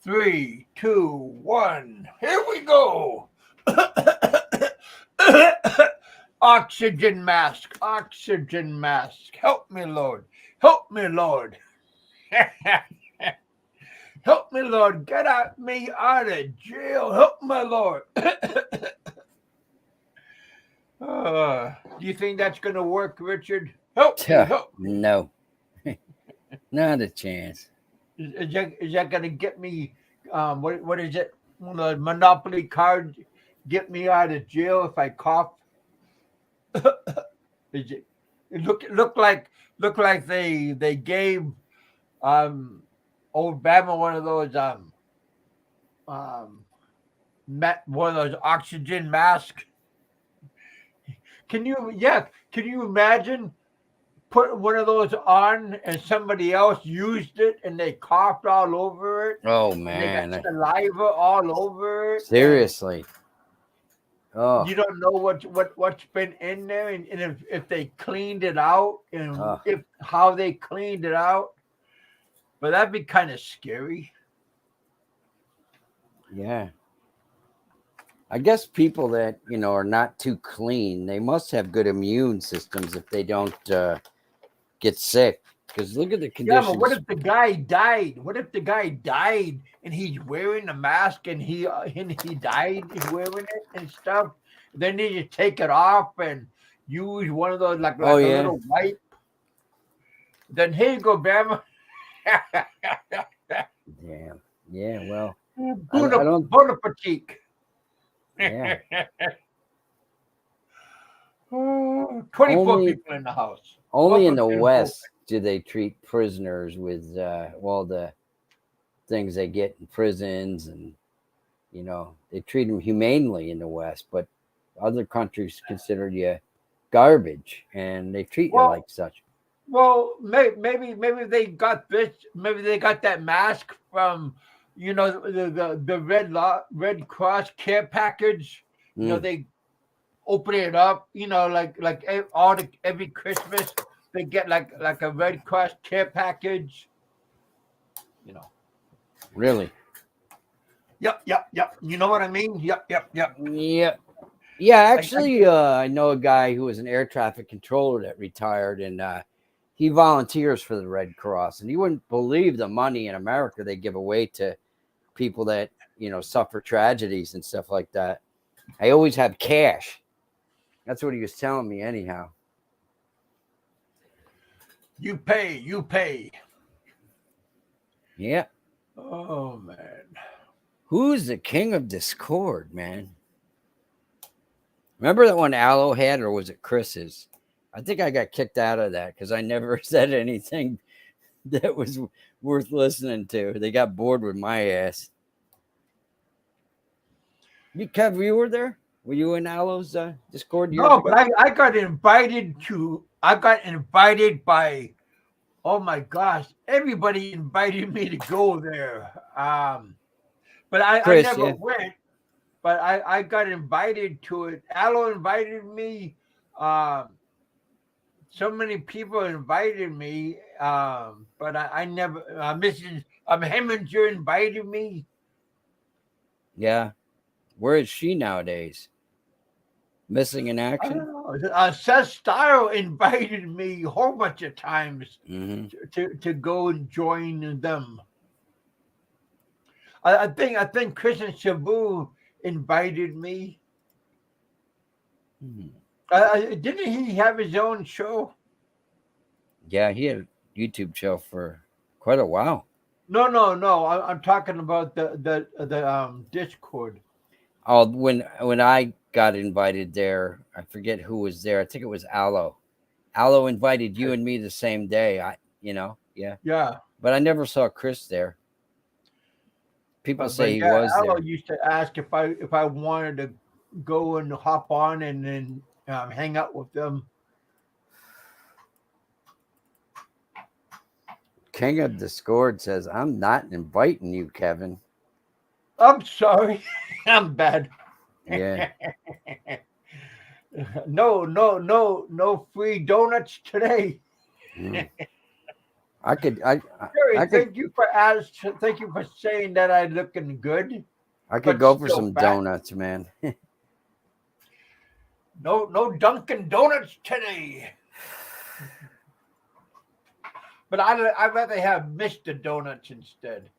Three, two, one. Here we go. Oxygen mask. Oxygen mask. Help me, Lord. Help me, Lord. Help me, Lord. Get me out of jail. Help my Lord. Do you think that's going to work, Richard? Help me. Help me. No, not a chance. Is that going to get me? What is it? One of the Monopoly cards get me out of jail if I cough? Is it look like they gave um Obama one of those um one of those oxygen masks. Can you imagine putting one of those on and somebody else used it and they coughed all over it Oh and they got man, saliva all over it and seriously. Oh, you don't know what's been in there and if they cleaned it out and oh, if how they cleaned it out. But that'd be kind of scary. yeah. I guess people that are not too clean, they must have good immune systems if they don't get sick. Because look at the Yeah, but what conditions. if the guy died? What if the guy died and he's wearing a mask and he died wearing it and stuff? Then you take it off and use one of those like Oh a yeah, little wipe. Then here you go, Bama. damn. Yeah, well, I Bon don't. appetit. Yeah, 24 only people in the house. only in Welcome the to the boat. West do they treat prisoners with the things they get in prisons, and they treat them humanely in the West, but other countries consider you garbage and they treat you like Well, such. maybe they got this. Maybe they got that mask from, the Red Cross care package. Mm, They open it up. Every Christmas they get like a Red Cross care package. You know. really? Yep, yep, yep. You know what I mean? Yep, yep, yep. Yeah. Yeah, I actually, I know a guy who was an air traffic controller that retired, and he volunteers for the Red Cross. And you wouldn't believe the money in America they give away to people that suffer tragedies and stuff like that. I always have cash. That's what he was telling me, anyhow. You pay. You pay. Yeah. Oh man. Who's the king of discord, man? Remember that one Aloe had, or was it Chris's? I think I got kicked out of that because I never said anything that was worth listening to. They got bored with my ass. Kev, you were there? Were you in Aloe's Discord years No, but ago? I got invited to. I got invited by. Oh my gosh! Everybody invited me to go there. But I Chris, never yeah. went. But I got invited to it. Aloe invited me. Um, so many people invited me. But I never. Mrs. Heminger invited me. Yeah. Where is she nowadays? Missing in I action? don't know. Seth Style invited me a whole bunch of times Mm-hmm. to go and join them. I think Christian Shabu invited me. Hmm. Didn't he have his own show? Yeah, he had a YouTube show for quite a while. No, no, no. I'm talking about the Discord. Oh, when I got invited there, I forget who was there. I think it was Aloe. Aloe invited you and me the same day. Yeah. Yeah, But I never saw Chris there. People but say he yeah, was Aloe there. used to ask if I wanted to go and hop on and then hang out with them. King of Discord says, I'm not inviting you, Kevin. I'm sorry, I'm bad. Yeah. No, no, no, no free donuts today. Mm. Jerry, thank you for saying that I'm looking good. I could But go for still some fat. donuts, man. No Dunkin' Donuts today. But I'd rather have Mr. Donuts instead.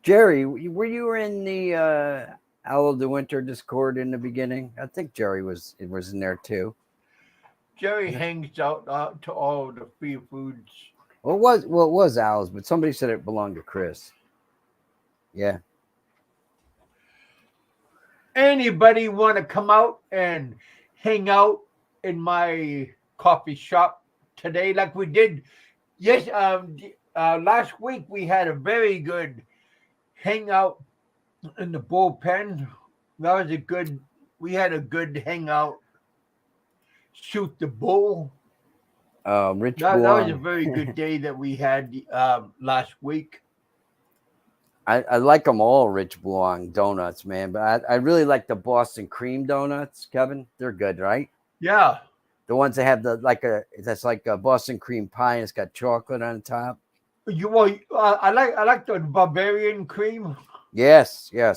Jerry, were you in the Owl of the Winter Discord in the beginning? I think Jerry was in there too. Jerry hangs out to all the free foods. Well, it was Owl's, but somebody said it belonged to Chris. Yeah. Anybody want to come out and hang out in my coffee shop today, like we did? Yes. Last week we had a very good hangout in the bullpen. That was a good. We had a good hangout. Shoot the bull. Rich That was a Buon. very good day that we had last week. I like them all, Rich Buon donuts, man. But I really like the Boston cream donuts, Kevin. They're good, right? Yeah. The ones that have that's like a Boston cream pie and it's got chocolate on top. I like the Barbarian cream. Yes. Yeah.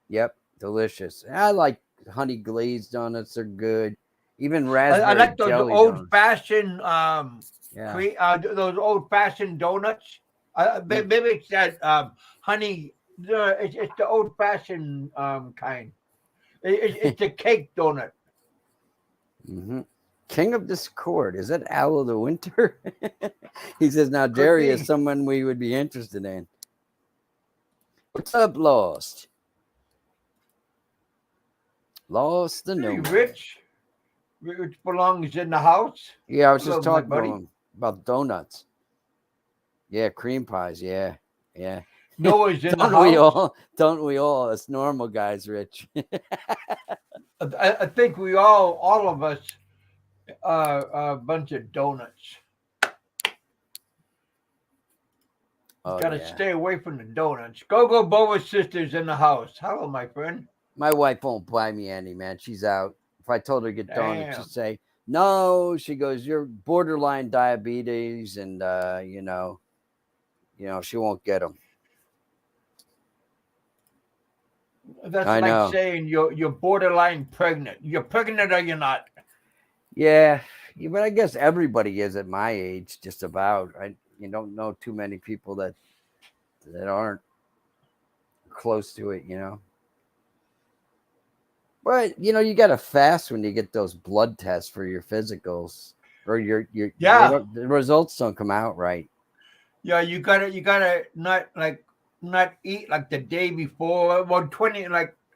Yep. Delicious. I like honey glazed donuts. They're good. Even raspberry I like those jelly old donuts. fashioned Yeah. those old fashioned donuts. Maybe it's that honey. It's the old fashioned kind. It's a cake donut. Mm-hmm. King of Discord. Is that Owl of the Winter? He says, now Could Jerry be. is someone we would be interested in. What's up, Lost? Lost the Hey, no. Rich belongs in the house. Yeah, I was Hello, just my talking to buddy. him about donuts. Yeah, cream pies. Yeah. Noah's in the Don't house. we all? Don't we all? It's normal, guys, Rich. I think we all of us, a bunch of donuts. Oh, Gotta yeah. stay away from the donuts. Go Boa sister's in the house. Hello, my friend. My wife won't buy me any, man. She's out. If I told her to get donuts, Damn. she'd say, no. She goes, you're borderline diabetes, and she won't get them. That's I like know. saying you're borderline pregnant. You're pregnant or you're not. Yeah, but I guess everybody is at my age, just about. You don't know too many people that aren't close to it, But you got to fast when you get those blood tests for your physicals, or Yeah. the results don't come out right. Yeah, you gotta not eat like the day before. Well, 20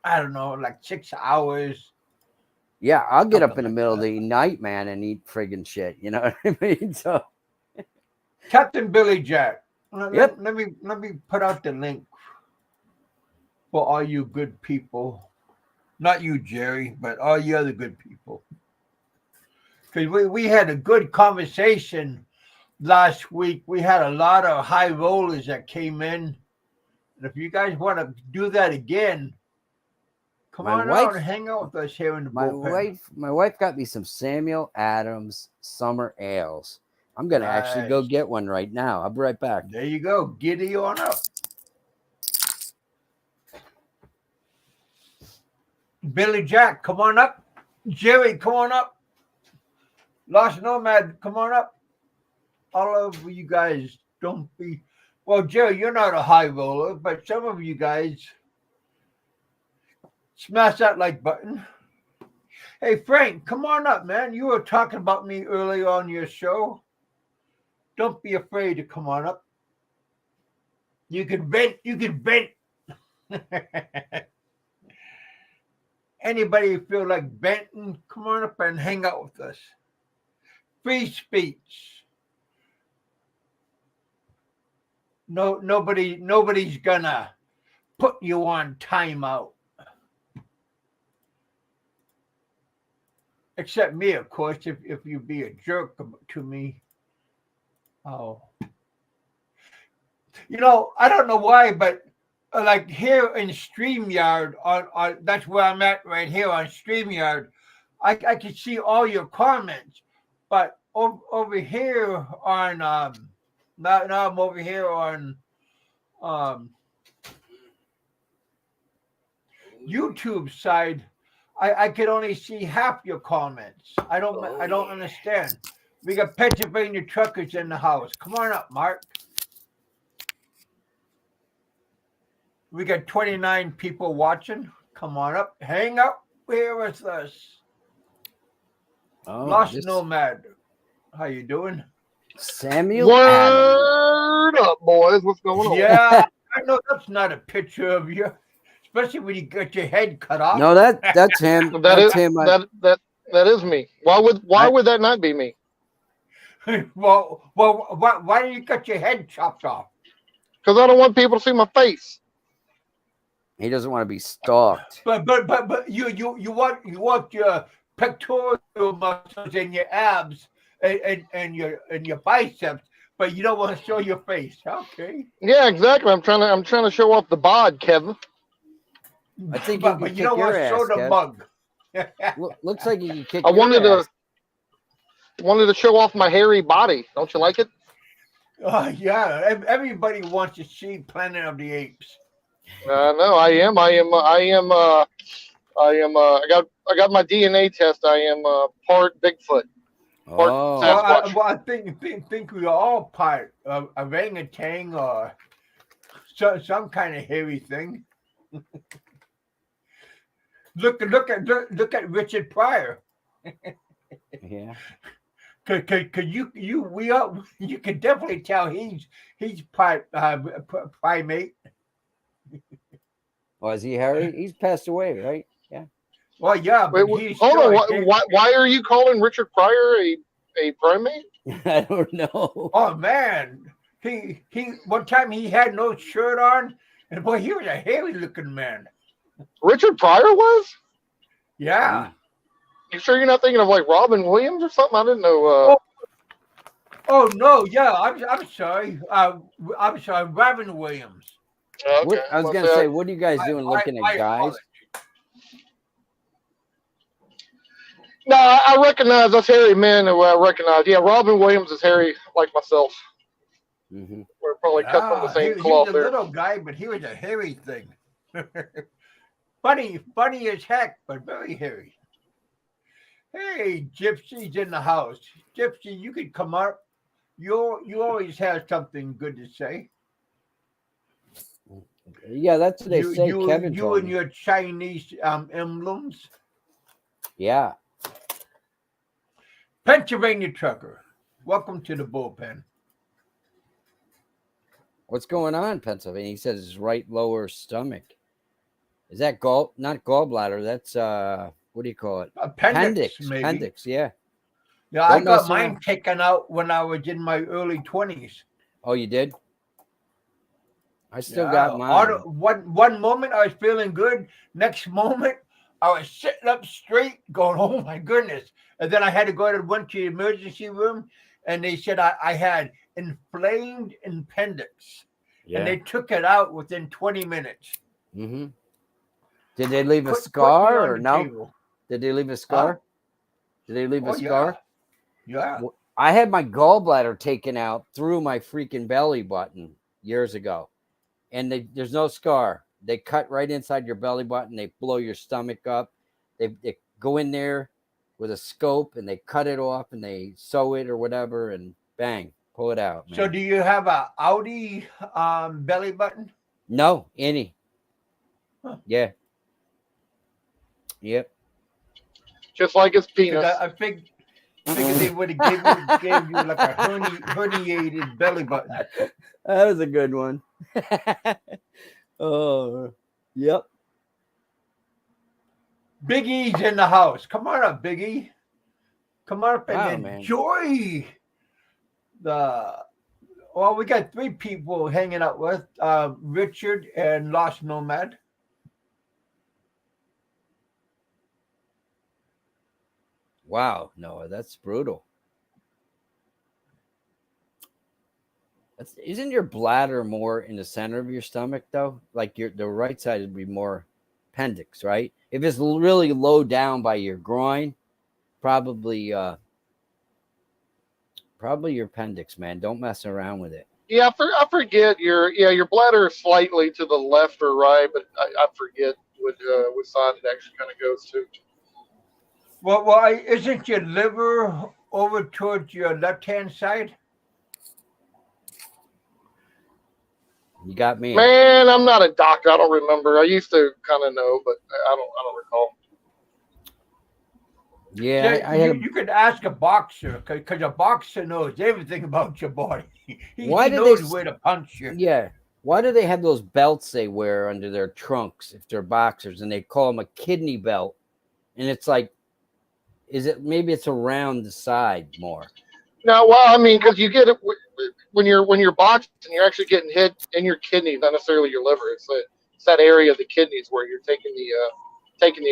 I don't know, like 6 hours. Yeah, I'll get up Something in the like middle that. of the night, man, and eat friggin' shit. You know what I mean? So, Captain Billy Jack. Yep. Let me put out the link for all you good people. Not you, Jerry, but all you other good people. Because we had a good conversation last week. We had a lot of high rollers that came in. And if you guys want to do that again, come on out and hang out with us here in the bullpen. My wife got me some Samuel Adams summer ales. I'm gonna actually go Nice. get one right now. I'll be right back. There you go. Giddy on up. Billy Jack, come on up. Jerry, come on up. Lost Nomad, come on up. All of you guys, don't be. Well, Jerry, you're not a high roller, but some of you guys smash that like button. Hey, Frank, come on up, man. You were talking about me earlier on your show. Don't be afraid to come on up. You can vent. You can vent. Anybody feel like venting, come on up and hang out with us. Free speech. Nobody's gonna put you on timeout. Except me, of course, if you be a jerk to me. Oh. I don't know why, but like here in StreamYard, on that's where I'm at right here on StreamYard, I can see all your comments, but over here on now I'm over here on um YouTube side. I could only see half your comments. I don't understand. We got Pennsylvania truckers in the house. Come on up, Mark. We got 29 people watching. Come on up. Hang up here with us. Lost Nomad. How you doing? Samuel Adams. Word up, boys. What's going on? Yeah, I know that's not a picture of you, especially when you got your head cut off. No, that's him. That That's is him. that is me. Why would that not be me? well, why do you got your head chopped off? Because I don't want people to see my face. He doesn't want to be stalked. But you want your pectoral muscles and your abs and your biceps, but you don't want to show your face. Okay. Yeah, exactly. I'm trying to show off the bod, Kevin. I think but you don't want to show the mug. Looks like you can kick. I wanted to show off my hairy body. Don't you like it? Yeah, everybody wants to see Planet of the Apes. No, I got my DNA test. I am part Bigfoot. Part Sasquatch. I think we are all part of orangutan or some kind of hairy thing. Look at Richard Pryor. Yeah. Cause you can definitely tell he's part primate. Oh, is he Harry? He's passed away, right? Yeah. Well, yeah, but Wait, hold on. Why are you calling Richard Pryor a primate? I don't know. Oh man, he one time he had no shirt on, and boy, he was a hairy looking man. Richard Pryor was? Yeah. You sure you're not thinking of like Robin Williams or something? I didn't know. Oh no, yeah, I'm sorry. I'm sorry, Robin Williams. Okay. I was gonna say, what are you guys doing looking at guys? No, I recognize us hairy men who I recognize. Yeah, Robin Williams is hairy like myself. Mm-hmm. We're probably cut from the same cloth He was a there. little guy, but he was a hairy thing. funny as heck, but very hairy. Hey, Gypsy's in the house. Gypsy, you could come up. You always have something good to say. Yeah, that's what they say. Kevin you told and me. your Chinese emblems. Yeah. Pennsylvania trucker, welcome to the bullpen. What's going on, Pennsylvania? He says his right lower stomach. Is that not gallbladder? That's what do you call it? Appendix, maybe. Appendix, yeah. Yeah, I got mine taken out when I was in my early 20s. Oh, you did? I still got mine. One moment I was feeling good. Next moment I was sitting up straight, going, "Oh my goodness!" And then I had to went to the emergency room, and they said I had inflamed appendix, and they took it out within 20 minutes. Mm-hmm. Did they leave a scar or no? Table. Did they leave a scar? Did they leave a scar? Yeah. I had my gallbladder taken out through my freaking belly button years ago, and there's no scar. They cut right inside your belly button. They blow your stomach up. They go in there with a scope and they cut it off and they sew it or whatever and bang, pull it out. Man. So do you have a Audi belly button? No, any. Huh. Yeah. Yep. Just like his penis. I figured they would have gave you like a herniated belly button. That was a good one. Oh, yep. Big E's in the house. Come on up, Big E. Come on up and enjoy the. Well, we got 3 people hanging out with Richard and Lost Nomad. Wow, Noah, that's brutal. Isn't your bladder more in the center of your stomach though? Like the right side would be more appendix, right? If it's really low down by your groin, probably Probably your appendix, man. Don't mess around with it. Yeah, I forget your bladder is slightly to the left or right, but I forget which side it actually kind of goes to. Well, isn't your liver over towards your left-hand side? You got me. Man, I'm not a doctor. I don't remember. I used to kind of know, but I don't recall. Yeah, So you could ask a boxer because a boxer knows everything about your body. He knows where to punch you. Yeah. Why do they have those belts they wear under their trunks if they're boxers, and they call them a kidney belt? And it's like, maybe it's around the side more? No, well, I mean, because you get it when you're boxing, you're actually getting hit in your kidneys, not necessarily your liver. It's that area of the kidneys where you're taking the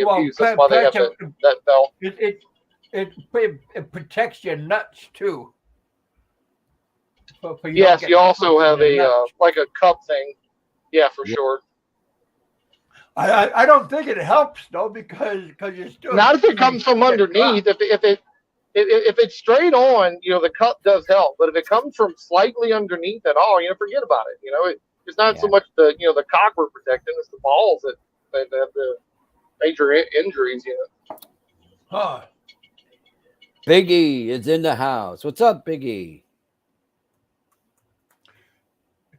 abuse. That's why they have that belt. It protects your nuts too. Yes, you also have a like a cup thing. Yeah, for sure. I don't think it helps though because you're still not if it comes from underneath. If it's straight on, the cup does help. But if it comes from slightly underneath at all, forget about it. It's not so much the cock we're protecting; it's the balls that have the major injuries. Huh. Biggie is in the house. What's up, Biggie?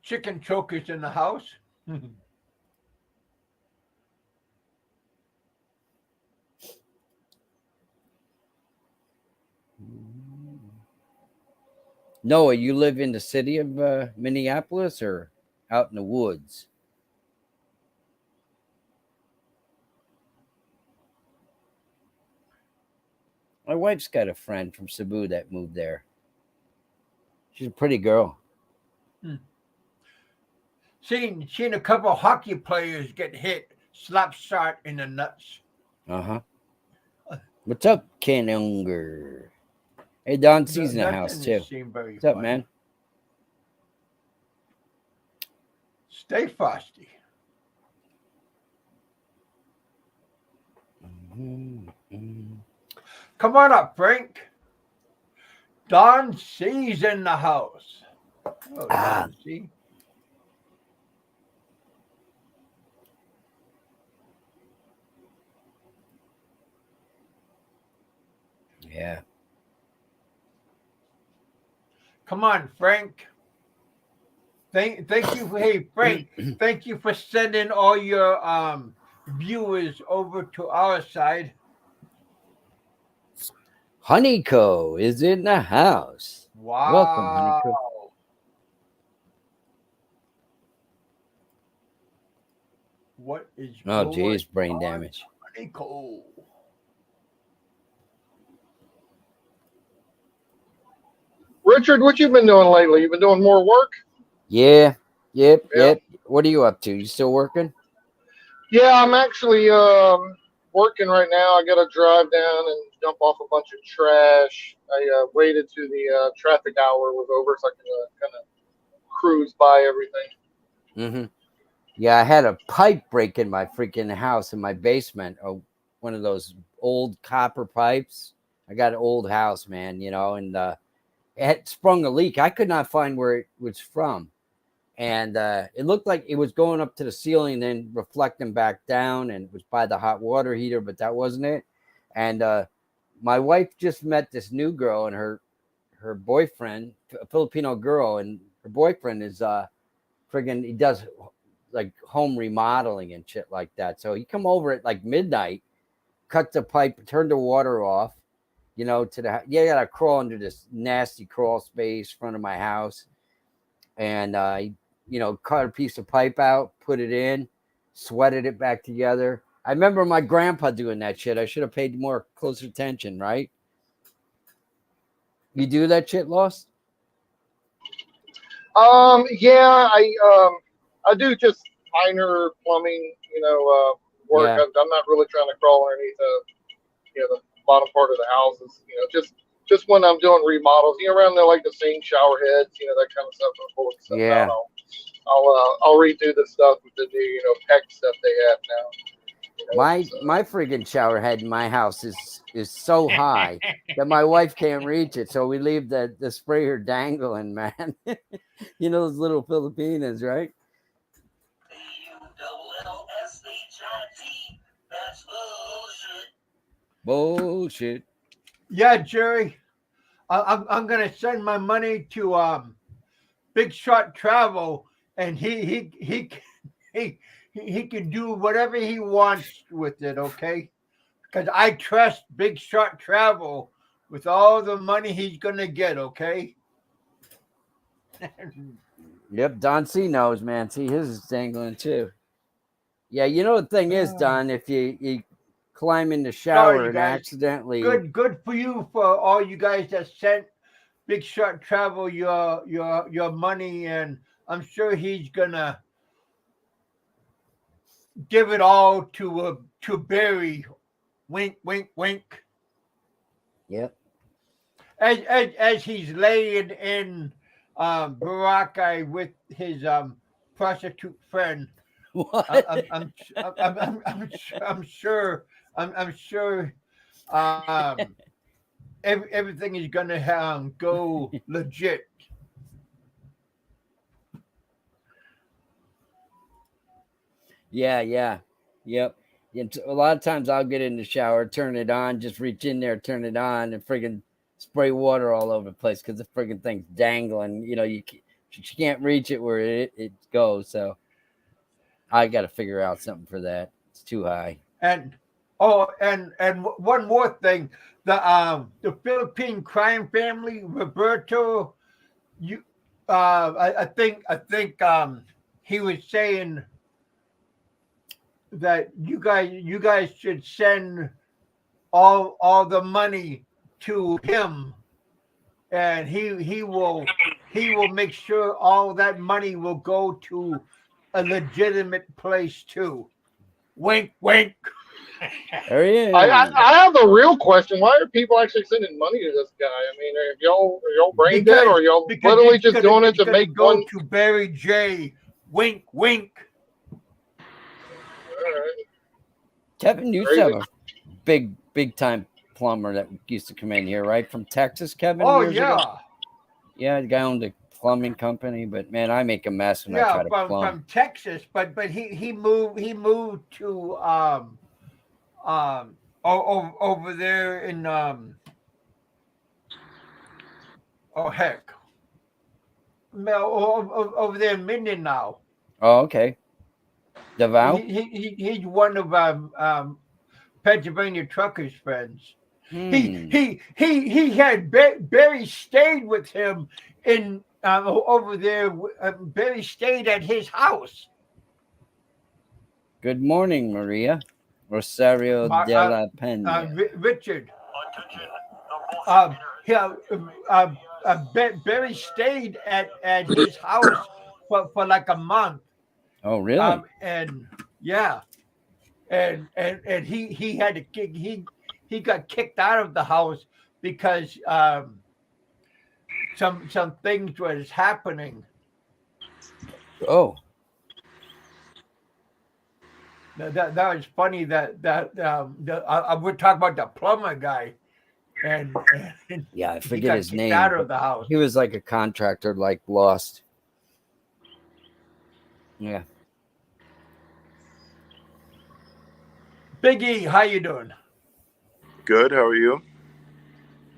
Chicken chokers in the house. Noah, you live in the city of Minneapolis or out in the woods? My wife's got a friend from Cebu that moved there. She's a pretty girl. Seen a couple of hockey players get hit, slap shot in the nuts. Uh-huh. What's up, Ken Unger? Hey, Don C's in the house too. What's up, man? Stay frosty. Come on up, Frank. Don C's in the house. Oh, Don C. Yeah. Come on, Frank. Thank you. Hey, Frank, thank you for sending all your viewers over to our side. NIKKO is in the house. Wow. Welcome, NIKKO. What is Oh, geez, brain damage. NIKKO? Richard, what you been doing lately? You been doing more work? Yeah. Yep. What are you up to? You still working? Yeah, I'm actually working right now. I got to drive down and dump off a bunch of trash. I waited till the traffic hour was over so I can kind of cruise by everything. Mm-hmm. Yeah, I had a pipe break in my freaking house in my basement. Oh, one of those old copper pipes. I got an old house, man, and it had sprung a leak. I could not find where it was from. And it looked like it was going up to the ceiling and then reflecting back down, and it was by the hot water heater, but that wasn't it. And my wife just met this new girl and her boyfriend, a Filipino girl, and her boyfriend is he does like home remodeling and shit like that. So he come over at like midnight, cut the pipe, turned the water off, you gotta crawl under this nasty crawl space in front of my house. And cut a piece of pipe out, put it in, sweated it back together. I remember my grandpa doing that shit. I should have paid more closer attention, right? You do that shit, Lost? Yeah, I do just minor plumbing, work. Yeah. I'm not really trying to crawl underneath the bottom part of the houses. Just when I'm doing remodels, around there like the sink, shower heads, that kind of stuff. I'm pulling stuff Yeah. out. I'll redo the stuff with the new, PEX stuff they have now. My friggin' shower head in my house is so high that my wife can't reach it. So we leave the sprayer dangling, man. You know those little Filipinas, right? That's bullshit. Yeah, Jerry. I'm gonna send my money to Big Shot Travel, and he can do whatever he wants with it. Okay, because I trust Big Shot Travel with all the money he's gonna get. Okay. Yep, Don C knows, man. See, his is dangling too. Yeah, you know the thing is, Don, if you climb in the shower Sorry, and guys. accidentally Good for you, for all you guys that sent Big Shot Travel your money, and I'm sure he's gonna give it all to Barry. Wink, wink, wink. Yep. As he's laying in Boracay with his prostitute friend. What? I'm sure everything is gonna go legit. Yeah. Yep. Yeah, a lot of times I'll get in the shower, turn it on, just reach in there, turn it on, and friggin' spray water all over the place because the friggin' thing's dangling. You know, you can't reach it where it goes. So I got to figure out something for that. It's too high. And one more thing, the Philippine crime family, Roberto, I think he was saying that you guys should send all the money to him, and he will make sure all that money will go to a legitimate place too. Wink, wink. There he is. I have a real question. Why are people actually sending money to this guy? I mean, are y'all brain dead, or y'all literally just doing it to make go one? To Barry J. Wink, wink. Right. Kevin used to have a big time plumber that used to come in here, right? From Texas, Kevin? Oh, years yeah. ago? Yeah, the guy owned a plumbing company, but man, I make a mess when I try to plumb. From Texas, but he moved to over there in over there in Minden now. Oh, okay. Davao? He's one of Pennsylvania truckers' friends. He had Barry stayed with him in over there. Barry stayed at his house. Good morning, Maria. Rosario de la Pena. Richard. Barry stayed at his house for like a month. Oh, really? And yeah, and he had to kick. He got kicked out of the house because some things was happening. Oh. That was funny. That we're talking about the plumber guy, and yeah, I forget his name. Out of the house. He was like a contractor, like lost. Yeah. Big E, how you doing? Good. How are you?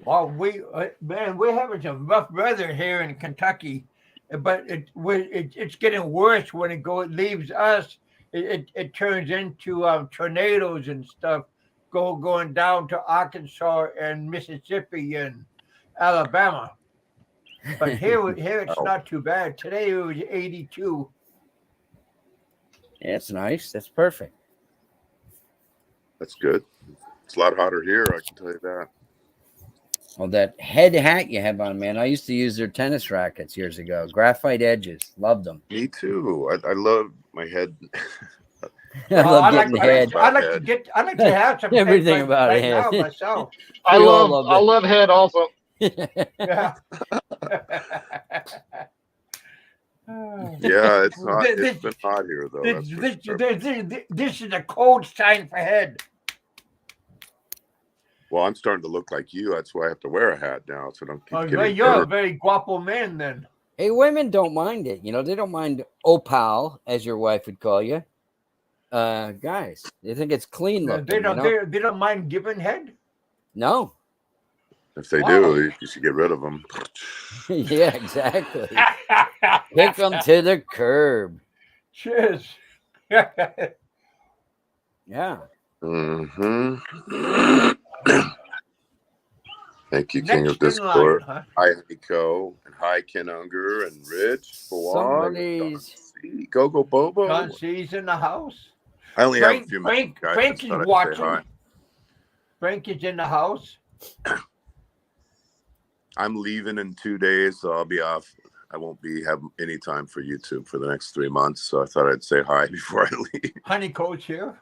Well, we're having some rough weather here in Kentucky, but it's getting worse when it leaves us. It turns into tornadoes and stuff going down to Arkansas and Mississippi and Alabama. But here it's not too bad. Today it was 82. Yeah, it's nice. That's perfect. That's good. It's a lot hotter here, I can tell you that. Oh, that head hat you have on, man. I used to use their tennis rackets years ago. Graphite edges. Loved them. Me too. I love my head. I love getting the head. I'd like to have some everything head about right it. Now myself. I love head also. Yeah. Yeah, it's hot. This- It's been hot here though. That's for sure. This is a cold sign for head. Well, I'm starting to look like you. That's why I have to wear a hat now, so I don't keep Well, getting you're a burned. very guapo man then. Hey, women don't mind it. You know, they don't mind opal, as your wife would call you. Guys, they think it's clean looking. They don't mind giving head. No. If they Wow. do, you should get rid of them. Yeah, exactly. Kick them to the curb. Cheers. Yeah. Mm-hmm. Thank you, King of Next in line, Discord. huh? Hi, NIKKO, and hi, Ken Unger, and Rich, Fawad, Somebody's Gogo Bobo. John C's in the house. I only have a few minutes, guys. Frank I just is thought I'd say watching. hi. Frank is in the house. I'm leaving in 2 days, so I'll be off. I won't have any time for YouTube for the next 3 months, so I thought I'd say hi before I leave. Honey Coach here.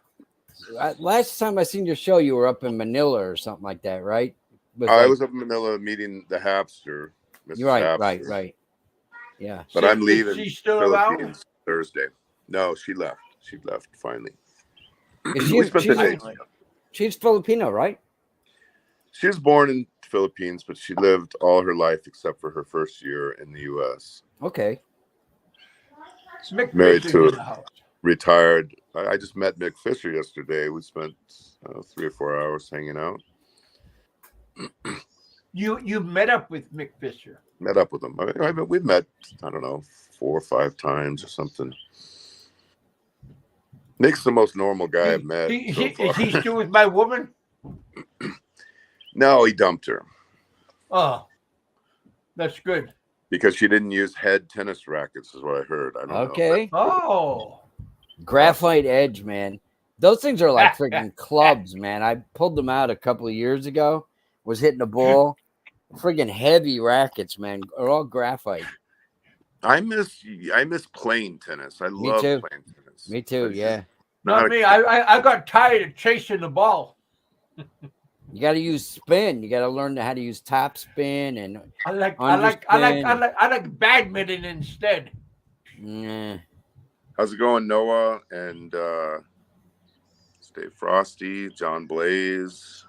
last time I seen your show, you were up in Manila or something like that, right? I was up in Manila meeting the Hamster. Mrs. Hamster. Right. Yeah. But I'm leaving Is she still Philippines around? Thursday. No, she left. She left finally. Is We spent the day. she's Filipino, right? She was born in the Philippines, but she lived all her life except for her first year in the U.S. Okay. Mick Married Fisher's to in the house. Retired. I just met Mick Fisher yesterday. We spent 3 or 4 hours hanging out. You met up with Mick Fisher. Met up with him. We've met, I don't know, 4 or 5 times or something. Nick's the most normal guy I've met. Is so far. he still with my woman? No, he dumped her Oh, that's good. because she didn't use head tennis rackets, is what I heard. I don't know. Okay. Oh, Graphite edge, man. Those things are like freaking clubs, man. I pulled them out a couple of years ago. Was hitting a ball. Friggin' heavy rackets, man. Are all graphite. I miss playing tennis. I love too. playing tennis. Me too. Yeah. not me. I got tired of chasing the ball. You got to use spin. You got to learn how to use top spin and I like badminton instead. Nah. How's it going, Noah and Stay Frosty, John Blaze?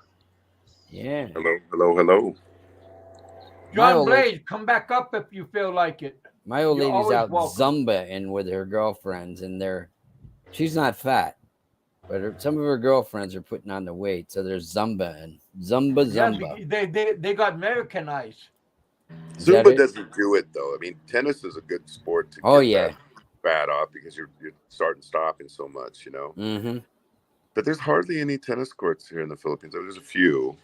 Yeah. Hello. John Blaze, come back up if you feel like it. My old You're lady's always out welcome. Zumba-ing with her girlfriends, and she's not fat, but some of her girlfriends are putting on the weight, so there's Zumba. Yeah, they got Americanized. Zumba doesn't do it though. I mean, tennis is a good sport to get fat off because you're starting stopping so much, you know. Mm-hmm. But there's hardly any tennis courts here in the Philippines. There's a few.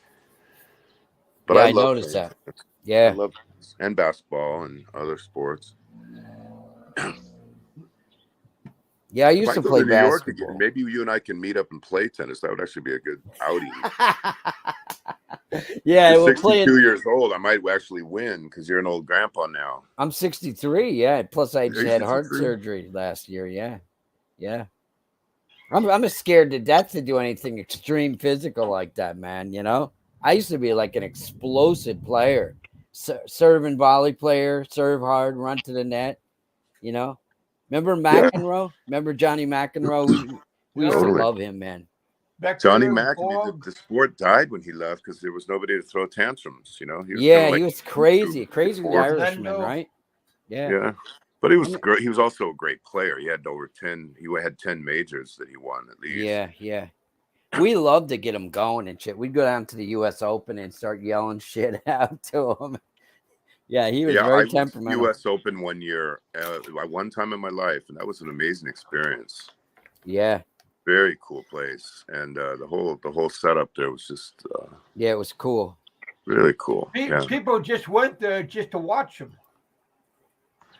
But Yeah, I I love noticed tennis. that. Yeah. I love tennis and basketball and other sports. Yeah, I used to play New York basketball. again, maybe you and I can meet up and play tennis. That would actually be a good outing. Yeah, you're we're 62 playing. years old. I might actually win because you're an old grandpa now. I'm 63. Yeah, plus I just had heart 63? surgery last year. Yeah. I'm scared to death to do anything extreme physical like that, man. You know, I used to be like an explosive player, serve and volley player, serve hard, run to the net. You know, remember McEnroe? Remember Johnny McEnroe? We used to love him, man. Johnny Mack, the sport died when he left because there was nobody to throw tantrums. You know, he was crazy Irishman, right? Yeah. But he was great. He was also a great player. He had over 10. He had 10 majors that he won at least. Yeah. We loved to get him going and shit. We'd go down to the U.S. Open and start yelling shit out to him. Yeah, he was very temperamental. U.S. Open one year, one time in my life, and that was an amazing experience. Yeah. Very cool place, and the whole setup there was just. Yeah, it was cool. Really cool. People just went there just to watch him.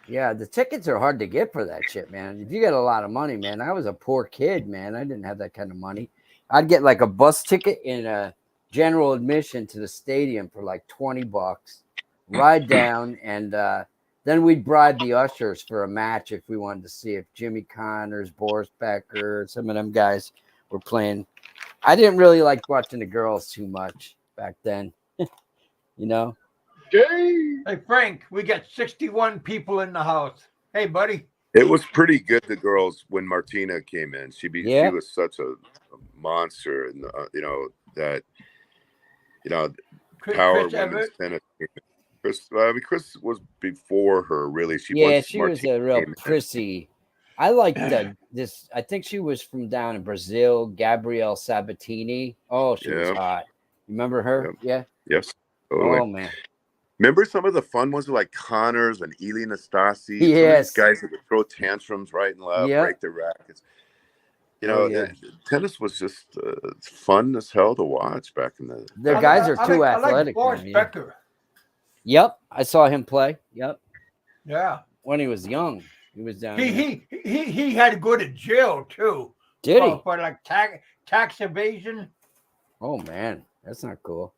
Yeah, the tickets are hard to get for that shit, man. If you get a lot of money, man. I was a poor kid, man. I didn't have that kind of money. I'd get like a bus ticket and a general admission to the stadium for like $20. Ride down, and then we'd bribe the ushers for a match if we wanted to see if Jimmy Connors, Boris Becker, some of them guys were playing. I didn't really like watching the girls too much back then, you know. Gay. Hey, Frank, we got 61 people in the house. Hey, buddy. It was pretty good. The girls when Martina came in, she was such a monster, and that power women's tennis. Chris was before her, really. She was a real prissy. I liked this. I think she was from down in Brazil, Gabrielle Sabatini. Oh, she was hot. Remember her? Yeah. Yes. Totally. Oh man. Remember some of the fun ones like Connors and Eli Nastasi? Yes. Some of these guys that would throw tantrums right and left, break their rackets. Tennis was just fun as hell to watch back in the. Their guys are too athletic. I like Boris Becker. Yep, I saw him play. Yep. Yeah. When he was young, he was down. He had to go to jail too. Did he? For like tax evasion. Oh man, that's not cool.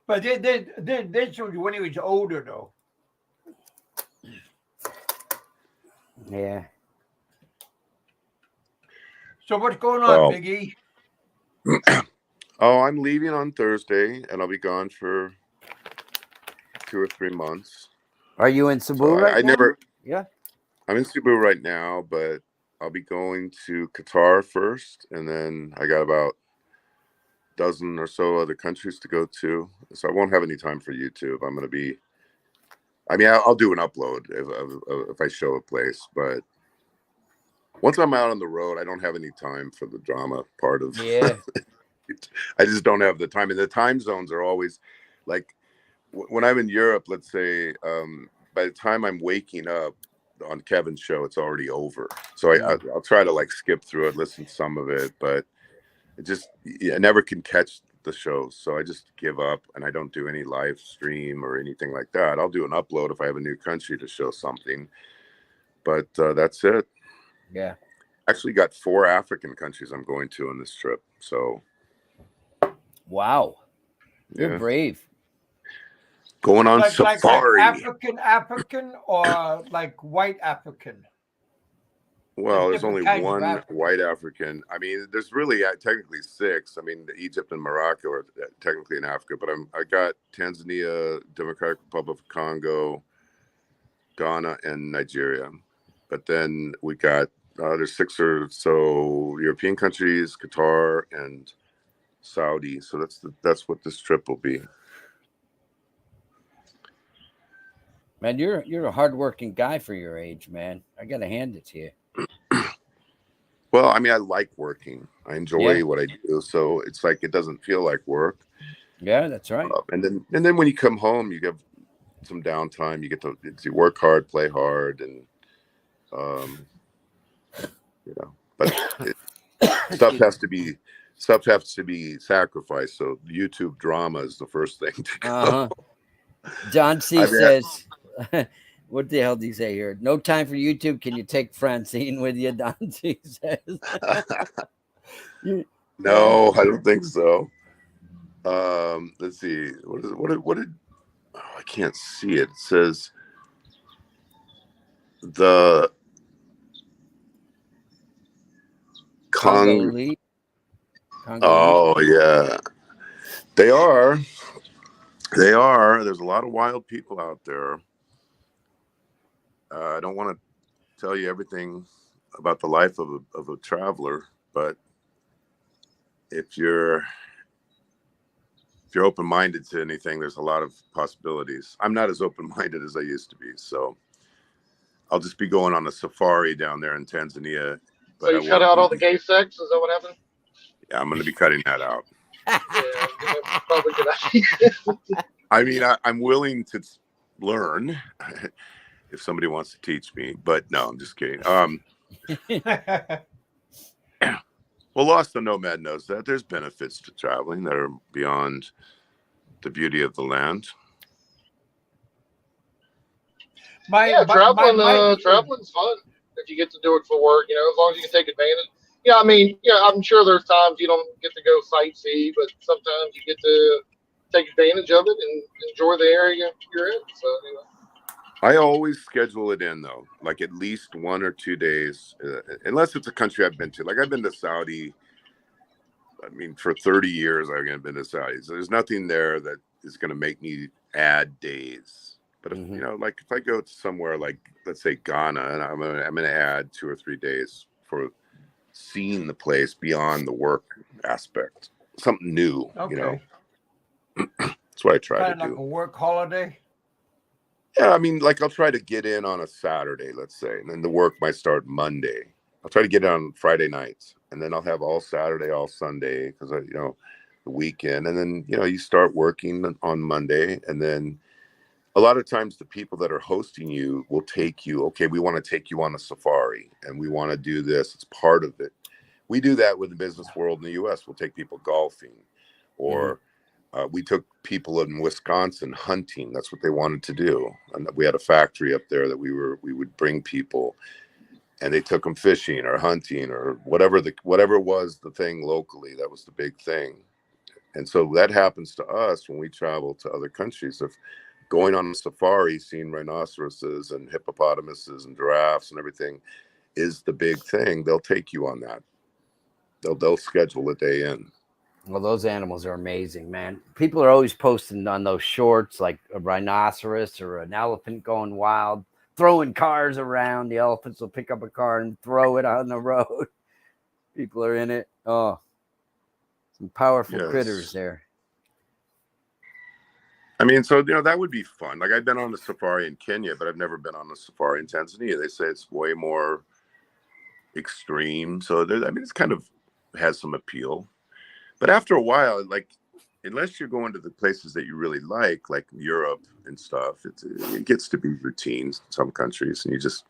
But this was when he was older though. Yeah. So what's going on, Big E? Oh, I'm leaving on Thursday, and I'll be gone for 2 or 3 months. Are you in Cebu right now? Yeah. I'm in Cebu right now, but I'll be going to Qatar first, and then I got about a dozen or so other countries to go to. So I won't have any time for YouTube. I'm going to be. I mean, I'll do an upload if I show a place, but once I'm out on the road, I don't have any time for the drama part of. Yeah. I just don't have the time, and the time zones are always like when I'm in Europe. Let's say by the time I'm waking up on Kevin's show, it's already over. So I'll try to like skip through it, listen to some of it, but I never can catch the shows. So I just give up, and I don't do any live stream or anything like that. I'll do an upload if I have a new country to show something, but that's it. Yeah. Actually got 4 African countries I'm going to on this trip. So. Wow. You're brave. Going on safari. Like African or like white African? Well, there's only one white African. I mean, there's really technically 6. I mean, Egypt and Morocco are technically in Africa, but I got Tanzania, Democratic Republic of Congo, Ghana, and Nigeria. But then we got there's 6 or so European countries, Qatar, and Saudi. So that's what this trip will be. Man, you're a hardworking guy for your age, man. I gotta hand it to you. Well, I mean, I like working. I enjoy what I do, so it's like it doesn't feel like work. Yeah, that's right. And then when you come home, you get some downtime. You get to work hard, play hard, and but stuff has to be sacrificed. So YouTube drama is the first thing to go. John C says, what the hell did he say here? No time for YouTube. Can you take Francine with you? Don C says. No, I don't think so. Let's see. What did I can't see it. It says the Congo. Oh yeah, they are. There's a lot of wild people out there. I don't want to tell you everything about the life of a traveler, but if you're open-minded to anything, there's a lot of possibilities. I'm not as open-minded as I used to be, so I'll just be going on a safari down there in Tanzania. So you cut out all the gay sex? Is that what happened? Yeah, I'm going to be cutting that out. Yeah, probably good idea. I mean, I'm willing to learn if somebody wants to teach me, but no, I'm just kidding. Well, Lost the Nomad knows that there's benefits to traveling that are beyond the beauty of the land. Traveling's fun if you get to do it for work. As long as you can take advantage. Yeah, I mean, I'm sure there's times you don't get to go sightsee, but sometimes you get to take advantage of it and enjoy the area you're in. So, I always schedule it in, though, like at least 1 or 2 days, unless it's a country I've been to. Like I've been to Saudi. I mean, for 30 years, I've been to Saudi. So there's nothing there that is going to make me add days. But if, Mhm. you know, like if I go to somewhere like, let's say Ghana, and I'm gonna add 2 or 3 days for seeing the place beyond the work aspect, something new. You know, Okay. that's what I try to Kind of like do. a work holiday. Yeah, I mean, like I'll try to get in on a Saturday, let's say, and then the work might start Monday. I'll try to get in on Friday nights, and then I'll have all Saturday, all Sunday, because you know, the weekend, and then you know, you start working on Monday, and then a lot of times the people that are hosting you will take you. Okay, we want to take you on a safari, and we want to do this. It's part of it. We do that with the business world in the U.S. We'll take people golfing, or we took people in Wisconsin hunting. That's what they wanted to do. And we had a factory up there that we would bring people, and they took them fishing or hunting or whatever was the thing locally. That was the big thing. And so that happens to us when we travel to other countries. If going on a safari, seeing rhinoceroses and hippopotamuses and giraffes and everything is the big thing, they'll take you on that. They'll schedule a day in. Well, those animals are amazing, man. People are always posting on those shorts like a rhinoceros or an elephant going wild, throwing cars around. The elephants will pick up a car and throw it on the road. People are in it. Oh, some powerful critters Yes. there. I mean, so, you know, that would be fun. Like I've been on a safari in Kenya, but I've never been on a safari in Tanzania. They say it's way more extreme. So I mean, it's kind of has some appeal. But after a while, like, unless you're going to the places that you really like Europe and stuff, it gets to be routine in some countries, and you just,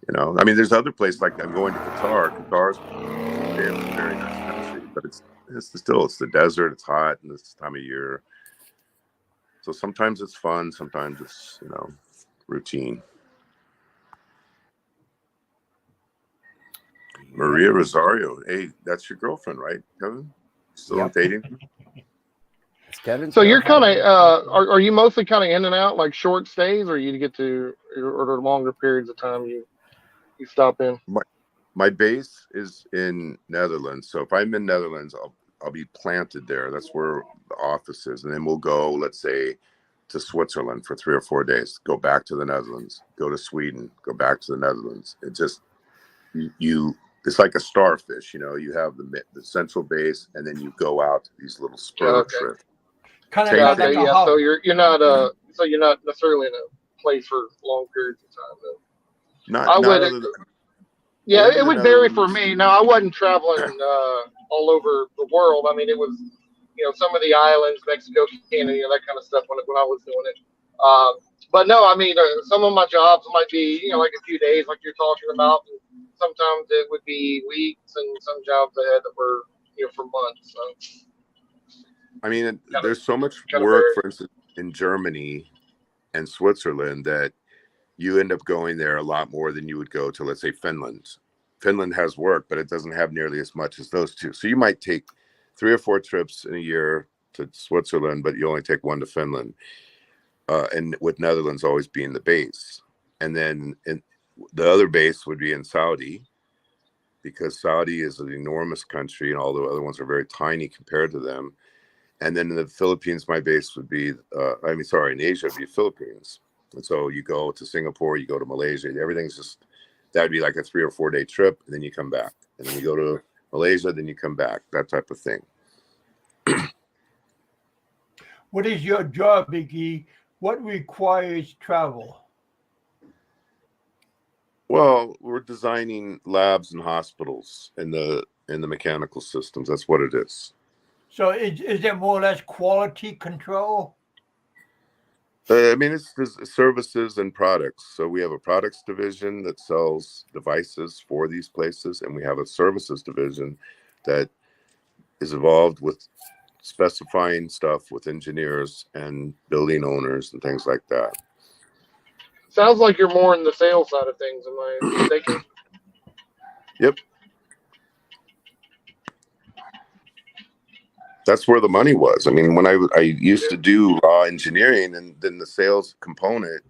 you know, I mean, there's other places like I'm going to Qatar. Qatar's a very nice country, but it's the desert. It's hot in this time of year, so sometimes it's fun, sometimes it's, you know, routine. Maria Rosario, hey, that's your girlfriend, right, Kevin? Still Yep. dating? It's Kevin's So you're kind girlfriend. of are you mostly kind of in and out, like short stays, or you get to or longer periods of time you stop in? My base is in Netherlands, so if I'm in Netherlands, I'll be planted there. That's where the office is, and then we'll go, let's say, to Switzerland for 3 or 4 days. Go back to the Netherlands. Go to Sweden. Go back to the Netherlands. It just it's like a starfish, you know. You have the central base, and then you go out to these little spur Okay. trips. Kind Same of Okay, like a yeah. hub. So you're not necessarily in a place for long periods of time. Though. Not I would. other than, Yeah, only it the would vary for Netherlands. me. Now, I wasn't traveling all over the world. I mean, it was, some of the islands, Mexico, Canada, that kind of stuff when I was doing it. But no, I mean, some of my jobs might be, like a few days, like you're talking about. And sometimes it would be weeks, and some jobs I had that were, for months. So I mean, kind of there's so much work, varied. for instance, in Germany and Switzerland that you end up going there a lot more than you would go to, let's say, Finland. Finland has work, but it doesn't have nearly as much as those two. So you might take 3 or 4 trips in a year to Switzerland, but you only take 1 to Finland. And with Netherlands always being the base. And then the other base would be in Saudi, because Saudi is an enormous country, and all the other ones are very tiny compared to them. And then in the Philippines, my base would be, in Asia, it'd be Philippines. And so you go to Singapore, you go to Malaysia, everything's just, that'd be like a 3 or 4 day trip. And then you come back. And then you go to Malaysia, then you come back, that type of thing. What is your job, Iggy? What requires travel? Well, we're designing labs and hospitals in the mechanical systems. That's what it is. So is it more or less quality control? I mean, it's services and products. So we have a products division that sells devices for these places, and we have a services division that is involved with specifying stuff with engineers and building owners and things like that. Sounds like you're more in the sales side of things. Am I mistaken? Yep. That's where the money was. I mean, when I used to do raw engineering, and then the sales component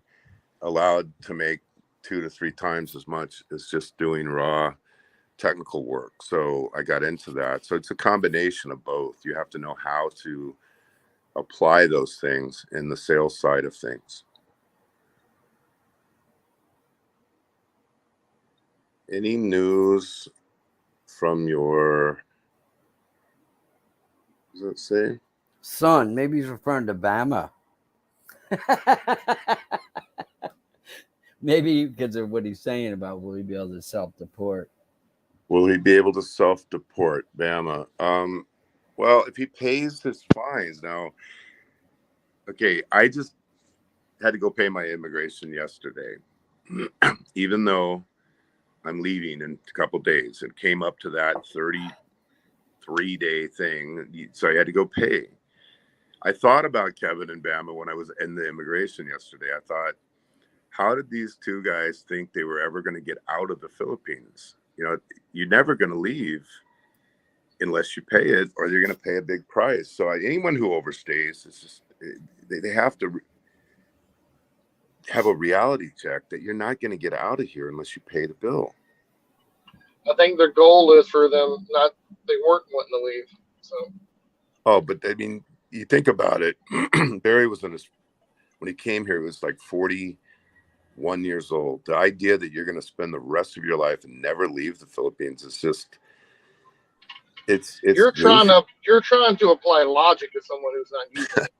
allowed to make 2 to 3 times as much as just doing raw technical work. So I got into that. So it's a combination of both. You have to know how to apply those things in the sales side of things. Any news from your, what does it say? Son, maybe he's referring to Bama. Maybe because of what he's saying about will he be able to self-deport. Will he be able to self-deport, Bama? Well, if he pays his fines now. Okay, I just had to go pay my immigration yesterday, even though I'm leaving in a couple days. It came up to that 33-day thing, so I had to go pay. I thought about Kevin and Bama when I was in the immigration yesterday. I thought, how did these two guys think they were ever going to get out of the Philippines? You know, you're never going to leave unless you pay it, or you're going to pay a big price. So anyone who overstays, it's just they have to have a reality check that you're not going to get out of here unless you pay the bill. I think their goal is for them they weren't wanting to leave. So. Oh, but I mean, you think about it. Barry was when he came here, he was like 41 years old. The idea that you're going to spend the rest of your life and never leave the Philippines is just, it's you're trying to apply logic to someone who's not using it.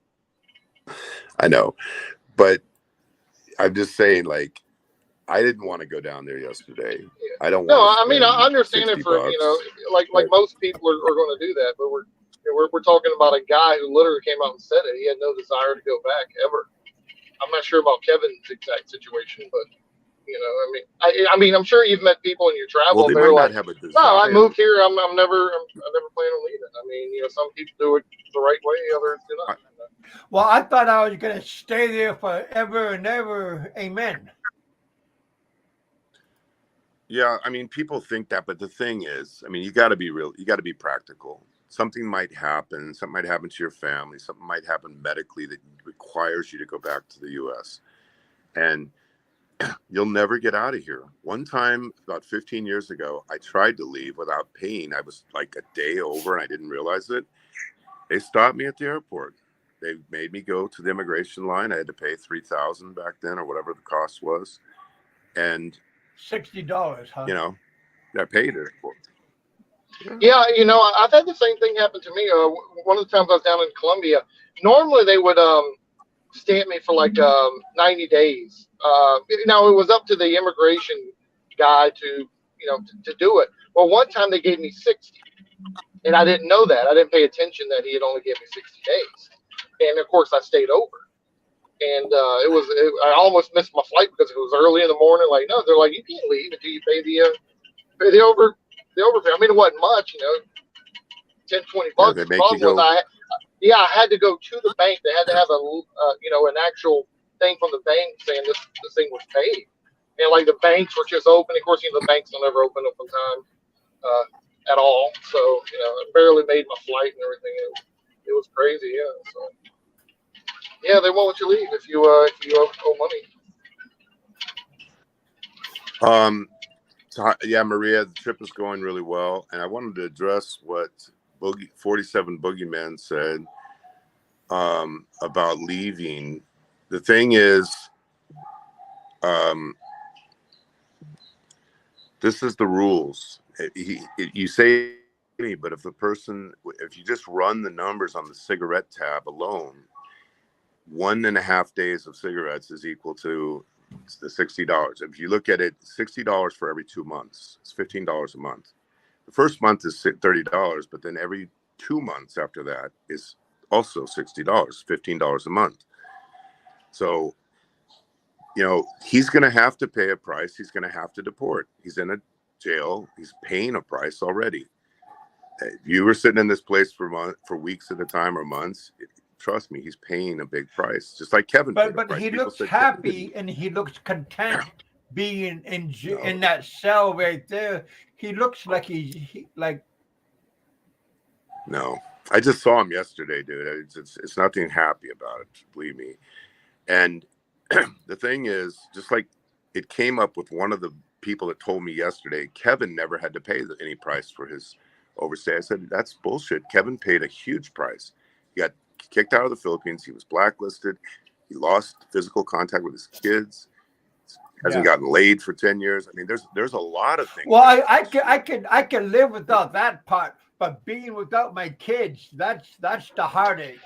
I know, but I'm just saying, like, I didn't want to go down there yesterday. Yeah. I don't want. No, I mean, I understand it for like most people are going to do that, but we're talking about a guy who literally came out and said it. He had no desire to go back ever. I'm not sure about Kevin's exact situation, but I mean, I'm sure you've met people in your travel. Well, they might not have a desire. No, I moved here. I'm never plan on leaving. I mean, some people do it the right way, others do not. Well, I thought I was going to stay there forever and ever. Amen. Yeah, I mean, people think that, but the thing is, I mean, you got to be real. You got to be practical. Something might happen. Something might happen to your family. Something might happen medically that requires you to go back to the U.S. And you'll never get out of here. One time, about 15 years ago, I tried to leave without paying. I was like a day over, and I didn't realize it. They stopped me at the airport. They made me go to the immigration line. I had to pay $3,000 back then, or whatever the cost was, and $60, huh? I paid it. Yeah, I've had the same thing happen to me. One of the times I was down in Colombia, normally they would stamp me for like 90 days. Now it was up to the immigration guy to do it. Well, one time they gave me 60, and I didn't know that. I didn't pay attention that he had only given me 60 days. And of course I stayed over, and I almost missed my flight because it was early in the morning. Like, no, they're like, you can't leave until you pay the overpay. I mean, it wasn't much, $10, $20. Yeah, The problem was I had to go to the bank. They had to have an actual thing from the bank saying this thing was paid. And like the banks were just open. Of course, the banks don't ever open up on time at all. So, I barely made my flight and everything. It was crazy. Yeah. So, yeah, they won't let you leave if you owe money. So, yeah, Maria, the trip is going really well, and I wanted to address what 47 Boogeyman said about leaving. The thing is, this is the rules. You say, but if you just run the numbers on the cigarette tab alone, 1.5 days of cigarettes is equal to the $60. If you look at it, $60 for every 2 months. It's $15 a month. The first month is $30, but then every 2 months after that is also $60, $15 a month. So, he's going to have to pay a price. He's going to have to deport. He's in a jail. He's paying a price already. If you were sitting in this place for weeks at a time or months, trust me, he's paying a big price, just like Kevin. But he looks happy and he looks content being in that cell right there. He looks like he like. No, I just saw him yesterday, dude. It's nothing happy about it, believe me. And the thing is, just like it came up with one of the people that told me yesterday, Kevin never had to pay any price for his overstay. I said, that's bullshit. Kevin paid a huge price. He got kicked out of the Philippines. He was blacklisted. He lost physical contact with his kids. Hasn't gotten laid for 10 years. I mean, there's a lot of things. Well, I can live without that part, but being without my kids, that's the heartache.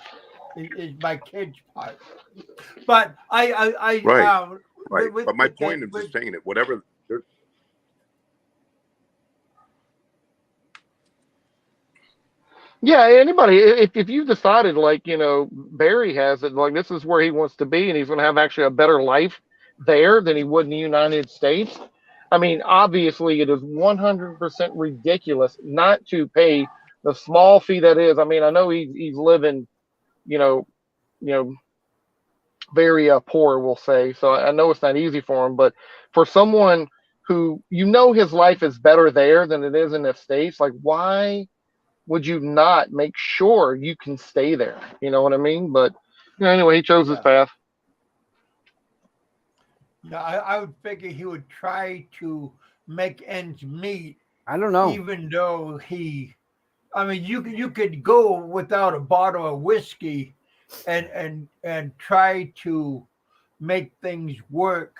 Is my kids part. But I right. But my point of just saying it, whatever. Yeah, anybody, if you've decided, like, Barry has it, like, this is where he wants to be, and he's going to have actually a better life there than he would in the United States. I mean, obviously, it is 100% ridiculous not to pay the small fee that is. I mean, I know he's living, very poor, we'll say. So I know it's not easy for him, but for someone who, his life is better there than it is in the States, like, why would you not make sure you can stay there? You know what I mean? But anyway, he chose his path. No, I would figure he would try to make ends meet. I don't know. Even though you could go without a bottle of whiskey and try to make things work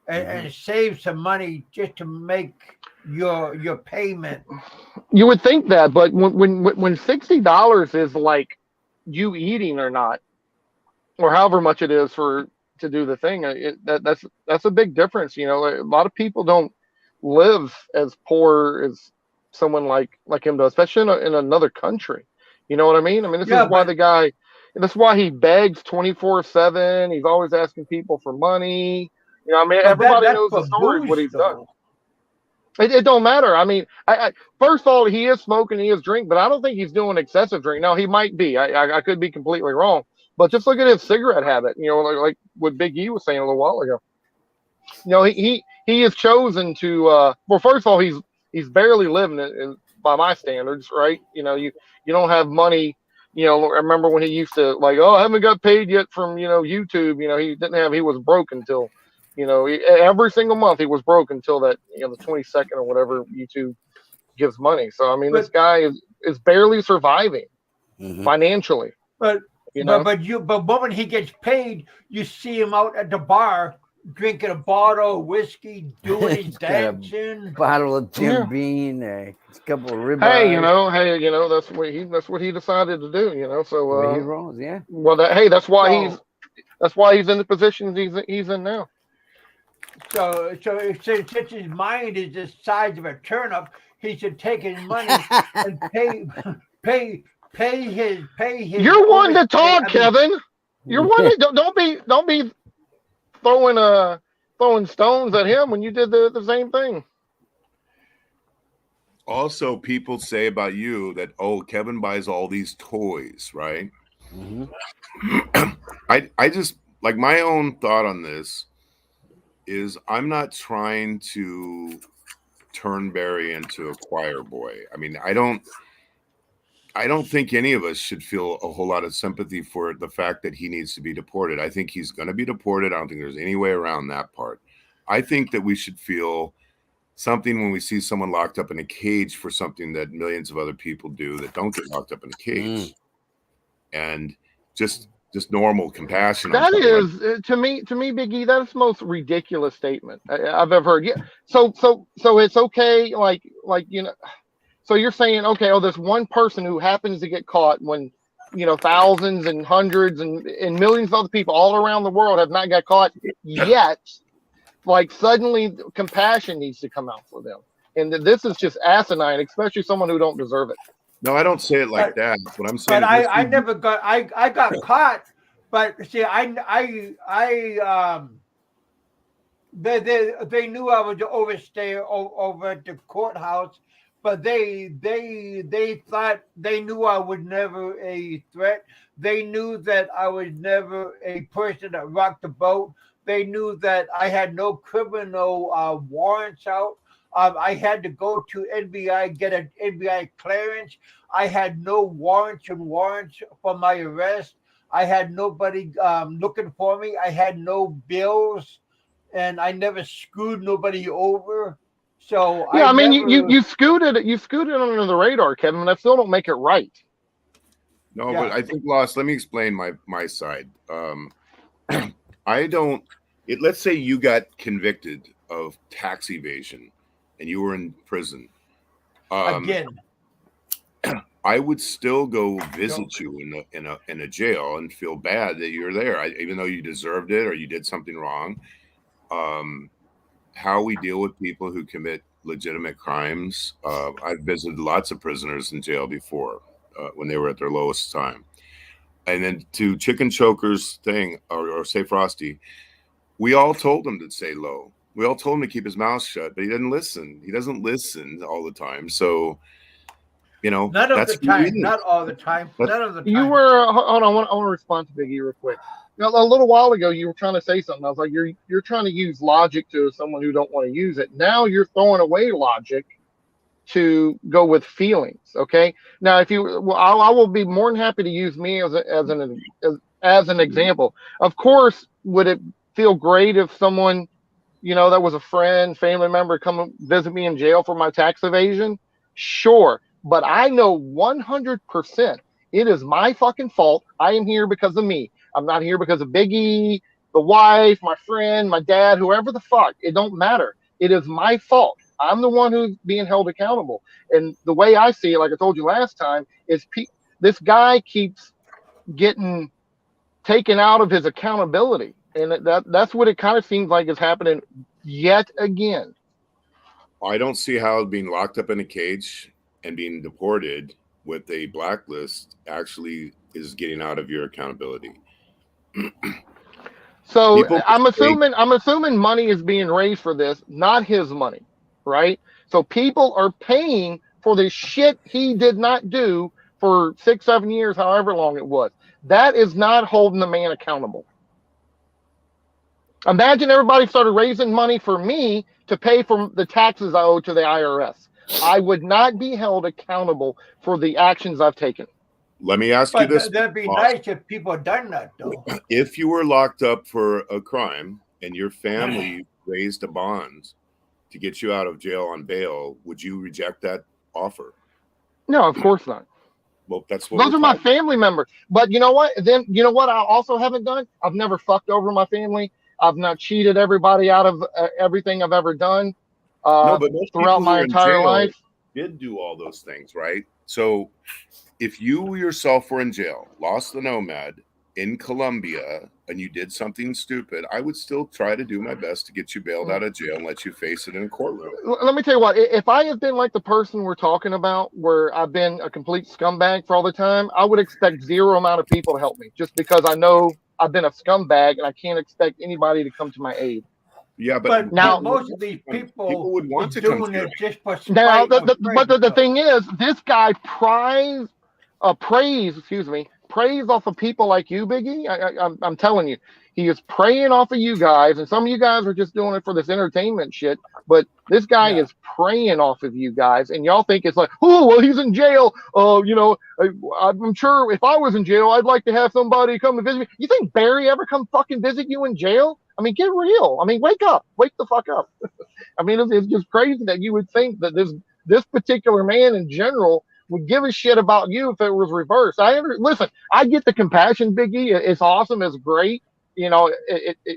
and save some money just to make your payment. You would think that, but when $60 is like you eating or not, or however much it is to do the thing, that's a big difference. A lot of people don't live as poor as someone like him does, especially in another country. You know what I mean? I mean, this is why the guy, that's why he begs 24/7. He's always asking people for money. I mean, everybody knows the story of what he's done. It don't matter. I mean, I first of all, he is smoking, he is drinking, but I don't think he's doing excessive drink. Now, he might be. I could be completely wrong. But just look at his cigarette habit, like what Big E was saying a little while ago. He has chosen to, well, first of all, he's barely living by my standards, right? You don't have money. I remember when he used to, like, I haven't got paid yet from, YouTube. He was broke until, every single month he was broke until that, the 22nd or whatever YouTube gives money. So, I mean, this guy is barely surviving financially. But when he gets paid, you see him out at the bar drinking a bottle of whiskey, doing his dancing. Bottle of Jim Beam, a couple of ribeyes. Hey, that's what he decided to do. So he rolls, yeah. Well, that's why he's in the position he's in now. So since his mind is the size of a turnip, he should take his money and pay his. You're one to talk, Kevin. You're one to don't be throwing stones at him when you did the same thing. Also, people say about you that, Kevin buys all these toys, right? I just, like, my own thought on this is I'm not trying to turn Barry into a choir boy. I mean, I don't think any of us should feel a whole lot of sympathy for the fact that he needs to be deported. I think he's going to be deported. I don't think there's any way around that part. I think that we should feel something when we see someone locked up in a cage for something that millions of other people do that don't get locked up in a cage. And just normal compassion. That is, to me, Big E, that is the most ridiculous statement I've ever heard. Yeah. So it's okay. So you're saying, okay, there's one person who happens to get caught when, thousands and hundreds and millions of other people all around the world have not got caught yet. Like, suddenly compassion needs to come out for them. And this is just asinine, especially someone who don't deserve it. No, I don't say it like that. What I'm saying, but I never got. I got caught. But see, they knew I was overstay over at the courthouse, but they thought they knew I was never a threat. They knew that I was never a person that rocked the boat. They knew that I had no criminal warrants out. I had to go to NBI, get an NBI clearance. I had no warrants for my arrest. I had nobody looking for me. I had no bills, and I never screwed nobody over. So yeah, you scooted under the radar, Kevin. That still don't make it right. No, Yeah. but I think Lost. Let me explain my side. I don't. Let's say you got convicted of tax evasion, and you were in prison. Again. I would still go visit you in a jail and feel bad that you're there, even though you deserved it or you did something wrong. How we deal with people who commit legitimate crimes. I've visited lots of prisoners in jail before when they were at their lowest time. And then to Chicken Choker's thing, or say Frosty, we all told him to say low. We all told him to keep his mouth shut, but he didn't listen. He doesn't listen all the time. So, None of the time, not all the time, none of the time. You were hold on. I want to respond to Biggie real quick. Now, a little while ago, you were trying to say something. I was like, you're trying to use logic to someone who don't want to use it. Now you're throwing away logic to go with feelings. Okay. Now, if you, well, I will be more than happy to use me as an example. Of course, would it feel great if someone, that was a friend, family member, come visit me in jail for my tax evasion? Sure. But I know 100% it is my fucking fault. I am here because of me. I'm not here because of Biggie, the wife, my friend, my dad, whoever the fuck. It don't matter. It is my fault. I'm the one who's being held accountable. And the way I see it, like I told you last time, is this guy keeps getting taken out of his accountability. And that's what it kind of seems like is happening yet again. I don't see how being locked up in a cage and being deported with a blacklist actually is getting out of your accountability. So I'm assuming money is being raised for this, not his money, right? So people are paying for the shit he did not do for 6-7 years, however long it was. That is not holding the man accountable. Imagine everybody started raising money for me to pay for the taxes I owe to the IRS. I would not be held accountable for the actions I've taken. Let me ask you this. That'd be nice if people done that, though. If you were locked up for a crime and your family raised a bond to get you out of jail on bail, would you reject that offer? No, of course not. Well, that's what those are my family members. But you know what? Then you know what I also haven't done? I've never fucked over my family. I've not cheated everybody out of everything I've ever done. No, but most throughout my entire life did do all those things, right? So if you yourself were in jail, lost the Nomad in Colombia, and you did something stupid, I would still try to do my best to get you bailed out of jail and let you face it in a courtroom. Let me tell you what, if I have been like the person we're talking about, where I've been a complete scumbag for all the time, I would expect zero amount of people to help me, just because I know I've been a scumbag and I can't expect anybody to come to my aid. Yeah, but now most of these people would want to doing come it just for spite. Now, the thing is, this guy prays off of people like you, Biggie. I'm telling you, he is preying off of you guys, and some of you guys are just doing it for this entertainment shit. But this guy is preying off of you guys, and y'all think it's like, oh, well, he's in jail. I'm sure if I was in jail, I'd like to have somebody come and visit me. You think Barry ever come fucking visit you in jail? I mean, get real. I mean, wake the fuck up. I mean, it's just crazy that you would think that this particular man in general would give a shit about you if it was reversed. Listen, I get the compassion, Biggie. It's awesome. It's great. It's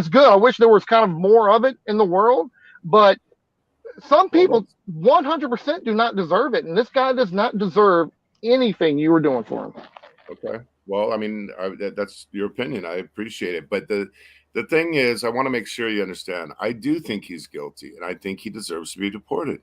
good. I wish there was kind of more of it in the world, but some people 100% do not deserve it. And this guy does not deserve anything you were doing for him. Okay. Well, I mean, that's your opinion. I appreciate it. But the thing is, I want to make sure you understand, I do think he's guilty, and I think he deserves to be deported.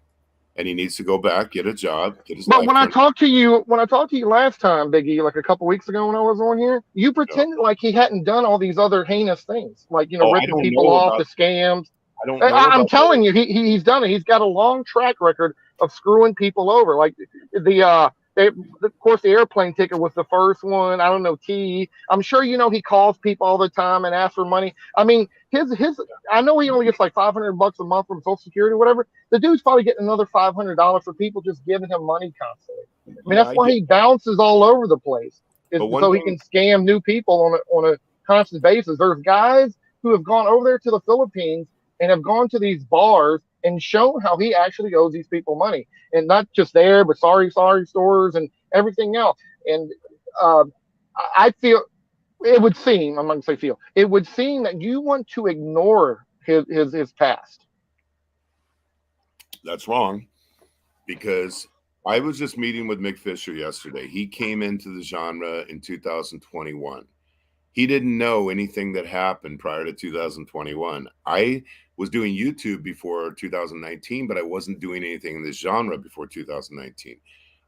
And he needs to go back, get a job, get his life. But when I talked to you last time, Biggie, like a couple weeks ago when I was on here, you pretended like he hadn't done all these other heinous things, like ripping people off, the scams. I'm telling you, he's done it. He's got a long track record of screwing people over. Like of course, the airplane ticket was the first one. I don't know, I'm sure he calls people all the time and asks for money. I mean, I know he only gets like $500 a month from Social Security or whatever. The dude's probably getting another $500 for people just giving him money constantly. I mean, that's why he bounces all over the place, so he can scam new people on a constant basis. There's guys who have gone over there to the Philippines and have gone to these bars and shown how he actually owes these people money. And not just there, but sorry stores and everything else. And I feel it would seem, I'm not going to say feel, it would seem that you want to ignore his past. That's wrong, because I was just meeting with Mick Fisher yesterday. He came into the genre in 2021. He didn't know anything that happened prior to 2021. I was doing YouTube before 2019, but I wasn't doing anything in this genre before 2019.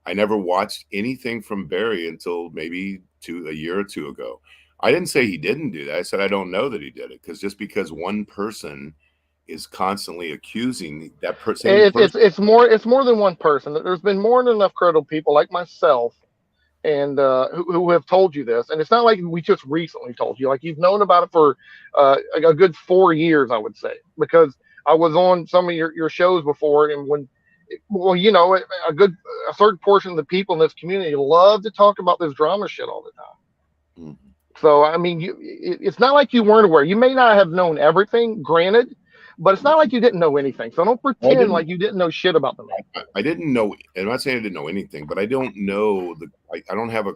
I never watched anything from Barry until maybe a year or two ago. I didn't say he didn't do that. I said I don't know that he did it, because just because one person is constantly accusing that person, it's more than one person. There's been more than enough credible people like myself and who have told you this, and it's not like we just recently told you. Like, you've known about it for a good 4 years, I would say, because I was on some of your shows before, and when, well, you know, a certain portion of the people in this community love to talk about this drama shit all the time. Mm-hmm. So I mean, it's not like you weren't aware. You may not have known everything, granted, but it's not like you didn't know anything. So don't pretend like you didn't know shit about them. I didn't know. I'm not saying I didn't know anything, but I don't know I don't have a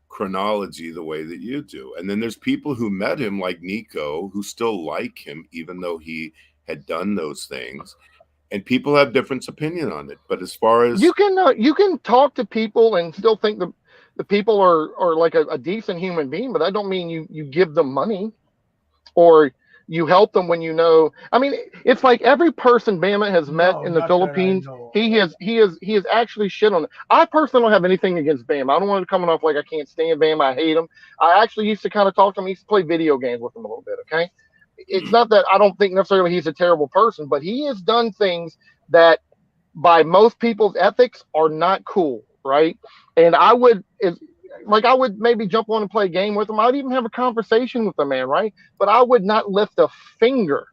chronology the way that you do. And then there's people who met him, like NIKKO, who still like him, even though he had done those things. And people have different opinion on it. But as far as you can talk to people and still think the people are like a decent human being, but that don't mean you give them money or you help them when you know. I mean, it's like every person Bama has met in the Philippines, he has actually shit on it. I personally don't have anything against Bama. I don't want to come off like I can't stand Bama. I hate him. I actually used to kind of talk to him. I used to play video games with him a little bit. Okay, it's not that I don't think necessarily he's a terrible person, but he has done things that by most people's ethics are not cool, right? And I would maybe jump on and play a game with him. I'd even have a conversation with the man, right? But I would not lift a finger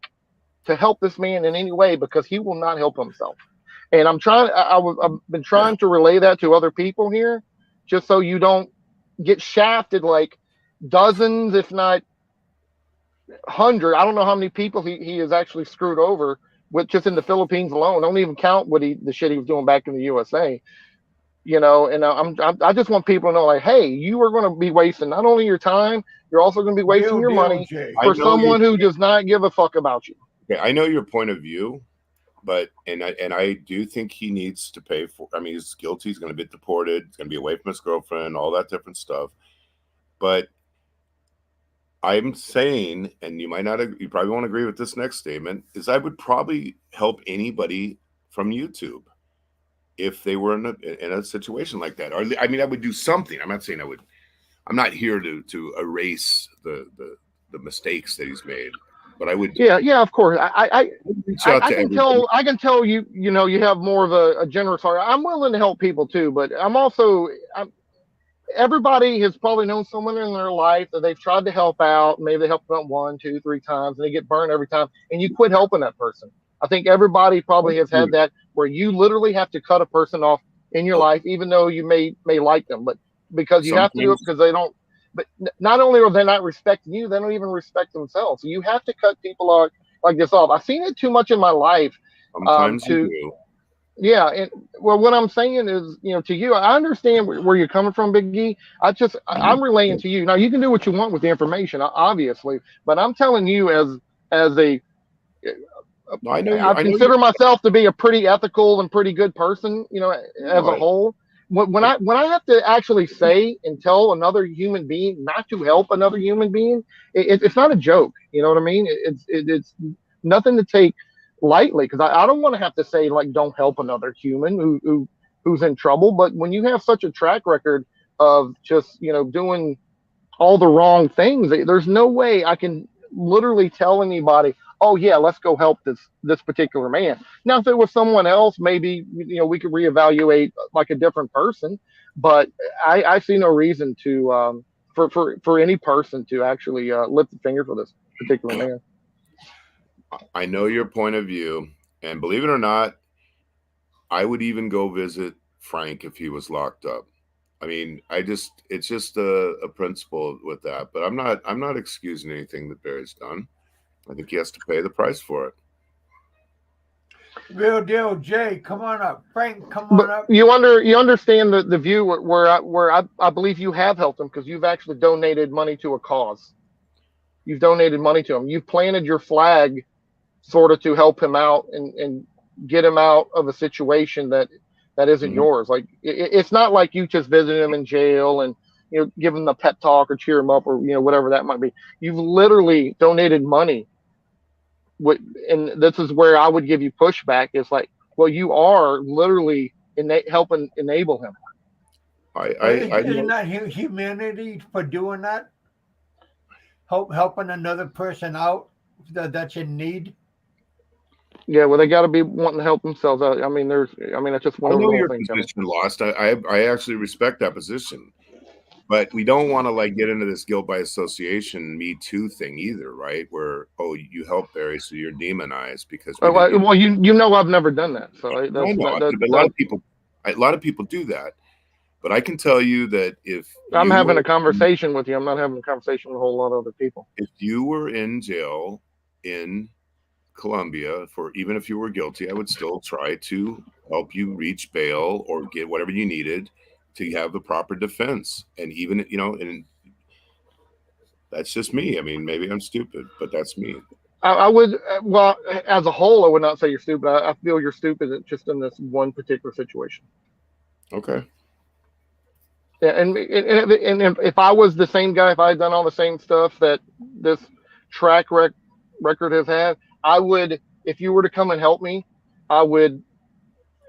to help this man in any way, because he will not help himself. And I've been trying to relay that to other people here, just so you don't get shafted like dozens, if not 100. I don't know how many people he has actually screwed over with just in the Philippines alone. Don't even count the shit he was doing back in the USA. You know, and I just want people to know, like, hey, you are going to be wasting not only your time, you're also going to be wasting your money for someone who does not give a fuck about you. Okay, I know your point of view, but and I do think he needs to pay for. I mean, he's guilty. He's going to be deported. He's going to be away from his girlfriend, all that different stuff. But I'm saying, and you probably won't agree with this next statement, is I would probably help anybody from YouTube if they were in a situation like that. Or I mean, I would do something. I'm not saying I would. I'm not here to erase the mistakes that he's made, but I would. Yeah, of course. I can tell you. You know, you have more of a generous heart. I'm willing to help people too, but everybody has probably known someone in their life that they've tried to help out. Maybe they helped them out 1, 2, 3 times, and they get burned every time, and you quit helping that person. I think everybody probably has had that, where you literally have to cut a person off in your life, even though you may like them, but because you have to do it because they don't. But not only are they not respecting you, they don't even respect themselves. So you have to cut people off like this off. I've seen it too much in my life. Sometimes you do. Yeah, and well, what I'm saying is, you know, to you, I understand where you're coming from, Big E. I'm relaying to you. Now, you can do what you want with the information, obviously, but I'm telling you as a. I consider myself to be a pretty ethical and pretty good person, you know, as a whole. When I have to actually say and tell another human being not to help another human being, it's not a joke. You know what I mean? It's nothing to take lightly, because I don't want to have to say, like, don't help another human who's in trouble. But when you have such a track record of just, you know, doing all the wrong things, there's no way I can literally tell anybody, oh yeah, let's go help this particular man. Now, if it was someone else, maybe, you know, we could reevaluate like a different person. But I see no reason to for any person to actually lift the finger for this particular man. I know your point of view, and believe it or not, I would even go visit Frank if he was locked up. I mean, it's just a principle with that, but I'm not excusing anything that Barry's done. I think he has to pay the price for it. Real deal, Jay. Come on up. Frank, come on But up. you understand the view where I believe you have helped them because you've actually donated money to a cause. You've donated money to him. You've planted your flag sort of to help him out and get him out of a situation that isn't yours. Like it's not like you just visited him in jail and give him the pep talk or cheer him up or whatever that might be. You've literally donated money. And this is where I would give you pushback. It's like, well, you are literally helping enable him. Isn't that humanity for doing that? Helping another person out that's in need. Yeah, well, they got to be wanting to help themselves out. I mean, that's just one I over know the your whole thing. position, Lost. I actually respect that position, but we don't want to like get into this guilt by association, Me Too thing either, right? Where you helped Barry, so you're demonized because. Well, I've never done that. So I know, but a lot of people do that. But I can tell you that if I'm having a conversation with you, I'm not having a conversation with a whole lot of other people. If you were in jail in Colombia even if you were guilty, I would still try to help you reach bail or get whatever you needed to have the proper defense. And even, and that's just me. I mean, maybe I'm stupid, but that's me. I would, well, as a whole, I would not say you're stupid. I feel you're stupid just in this one particular situation. Okay. Yeah, and if I was the same guy, if I had done all the same stuff that this track record has had, I would. If you were to come and help me, I would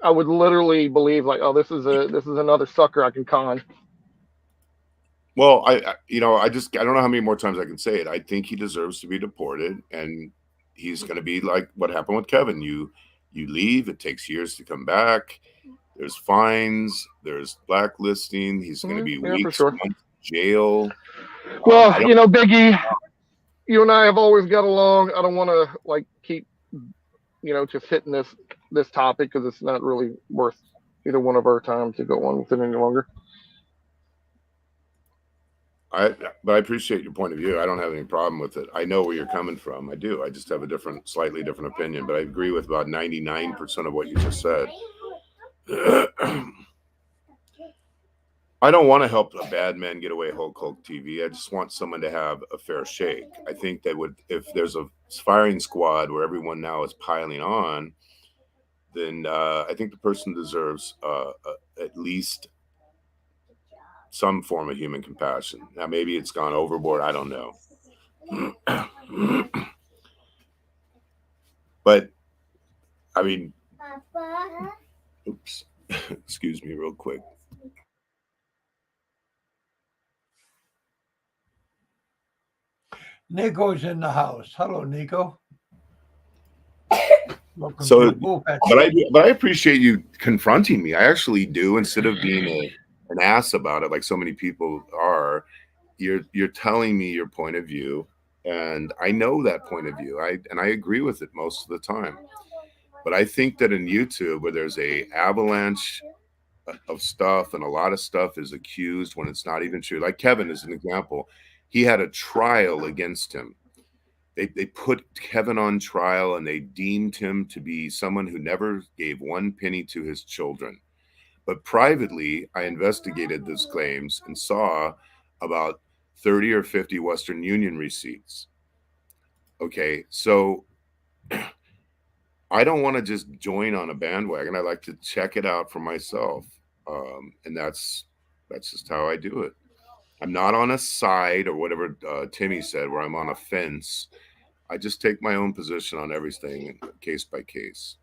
literally believe like, oh, this is another sucker I can con. Well, I don't know how many more times I can say it. I think he deserves to be deported, and he's going to be like what happened with Kevin. You leave, it takes years to come back. There's fines, there's blacklisting. He's going to be weeks, months in jail. Well, Biggie, you and I have always got along. I don't want to like keep, just hitting this topic because it's not really worth either one of our time to go on with it any longer. But I appreciate your point of view. I don't have any problem with it. I know where you're coming from. I do. I just have a slightly different opinion. But I agree with about 99% of what you just said. I don't want to help a bad man get away Hulk TV. I just want someone to have a fair shake. I think they would, if there's a firing squad where everyone now is piling on, then I think the person deserves at least some form of human compassion. Now, maybe it's gone overboard. I don't know. But, I mean, oops, excuse me real quick. NIKKO's in the house. Hello, NIKKO. So, but I appreciate you confronting me. I actually do, instead of being an ass about it, like so many people are. You're telling me your point of view, and I know that point of view. I agree with it most of the time. But I think that in YouTube, where there's a avalanche of stuff and a lot of stuff is accused when it's not even true. Like Kevin is an example. He had a trial against him. They put Kevin on trial and they deemed him to be someone who never gave one penny to his children. But privately, I investigated those claims and saw about 30 or 50 Western Union receipts. Okay, so I don't want to just join on a bandwagon. I like to check it out for myself. And that's just how I do it. I'm not on a side or whatever Timmy said, where I'm on a fence. I just take my own position on everything, case by case.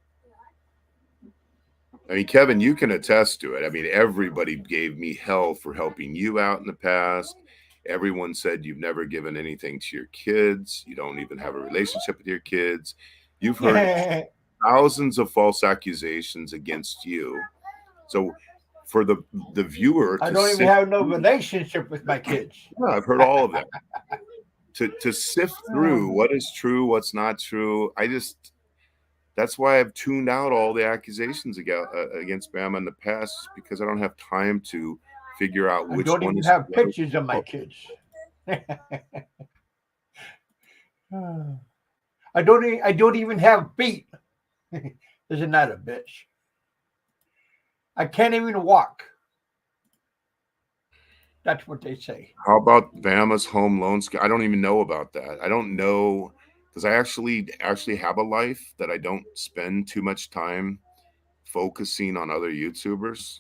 I mean, Kevin, you can attest to it. I mean, everybody gave me hell for helping you out in the past. Everyone said you've never given anything to your kids. You don't even have a relationship with your kids. You've heard thousands of false accusations against you. So for the viewer, I don't even have no relationship with my kids. Yeah, I've heard all of that. To sift through what is true, what's not true. That's why I've tuned out all the accusations against Bama in the past, because I don't have time to figure out which one. I don't even have pictures of my kids. I don't even have feet. Isn't that a bitch? I can't even walk. That's what they say. How about Bama's home loan scheme? I don't even know about that. I don't know because I actually have a life that I don't spend too much time focusing on other YouTubers.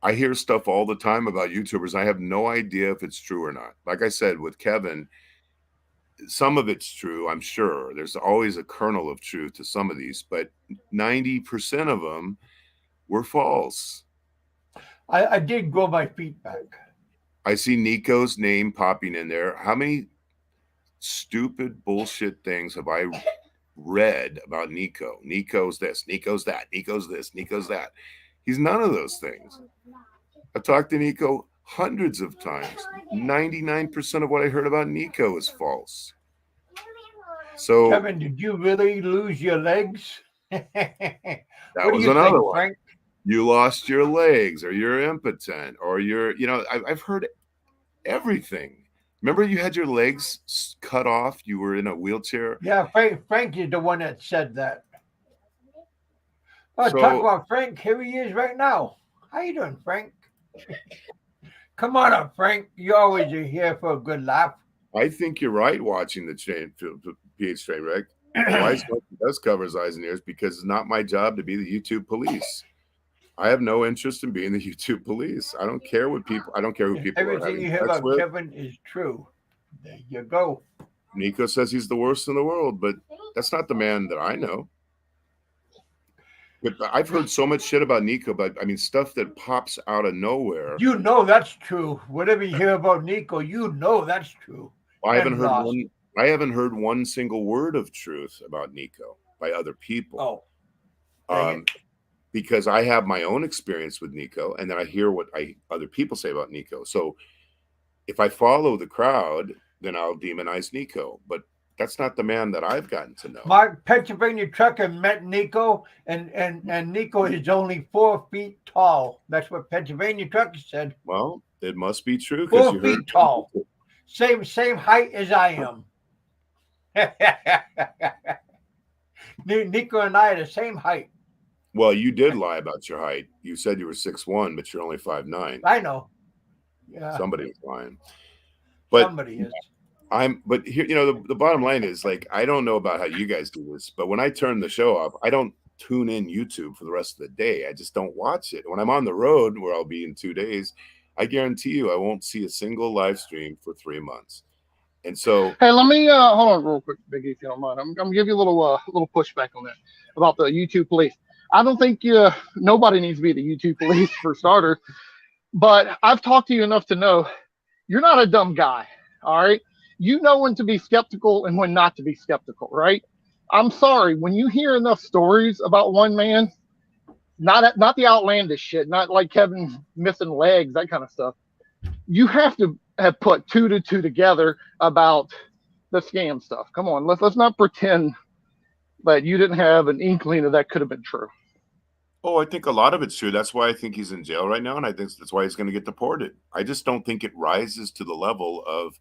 I hear stuff all the time about YouTubers. I have no idea if it's true or not. Like I said, with Kevin, some of it's true, I'm sure. There's always a kernel of truth to some of these, but 90% of them were false. I did grow my feet back. I see NIKKO's name popping in there. How many stupid bullshit things have I read about NIKKO? NIKKO's this, NIKKO's that, NIKKO's this, NIKKO's that. He's none of those things. I've talked to NIKKO hundreds of times. 99% of what I heard about NIKKO is false. So Kevin, did you really lose your legs? that What do was you another think, one. Frank? You lost your legs, or you're impotent, or you're, I've heard everything. Remember you had your legs cut off? You were in a wheelchair? Yeah, Frank is the one that said that. Oh, So- talk about Frank. Here he is right now. How you doing, Frank? Come on up, Frank. You always are here for a good laugh. I think you're right watching the PH train wreck. Why does cover his eyes and ears? Because it's not my job to be the YouTube police. I have no interest in being the YouTube police. I don't care what people. I don't care who people are Everything having you hear sex about with. Kevin is true. There you go. NIKKO says he's the worst in the world, but that's not the man that I know. But I've heard so much shit about NIKKO, but I mean stuff that pops out of nowhere. You know that's true. Whatever you hear about NIKKO, you know that's true. I haven't And heard lost. one. I haven't heard one single word of truth about NIKKO by other people. Oh, dang it. Because I have my own experience with NIKKO, and then I hear what other people say about NIKKO. So if I follow the crowd, then I'll demonize NIKKO. But that's not the man that I've gotten to know. My Pennsylvania trucker met NIKKO, and NIKKO is only 4 feet tall. That's what Pennsylvania trucker said. Well, it must be true because 4 you feet heard tall. Same height as I am. NIKKO and I are the same height. Well, you did lie about your height. You said you were 6'1", but you're only 5'9". I know. Yeah, Somebody was lying. But somebody is. but here, the bottom line is, like, I don't know about how you guys do this, but when I turn the show off, I don't tune in YouTube for the rest of the day. I just don't watch it. When I'm on the road, where I'll be in 2 days, I guarantee you I won't see a single live stream for 3 months. And so, Hey, let me hold on real quick, Biggie, if you don't mind. I'm gonna give you a little pushback on that about the YouTube police. I don't think nobody needs to be the YouTube police for starters, but I've talked to you enough to know you're not a dumb guy. All right, you know when to be skeptical and when not to be skeptical, right? I'm sorry, when you hear enough stories about one man, not the outlandish shit, not like Kevin missing legs, that kind of stuff. You have to have put 2 to 2 together about the scam stuff. Come on, let's not pretend that you didn't have an inkling that could have been true. I think a lot of it's true. That's why I think he's in jail right now, and I think that's why he's going to get deported. I just don't think it rises to the level of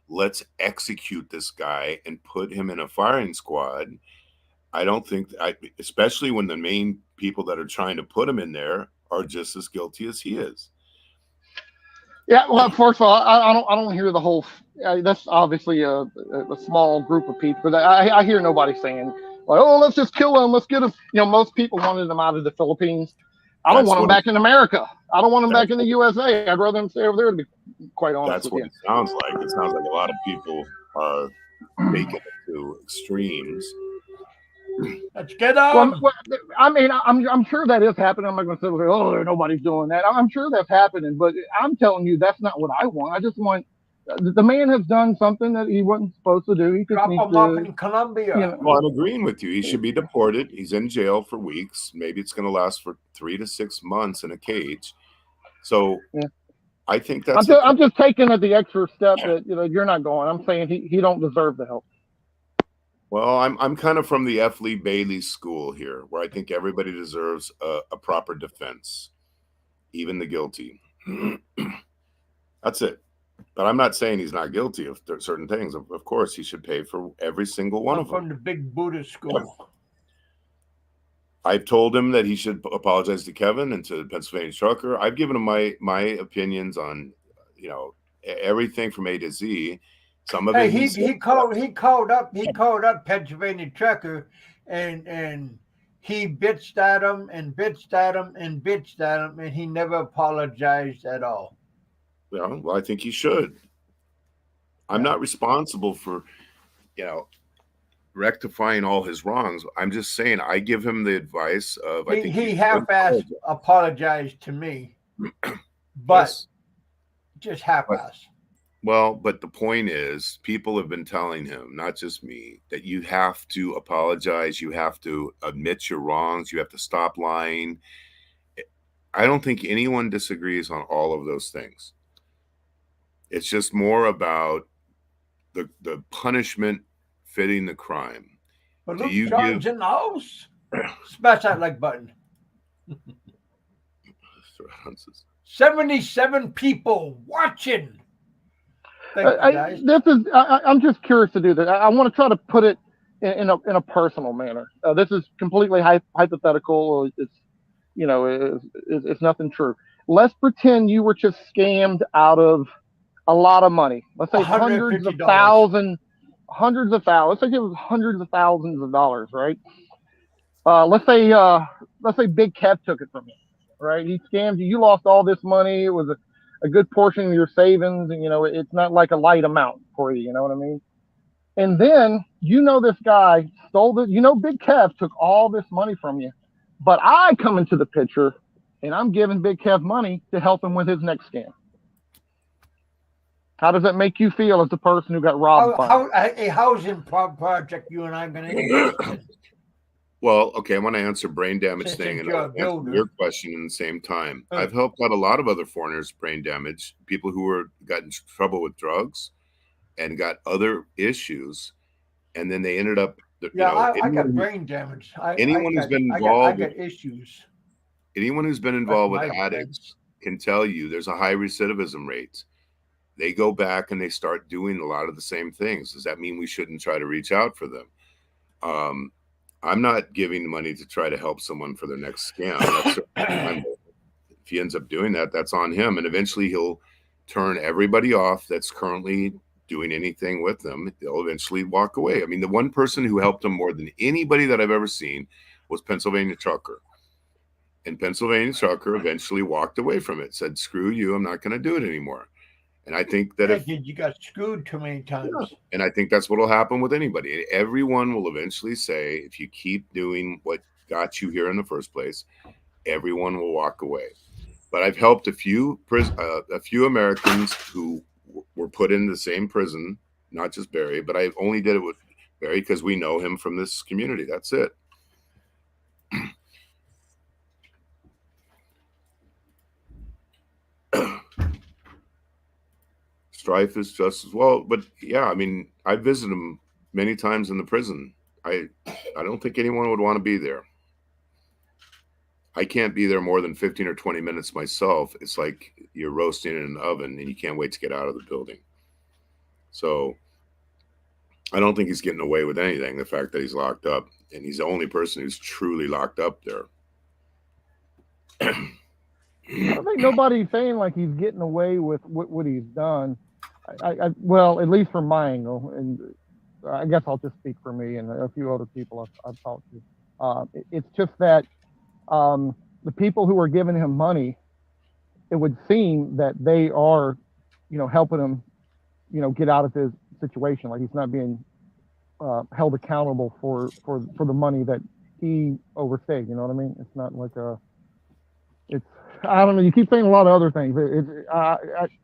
let's execute this guy and put him in a firing squad. I don't think, especially when the main people that are trying to put him in there are just as guilty as he is. Yeah, well, first of all, I don't hear the whole. That's obviously a small group of people. But I hear nobody saying like, "Oh, let's just kill him, let's get him." Most people wanted him out of the Philippines. I don't want him back in America. I don't want him back in the USA. I'd rather him stay over there. To be quite honest That's with what you. it sounds like. It sounds like a lot of people are taking it to extremes. Let's get Well, I mean, I'm sure that is happening. I'm not going to say, "Oh, nobody's doing that." I'm sure that's happening, but I'm telling you, that's not what I want. I just want the man has done something that he wasn't supposed to do. He just drop needs him off to, in Colombia. Well, I'm agreeing with you. He should be deported. He's in jail for weeks. Maybe it's going to last for 3 to 6 months in a cage. So yeah. I think that's. I'm just taking it the extra step that you're not going. I'm saying he don't deserve the help. Well, I'm kind of from the F. Lee Bailey school here, where I think everybody deserves a proper defense, even the guilty. That's it. But I'm not saying he's not guilty of certain things. Of course, he should pay for every single one I'm of them. from the big Buddha school. I've told him that he should apologize to Kevin and to the Pennsylvania trucker. I've given him my opinions on, you know, everything from A to Z. Some of Hey, it he called up Pennsylvania trucker, and he bitched at him and bitched at him and bitched at him, and he never apologized at all. Yeah, well, I think he should. I'm Yeah. not responsible for, you know, rectifying all his wrongs. I'm just saying I give him the advice of I think He should half-assed apologize. apologized to me, but Yes. just half-assed. Well, but the point is, people have been telling him, not just me, that you have to apologize. You have to admit your wrongs. You have to stop lying. I don't think anyone disagrees on all of those things. It's just more about the punishment fitting the crime. But Do look, you John's give in the house. Smash that like button. 77 people watching. Thank you, guys. I'm just curious to do that. I want to try to put it in a personal manner. This is completely hypothetical. It's nothing true. Let's pretend you were just scammed out of a lot of money. Let's say hundreds of $150. thousands. Let's say it was hundreds of thousands of dollars, right? Let's say Big Kev took it from you, right? He scammed you. You lost all this money. It was a good portion of your savings, and it's not like a light amount for you. You know what I mean? And then this guy stole the. Big Kev took all this money from you, but I come into the picture, and I'm giving Big Kev money to help him with his next scam. How does that make you feel as the person who got robbed? A housing project you and I are going to invest in. Well, okay, I want to answer brain damage Since thing and you're a answer builder. your question in the same time. Oh. I've helped out a lot of other foreigners brain damage, people who got in trouble with drugs and got other issues, and then they ended up. I got brain damage. Anyone who's been involved, I got issues. Anyone who's been involved with my addicts can tell you there's a high recidivism rate. They go back and they start doing a lot of the same things. Does that mean we shouldn't try to reach out for them? I'm not giving money to try to help someone for their next scam. If he ends up doing that, that's on him. And eventually he'll turn everybody off that's currently doing anything with them. They'll eventually walk away. I mean, the one person who helped him more than anybody that I've ever seen was Pennsylvania Trucker. And Pennsylvania Trucker eventually walked away from it, said, screw you, I'm not going to do it anymore. And I think that you got screwed too many times. Yeah, and I think that's what will happen with anybody. Everyone will eventually say, if you keep doing what got you here in the first place, everyone will walk away. But I've helped a few Americans who were put in the same prison, not just Barry, but I only did it with Barry because we know him from this community. That's it. Strife is just as well, but yeah, I mean, I visited him many times in the prison. I don't think anyone would want to be there. I can't be there more than 15 or 20 minutes myself. It's like you're roasting in an oven and you can't wait to get out of the building. So I don't think he's getting away with anything. The fact that he's locked up, and he's the only person who's truly locked up there. I don't think nobody's saying like he's getting away with what he's done. Well, at least from my angle, and I guess I'll just speak for me and a few other people I've talked to. It's just that the people who are giving him money, it would seem that they are, helping him, get out of his situation. Like he's not being held accountable for the money that he overstayed. You know what I mean? It's not like I don't know. You keep saying a lot of other things.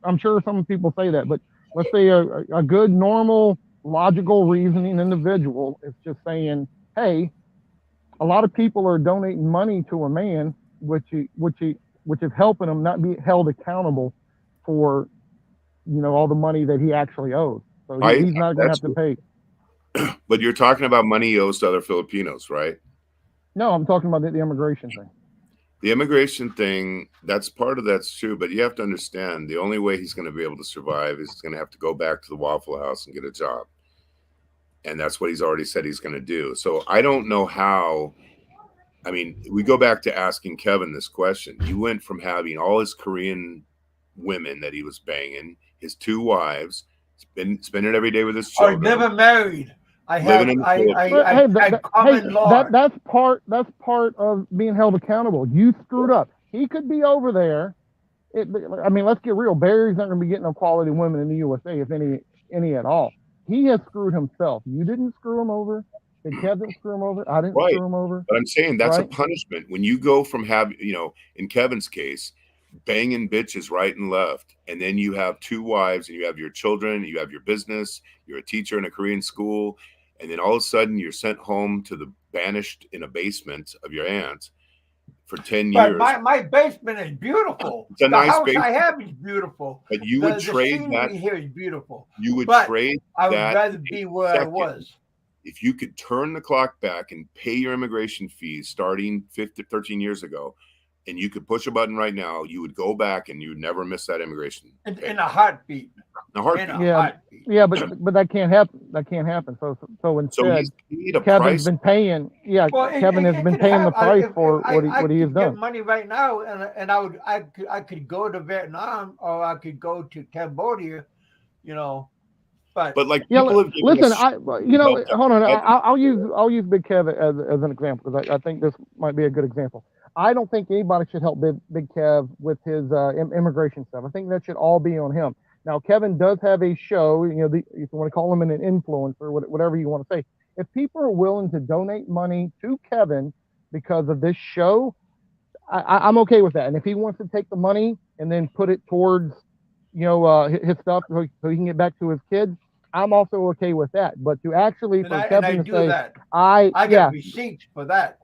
I'm sure some people say that, but let's say a good, normal, logical, reasoning individual is just saying, "Hey, a lot of people are donating money to a man, which is helping him not be held accountable for, all the money that he actually owes. So he's not going to have to pay." But you're talking about money he owes to other Filipinos, right? No, I'm talking about the immigration thing. The immigration thing, that's true, but you have to understand the only way he's going to be able to survive is he's going to have to go back to the Waffle House and get a job. And that's what he's already said he's going to do. So I don't know how I mean, we go back to asking Kevin this question. You went from having all his Korean women that he was banging, his 2 wives, spending every day with his Or children, never married. I living have in the I Philippines. I common law. That's part of being held accountable. You screwed up. He could be over there. I mean, let's get real. Barry's not going to be getting no quality women in the USA, if any at all. He has screwed himself. You didn't screw him over. Did Kevin screw him over? I didn't Right. screw him over. But I'm saying that's a Right. punishment. When you go from having, in Kevin's case, banging bitches right and left, and then you have 2 wives, and you have your children, you have your business, you're a teacher in a Korean school, and then all of a sudden you're sent home to the banished in a basement of your aunt for 10 years. But my basement is beautiful. It's a The nice house basement. I have is beautiful. But you The would trade scenery that. here is beautiful. You would But trade I would that rather in be a where I second. was. If you could turn the clock back and pay your immigration fees starting 13 years ago, and you could push a button right now, you would go back and you would never miss that immigration. In a heartbeat. In a heartbeat. In a Yeah, heartbeat. yeah, but that can't happen. That can't happen. So So instead, he's paid a Kevin's price. been paying. Yeah, Well, Kevin has been paying the price for what he has could done. get money right now, and I could go to Vietnam or I could go to Cambodia, But But like Yeah, people have given listen, us hold on. I'll use Big Kev as an example because I think this might be a good example. I don't think anybody should help Big Kev with his immigration stuff. I think that should all be on him. Now, Kevin does have a show. If you want to call him an influencer, whatever you want to say. If people are willing to donate money to Kevin because of this show, I'm okay with that. And if he wants to take the money and then put it towards, his stuff so he can get back to his kids, I'm also okay with that. But to actually for Kevin to say, that. I got yeah. receipts for that.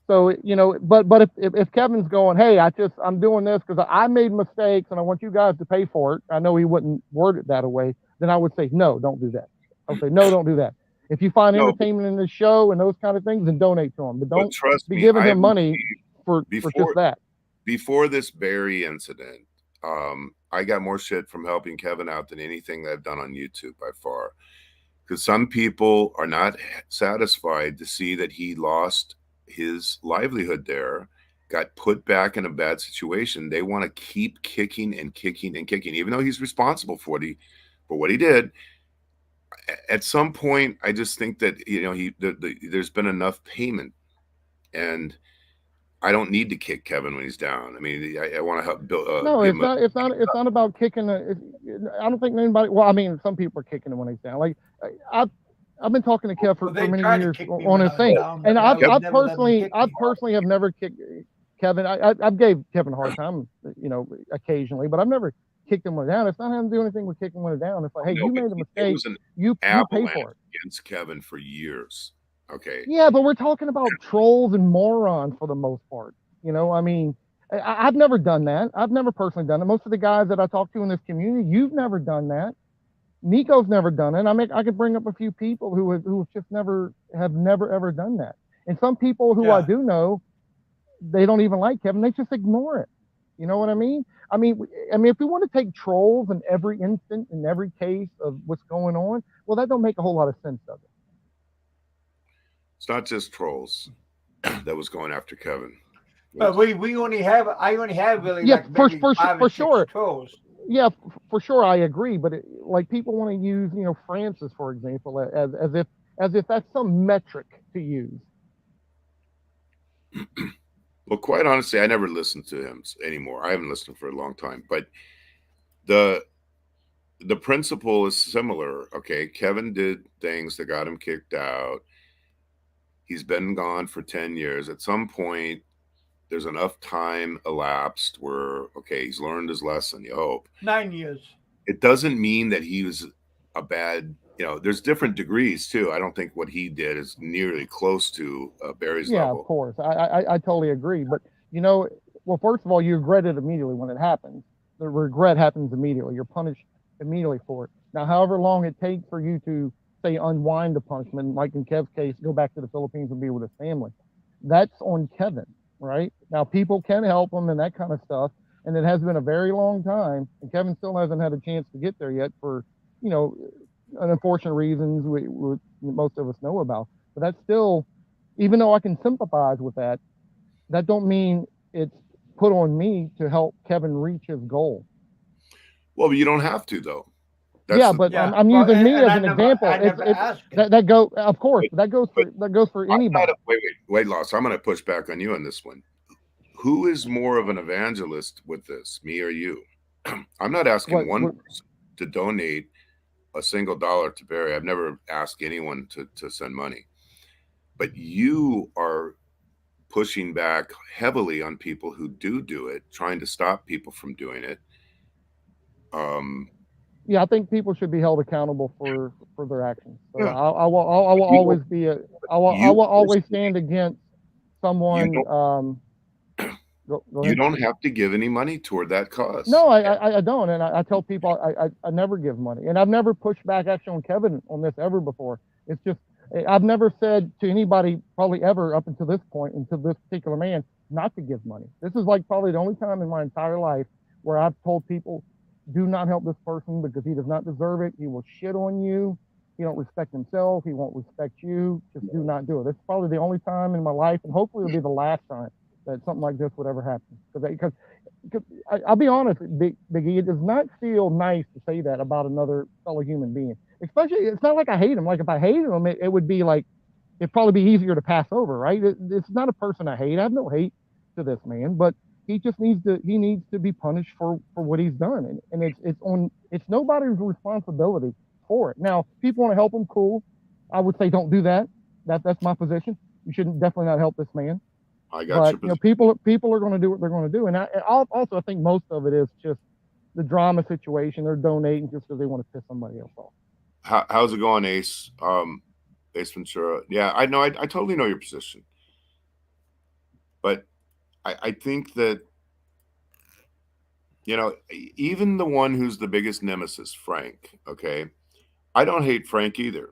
So but if Kevin's going, hey, I'm doing this because I made mistakes and I want you guys to pay for it. I know he wouldn't word it that way. Then I would say, no, don't do that. I'll say, no, don't do that. If you find entertainment in the show and those kind of things, then donate to him. But don't be giving him money for just that. Before this Barry incident, I got more shit from helping Kevin out than anything that I've done on YouTube by far. Because some people are not satisfied to see that he lost his livelihood there, got put back in a bad situation. They want to keep kicking and kicking and kicking, even though he's responsible for what he did. At some point, I just think that there's been enough payment, and I don't need to kick Kevin when he's down. I mean, I want to help build. No, it's not about kicking. I don't think anybody. Well, I mean, some people are kicking him when he's down. Like I've been talking to Kev for many years on his thing, and I personally have never kicked Kevin. I've gave Kevin a hard time, occasionally, but I've never kicked him when down. It's not having to do anything with kicking when down. It's like, hey, you made a mistake. You pay for it. Against Kevin for years. Okay. Yeah, but we're talking about trolls and morons for the most part. I mean, I've never done that. I've never personally done it. Most of the guys that I talk to in this community, you've never done that. NIKKO's never done it. I could bring up a few people who have just never ever done that. And some people who I do know, they don't even like Kevin. They just ignore it. You know what I mean? I mean, if we want to take trolls in every instant, in every case of what's going on, well, that don't make a whole lot of sense, does it? It's not just trolls that was going after Kevin. But I only have really for sure. Trolls. Yeah, for sure, I agree. But like people want to use, Francis, for example, as if that's some metric to use. Well, quite honestly, I never listened to him anymore. I haven't listened for a long time. But the principle is similar. Okay, Kevin did things that got him kicked out. He's been gone for 10 years. At some point, there's enough time elapsed where, okay, he's learned his lesson, you hope. 9 years. It doesn't mean that he was a bad, there's different degrees too. I don't think what he did is nearly close to Barry's level. Yeah, of course. I totally agree. But, well, first of all, you regret it immediately when it happens. The regret happens immediately. You're punished immediately for it. Now, however long it takes for you to, say, unwind the punishment, like in Kev's case, go back to the Philippines and be with his family, that's on Kevin. Right now, people can help him and that kind of stuff, and it has been a very long time. And Kevin still hasn't had a chance to get there yet for, unfortunate reasons we most of us know about. But that's still, even though I can sympathize with that, that don't mean it's put on me to help Kevin reach his goal. Well, but you don't have to, though. Yeah, but Yeah. I'm Well, using me and as I an never, example. I never asked him. That go, of course, that goes for anybody. Wait, Loss. I'm going to push back on you on this one. Who is more of an evangelist with this, me or you? I'm not asking one person to donate a single dollar to Barry. I've never asked anyone to send money. But you are pushing back heavily on people who do it, trying to stop people from doing it. Yeah, I think people should be held accountable for their actions. So Yeah. I will always be I will always stand against someone. Go You ahead. don't have to give any money toward that cause. No, I don't, and I tell people I never give money, and I've never pushed back actually on Kevin on this ever before. It's just I've never said to anybody probably ever up until this point, until this particular man, not to give money. This is like probably the only time in my entire life where I've told people, do not help this person because he does not deserve it. He will shit on you. He don't respect himself. He won't respect you. Just do not do it. It's probably the only time in my life, and hopefully it'll be the last time that something like this would ever happen. Because I'll be honest, Big E, it does not feel nice to say that about another fellow human being. Especially, it's not like I hate him. Like if I hated him, it would be like, it'd probably be easier to pass over, right? It's not a person I hate. I have no hate to this man, but he just needs to be punished for what he's done, and it's nobody's responsibility for it. Now, if people want to help him, cool. I would say don't do that. That's my position. You shouldn't definitely not help this man. I got but people are going to do what they're going to do, and I think most of it is just the drama situation. They're donating just because they want to piss somebody else off. How's it going, Ace? Ace Ventura. Yeah, I know. I totally know your position, but I think that, you know, even the one who's the biggest nemesis, Frank, okay, I don't hate Frank either.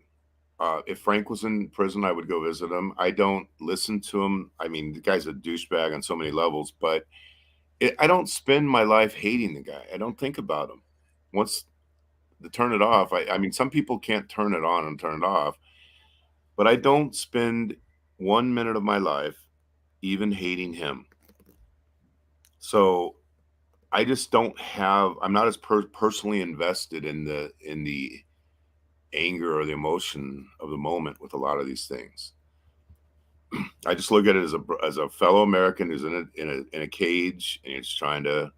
If Frank was in prison, I would go visit him. I don't listen to him. I mean, the guy's a douchebag on so many levels, but I don't spend my life hating the guy. I don't think about him. Once to turn it off, I mean, some people can't turn it on and turn it off, but I don't spend 1 minute of my life even hating him. So I just don't have, I'm not as personally invested in the anger or the emotion of the moment with a lot of these things. I just look at it as a fellow American who's in a cage and he's trying to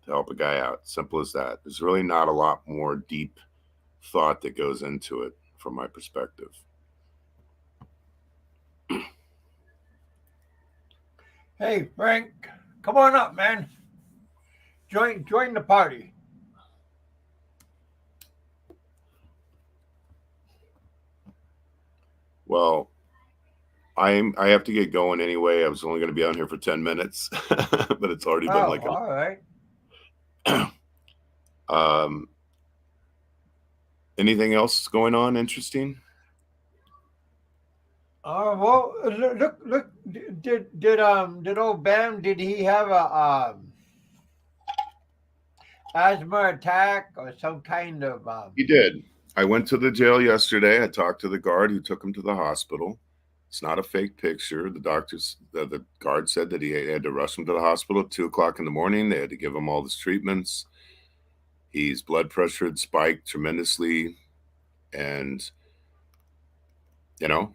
help a guy out. Simple as that. There's really not a lot more deep thought that goes into it from my perspective. Hey, Frank, come on up, man. Join the party. Well, I have to get going anyway. I was only going to be on here for 10 minutes, but it's already been all right. Anything else going on interesting? Well, look. Did old Bam? Did he have a asthma attack or some kind of? He did. I went to the jail yesterday. I talked to the guard who took him to the hospital. It's not a fake picture. The guard said that he had to rush him to the hospital at 2:00 in the morning. They had to give him all his treatments. His blood pressure had spiked tremendously, and you know,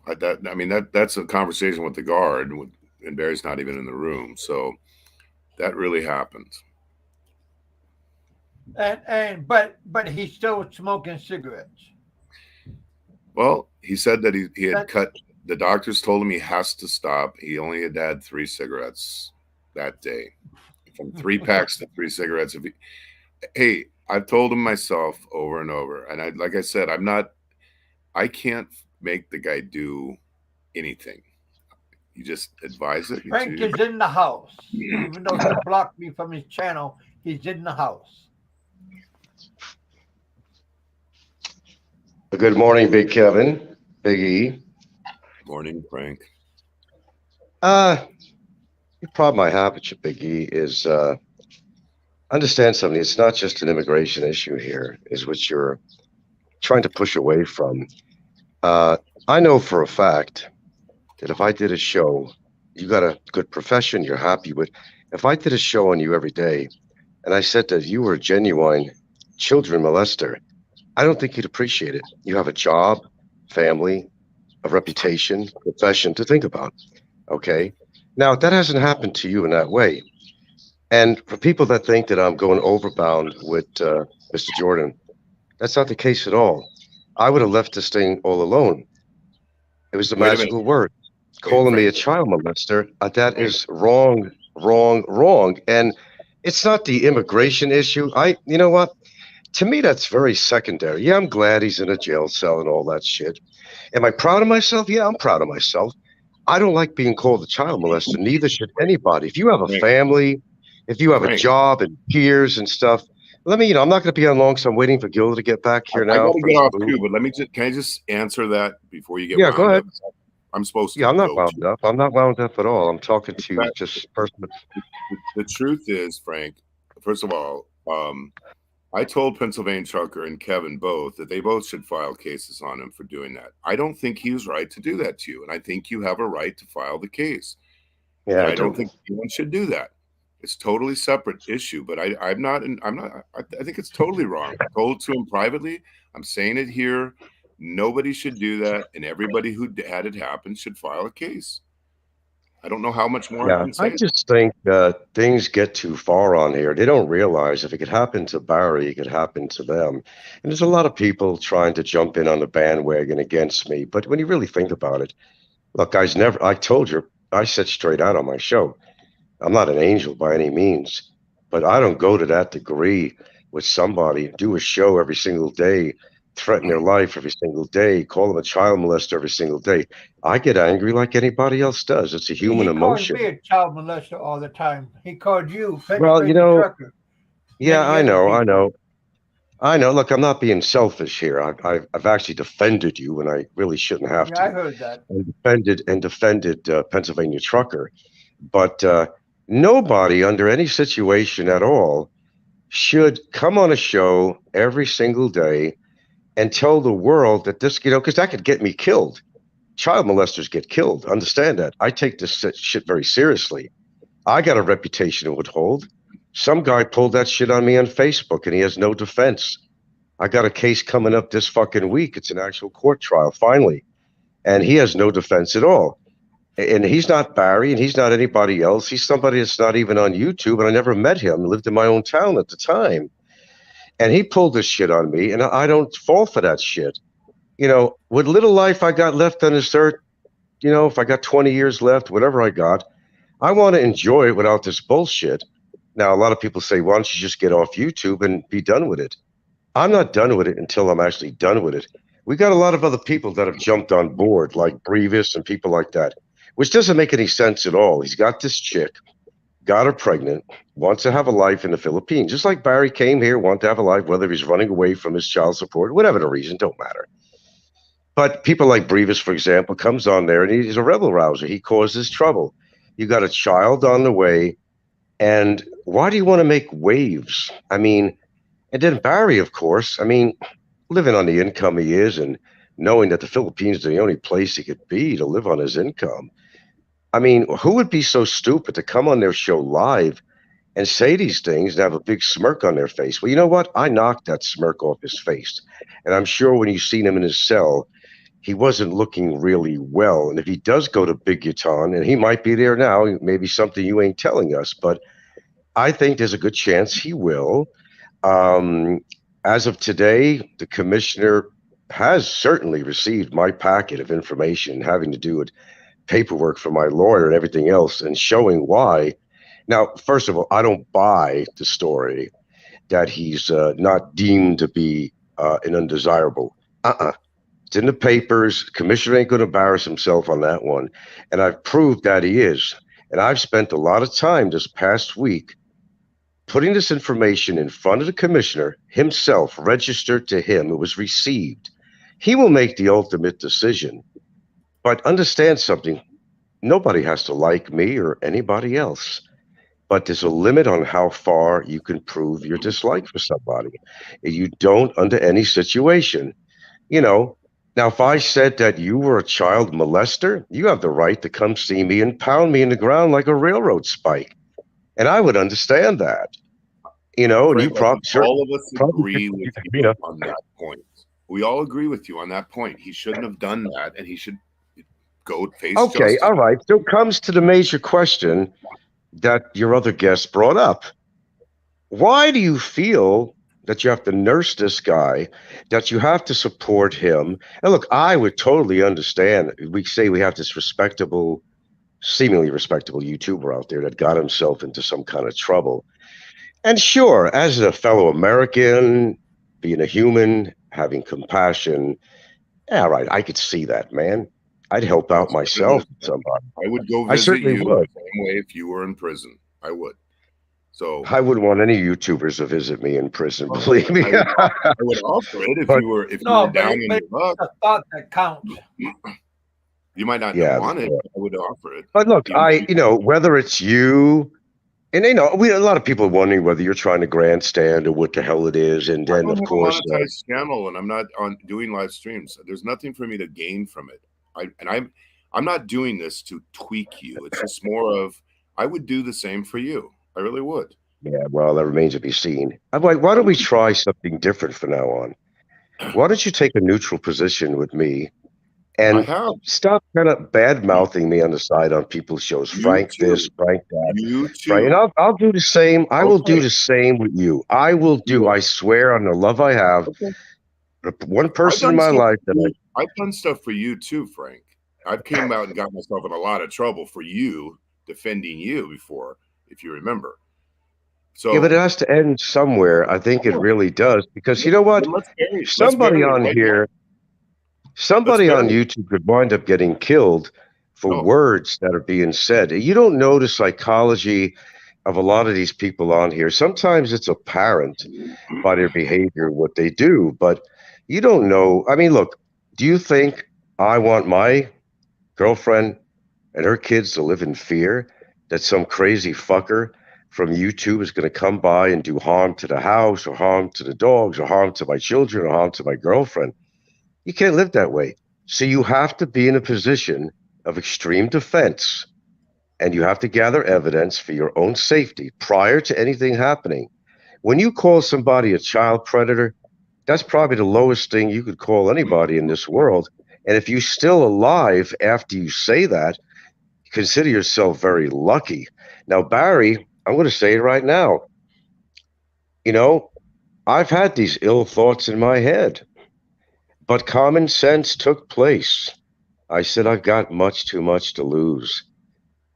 that's a conversation with the guard, and Barry's not even in the room. So that really happened. But he's still smoking cigarettes. Well, he said that he had cut. The doctors told him he has to stop. He only had 3 cigarettes that day, from 3 packs to 3 cigarettes. Hey, I've told him myself over and over, and like I said, I can't make the guy do anything. You just advise it. Frank is in the house, even though he blocked me from his channel. He's in the house. Good morning, Big Kevin, Big E. Morning, Frank. The problem I have with you, Big E, is understand something. It's not just an immigration issue here, is what you're trying to push away from. I know for a fact that if I did a show, you got a good profession, you're happy with. If I did a show on you every day, and I said that you were a genuine children molester, I don't think you'd appreciate it. You have a job, family, a reputation, profession to think about. Okay. Now, that hasn't happened to you in that way. And for people that think that I'm going overbound with Mr. Jordan, that's not the case at all. I would have left this thing all alone. It was the Wait a minute. magical word. Wait, Calling me Frank. a child molester, that is wrong, wrong, wrong. And it's not the immigration issue. You know what? To me, that's very secondary. Yeah, I'm glad he's in a jail cell and all that shit. Am I proud of myself? Yeah, I'm proud of myself. I don't like being called a child molester. Neither should anybody. If you have a Frank. family, if you have a Frank. job and peers and stuff, let me, I'm not going to be on long, so I'm waiting for Gil to get back here I now. got to get off too, but can I just answer that before you get Yeah, wound go ahead. up? I'm supposed to. Yeah, I'm not go wound to. up. I'm not wound up at all. I'm talking to just person. The truth is, Frank, first of all, I told Pennsylvania Trucker and Kevin both that they both should file cases on him for doing that. I don't think he was right to do that to you, and I think you have a right to file the case. Yeah, and I don't think anyone should do that. It's totally separate issue, but I'm not. I think it's totally wrong. I told to him privately. I'm saying it here. Nobody should do that, and everybody who had it happen should file a case. I don't know how much more I Yeah, can say. I just think things get too far on here. They don't realize if it could happen to Barry, it could happen to them. And there's a lot of people trying to jump in on the bandwagon against me. But when you really think about it, look, guys, I told you, I said straight out on my show, I'm not an angel by any means, but I don't go to that degree with somebody, do a show every single day, threaten their life every single day, call them a child molester every single day. I get angry like anybody else does. It's a human He calls emotion. me a child molester all the time. He called you Well, Pennsylvania Trucker. yeah, Many other people. I know. Look, I'm not being selfish here. I've actually defended you when I really shouldn't have Yeah, I to, heard that. and defended Pennsylvania Trucker. But nobody under any situation at all should come on a show every single day and tell the world that this, because that could get me killed. Child molesters get killed. Understand that. I take this shit very seriously. I got a reputation to withhold. Some guy pulled that shit on me on Facebook and he has no defense. I got a case coming up this fucking week. It's an actual court trial, finally. And he has no defense at all. And he's not Barry and he's not anybody else. He's somebody that's not even on YouTube. And I never met him. I lived in my own town at the time. And he pulled this shit on me. And I don't fall for that shit. With little life I got left on this earth, if I got 20 years left, whatever I got, I want to enjoy it without this bullshit. Now, a lot of people say, why don't you just get off YouTube and be done with it? I'm not done with it until I'm actually done with it. We got a lot of other people that have jumped on board, like Brevis and people like that, which doesn't make any sense at all. He's got this chick, got her pregnant, wants to have a life in the Philippines. Just like Barry came here, wanted to have a life, whether he's running away from his child support, whatever the reason, don't matter. But people like Brevis, for example, comes on there and he's a rebel rouser. He causes trouble. You got a child on the way. And why do you want to make waves? I mean, and then Barry, of course, living on the income he is and knowing that the Philippines is the only place he could be to live on his income. Who would be so stupid to come on their show live and say these things and have a big smirk on their face? Well, you know what? I knocked that smirk off his face. And I'm sure when you seen him in his cell, he wasn't looking really well. And if he does go to Big Yutan, and he might be there now, maybe something you ain't telling us, but I think there's a good chance he will. As of today, the commissioner has certainly received my packet of information having to do with paperwork for my lawyer and everything else and showing why. Now, first of all, I don't buy the story that he's not deemed to be an undesirable. It's in the papers. Commissioner ain't going to embarrass himself on that one. And I've proved that he is. And I've spent a lot of time this past week putting this information in front of the commissioner himself, registered to him. It was received. He will make the ultimate decision. But understand something. Nobody has to like me or anybody else. But there's a limit on how far you can prove your dislike for somebody. You don't, under any situation, Now, if I said that you were a child molester, you have the right to come see me and pound me in the ground like a railroad spike. And I would understand that, and you Frank, I think all of us probably, agree with you on that point. We all agree with you on that point. He shouldn't have done that, and he should go face okay, justice. all right. So comes to the major question that your other guest brought up. Why do you feel that you have to nurse this guy, that you have to support him? And look, I would totally understand. We say we have this respectable, seemingly respectable YouTuber out there that got himself into some kind of trouble. And sure, as a fellow American, being a human, having compassion, yeah, right, I could see that, man. I'd help out myself. Somebody. I would go I visit certainly you would. the same way if you were in prison. I would. So I wouldn't want any YouTubers to visit me in prison, believe me. I would offer it if But- you were No, down in but your luck. it's a thought that counts. You might not Yeah, want it, but I would offer it. But look, whether it's you, and a lot of people are wondering whether you're trying to grandstand or what the hell it is, and I then don't of have course, a monetized channel, and I'm not doing live streams. There's nothing for me to gain from it. I'm not doing this to tweak you. It's just more of I would do the same for you. I really would. yeah, well, that remains to be seen. I'm like, why don't we try something different from now on? Why don't you take a neutral position with me and stop kind of bad mouthing me on the side on people's shows? Frank this, Frank that. You too. Right, and I'll do the same. I will do the same with you. I will do. I swear on the love I have. One person in my life that I've done stuff for you too, Frank. I've came out and got myself in a lot of trouble for you, defending you before, if you remember. So yeah, but it has to end somewhere. I think it really does, because you know what? Somebody on here, somebody on YouTube could wind up getting killed for words that are being said. You don't know the psychology of a lot of these people on here. Sometimes it's apparent by their behavior what they do, but you don't know. I mean, look, do you think I want my girlfriend and her kids to live in fear that some crazy fucker from YouTube is going to come by and do harm to the house, or harm to the dogs, or harm to my children, or harm to my girlfriend? You can't live that way. So you have to be in a position of extreme defense, and you have to gather evidence for your own safety prior to anything happening. When you call somebody a child predator, that's probably the lowest thing you could call anybody in this world. And if you're still alive after you say that, consider yourself very lucky. Now, Barry, I'm going to say it right now. I've had these ill thoughts in my head, but common sense took place. I said, I've got much too much to lose.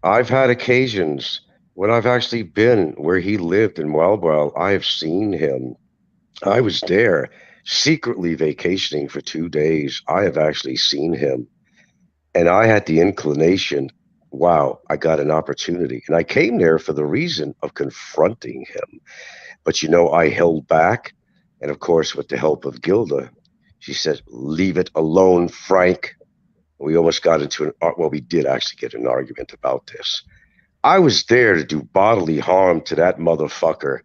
I've had occasions when I've actually been where he lived in Wildwell. I have seen him. I was there secretly vacationing for 2 days. I have actually seen him. And I had the inclination, wow, I got an opportunity. And I came there for the reason of confronting him. But I held back. And of course, with the help of Gilda, she said, leave it alone, Frank. We almost got into we did actually get an argument about this. I was there to do bodily harm to that motherfucker.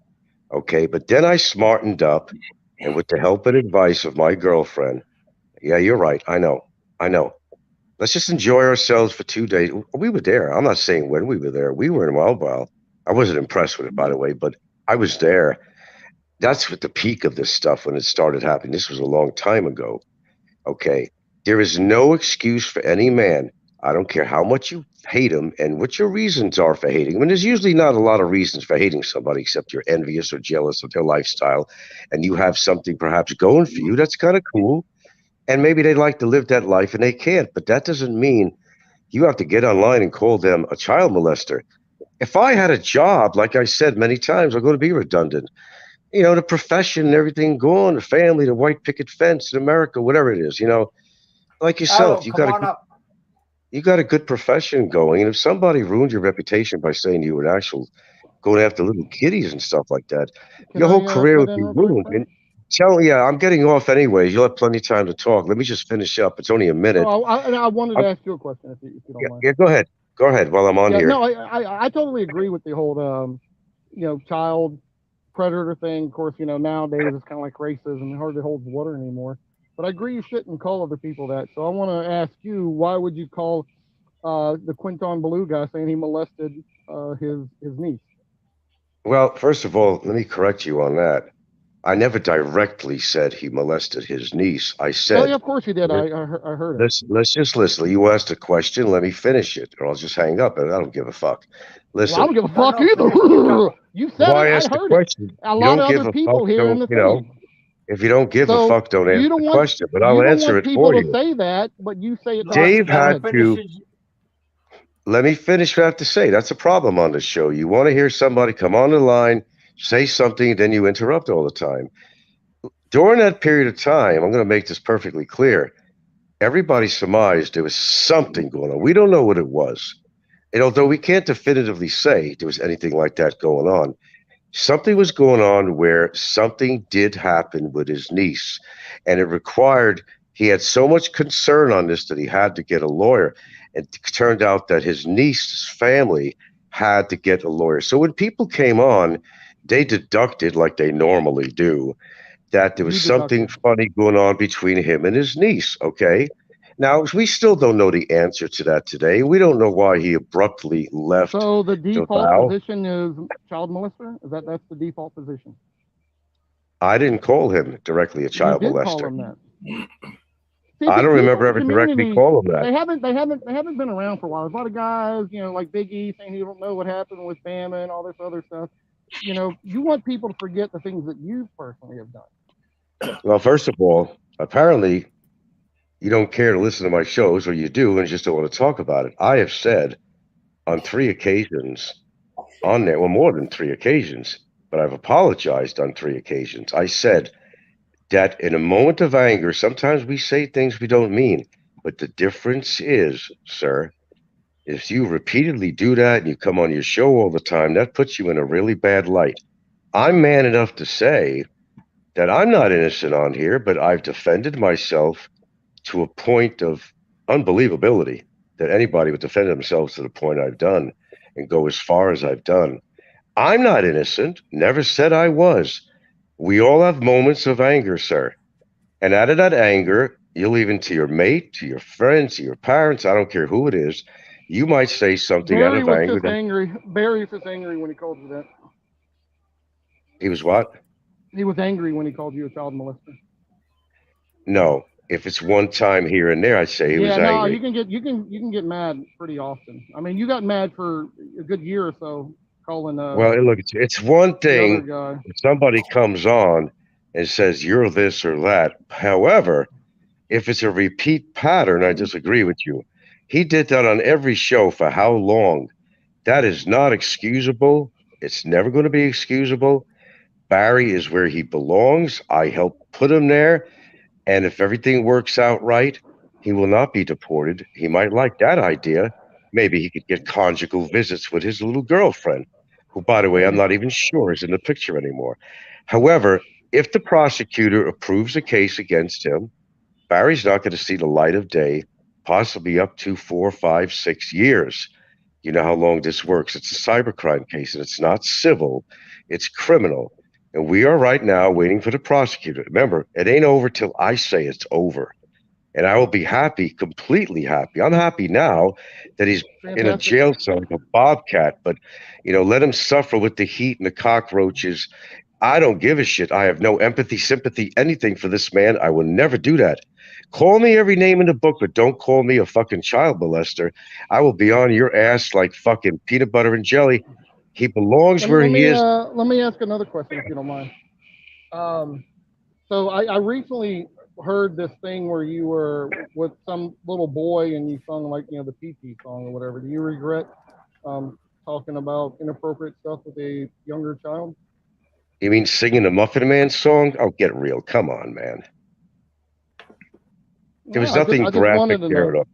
Okay, but then I smartened up, and with the help and advice of my girlfriend, yeah, you're right. I know. Let's just enjoy ourselves for 2 days. We were there. I'm not saying when we were there. We were in Wildwell. I wasn't impressed with it, by the way, but I was there. That's what the peak of this stuff when it started happening. This was a long time ago. Okay. There is no excuse for any man. I don't care how much you hate him and what your reasons are for hating him. And there's usually not a lot of reasons for hating somebody except you're envious or jealous of their lifestyle, and you have something perhaps going for you that's kind of cool. And maybe they'd like to live that life and they can't. But that doesn't mean you have to get online and call them a child molester. If I had a job, like I said many times, I'm going to be redundant. The profession and everything gone, the family, the white picket fence in America, whatever it is, like yourself, you got a good profession going. And if somebody ruined your reputation by saying you were an actual going after little kiddies and stuff like that, your whole career would be ruined. And I'm getting off anyway. You'll have plenty of time to talk. Let me just finish up. It's only a minute. No, I wanted to ask you a question, if you don't mind. Yeah, go ahead. Go ahead while I'm on here. No, I totally agree with the whole, child predator thing. Of course, nowadays it's kind of like racism. It hardly holds water anymore. But I agree you shouldn't call other people that. So I want to ask you, why would you call the Quinton Ballou guy saying he molested his niece? Well, first of all, let me correct you on that. I never directly said he molested his niece. I Oh, said, yeah, of course you did. I heard it. let's just listen. You asked a question. Let me finish it, or I'll just hang up. And I don't give a fuck. Well, I Listen, don't give a No, fuck no, either. finish your thought. You said well, I it. I asked the heard it. question. A You lot don't of give other a people fuck. here in the Don't thing. if you don't give a So fuck, don't answer you the don't want question. But I'll you don't answer want it people for to you. say that, but you say it. Dave Go had ahead. to. Finish. Let me finish what I have to say. That's a problem on this show. You want to hear somebody come on the line, say something, then you interrupt all the time. During that period of time, I'm going to make this perfectly clear. Everybody surmised there was something going on. We don't know what it was. And although we can't definitively say there was anything like that going on, something was going on where something did happen with his niece. And it required, he had so much concern on this that he had to get a lawyer. And it turned out that his niece's family had to get a lawyer. So when people came on, they deducted, like they normally do, that there was You something deducted. funny going on between him and his niece. Okay. Now, we still don't know the answer to that today. We don't know why he abruptly left So the the default vow. position is child molester. That's the default position? I didn't call him directly a You child did call molester. him that. See, I don't people remember in the ever directly community, calling him that. they haven't been around for a while. There's a lot of guys, like Big E saying he don't know what happened with Bama and all this other stuff. You want people to forget the things that you personally have done. Well, first of all, apparently you don't care to listen to my shows, or you do and just don't want to talk about it. I have said on 3 occasions on there, well, more than 3 occasions, but I've apologized on 3 occasions. I said that in a moment of anger, sometimes we say things we don't mean. But the difference is, sir, if you repeatedly do that and you come on your show all the time, that puts you in a really bad light. I'm man enough to say that I'm not innocent on here, but I've defended myself to a point of unbelievability that anybody would defend themselves to the point I've done and go as far as I've done. I'm not innocent, never said I was. We all have moments of anger, sir. And out of that anger, you'll even to your mate, to your friends, to your parents, I don't care who it is, you might say something out Barry of was anger just that angry. Barry was just angry when he called you that. he was what? He was angry when he called you a child molester. No. If it's one time here and there, I'd say he was Yeah, no, angry. you can get mad pretty often. I mean, you got mad for a good year or so calling Well, look, it's one the other thing guy. if somebody comes on and says you're this or that. However, if it's a repeat pattern, I disagree with you. He did that on every show for how long? That is not excusable. It's never going to be excusable. Barry is where he belongs. I helped put him there. And if everything works out right, he will not be deported. He might like that idea. Maybe he could get conjugal visits with his little girlfriend, who, by the way, I'm not even sure is in the picture anymore. However, if the prosecutor approves a case against him, Barry's not going to see the light of day, possibly up to 4, 5, 6 years. You know how long this works. It's a cybercrime case, and it's not civil, it's criminal. And we are right now waiting for the prosecutor. Remember, it ain't over till I say it's over. And I will be happy, completely happy. I'm happy now that he's in a jail cell like a bobcat, but, let him suffer with the heat and the cockroaches. I don't give a shit. I have no empathy, sympathy, anything for this man. I will never do that. Call me every name in the book, but don't call me a fucking child molester. I will be on your ass like fucking peanut butter and jelly. He belongs where he is. Let me ask another question, if you don't mind. So I recently heard this thing where you were with some little boy and you sung like the PP song or whatever. Do you regret talking about inappropriate stuff with a younger child? You mean singing the Muffin Man song? Oh, get real. Come on, man. There was nothing graphic there at all.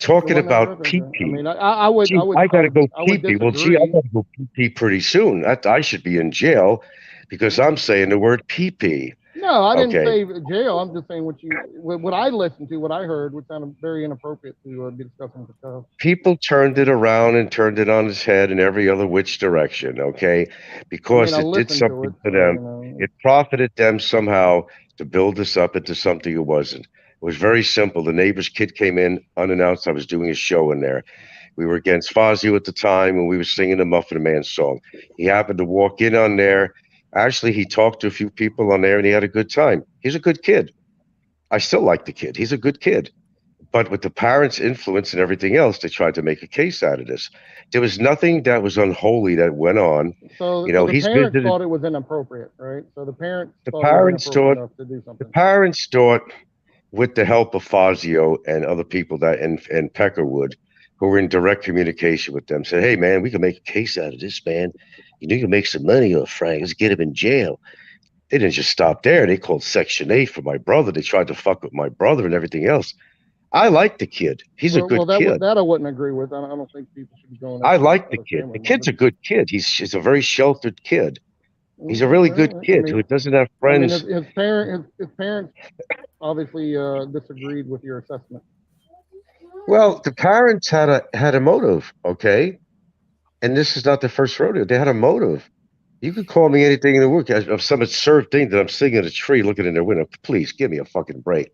Talking about pee-pee. I mean, I would. I got to go pee-pee. Well, gee, I disagree. got to go pee-pee pretty soon. I should be in jail because I'm saying the word pee-pee. No, I didn't Okay. say jail. I'm just saying what I listened to, what I heard, which sounded very inappropriate to be discussing with the show. People turned it around and turned it on its head in every other which direction, okay? Because it did something to them. It profited them somehow to build this up into something it wasn't. It was very simple. The neighbor's kid came in unannounced. I was doing a show in there. We were against Fazio at the time, and we were singing the Muffin Man song. He happened to walk in on there. Actually, he talked to a few people on there, and he had a good time. He's a good kid. I still like the kid. He's a good kid. But with the parents' influence and everything else, they tried to make a case out of this. There was nothing that was unholy that went on. So, You know, the he's parents visited. thought it was inappropriate, right? So the parents The thought parents it was inappropriate thought. enough to do The something. parents thought, with the help of Fazio and other people that and Peckerwood, who were in direct communication with them, said, "Hey, man, we can make a case out of this, man. You know, you can make some money off Frank. Let's get him in jail." They didn't just stop there. They called Section 8 for my brother. They tried to fuck with my brother and everything else. I like the kid. He's a good kid. That I wouldn't agree with. I don't think people should be going. I like the kid. The kid's a good kid. He's a very sheltered kid. He's a really good kid who doesn't have friends. I mean, his parents obviously disagreed with your assessment. Well, the parents had a motive, okay? And this is not the first rodeo. They had a motive. You could call me anything in the world of some absurd thing that I'm sitting in a tree looking in their window. Please give me a fucking break.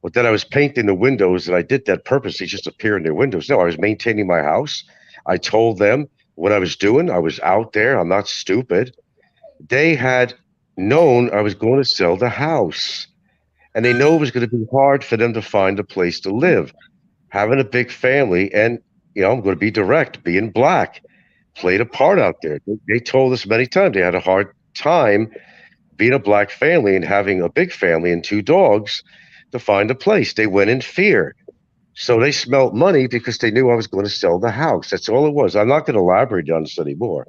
But then I was painting the windows, and I did that purposely just to appear in their windows. No, I was maintaining my house. I told them what I was doing. I was out there. I'm not stupid. They had known I was going to sell the house, and they know it was going to be hard for them to find a place to live. Having a big family, and I'm going to be direct, being black played a part out there. They told us many times they had a hard time being a black family and having a big family and 2 dogs to find a place. They went in fear. So they smelt money because they knew I was going to sell the house. That's all it was. I'm not going to elaborate on this anymore.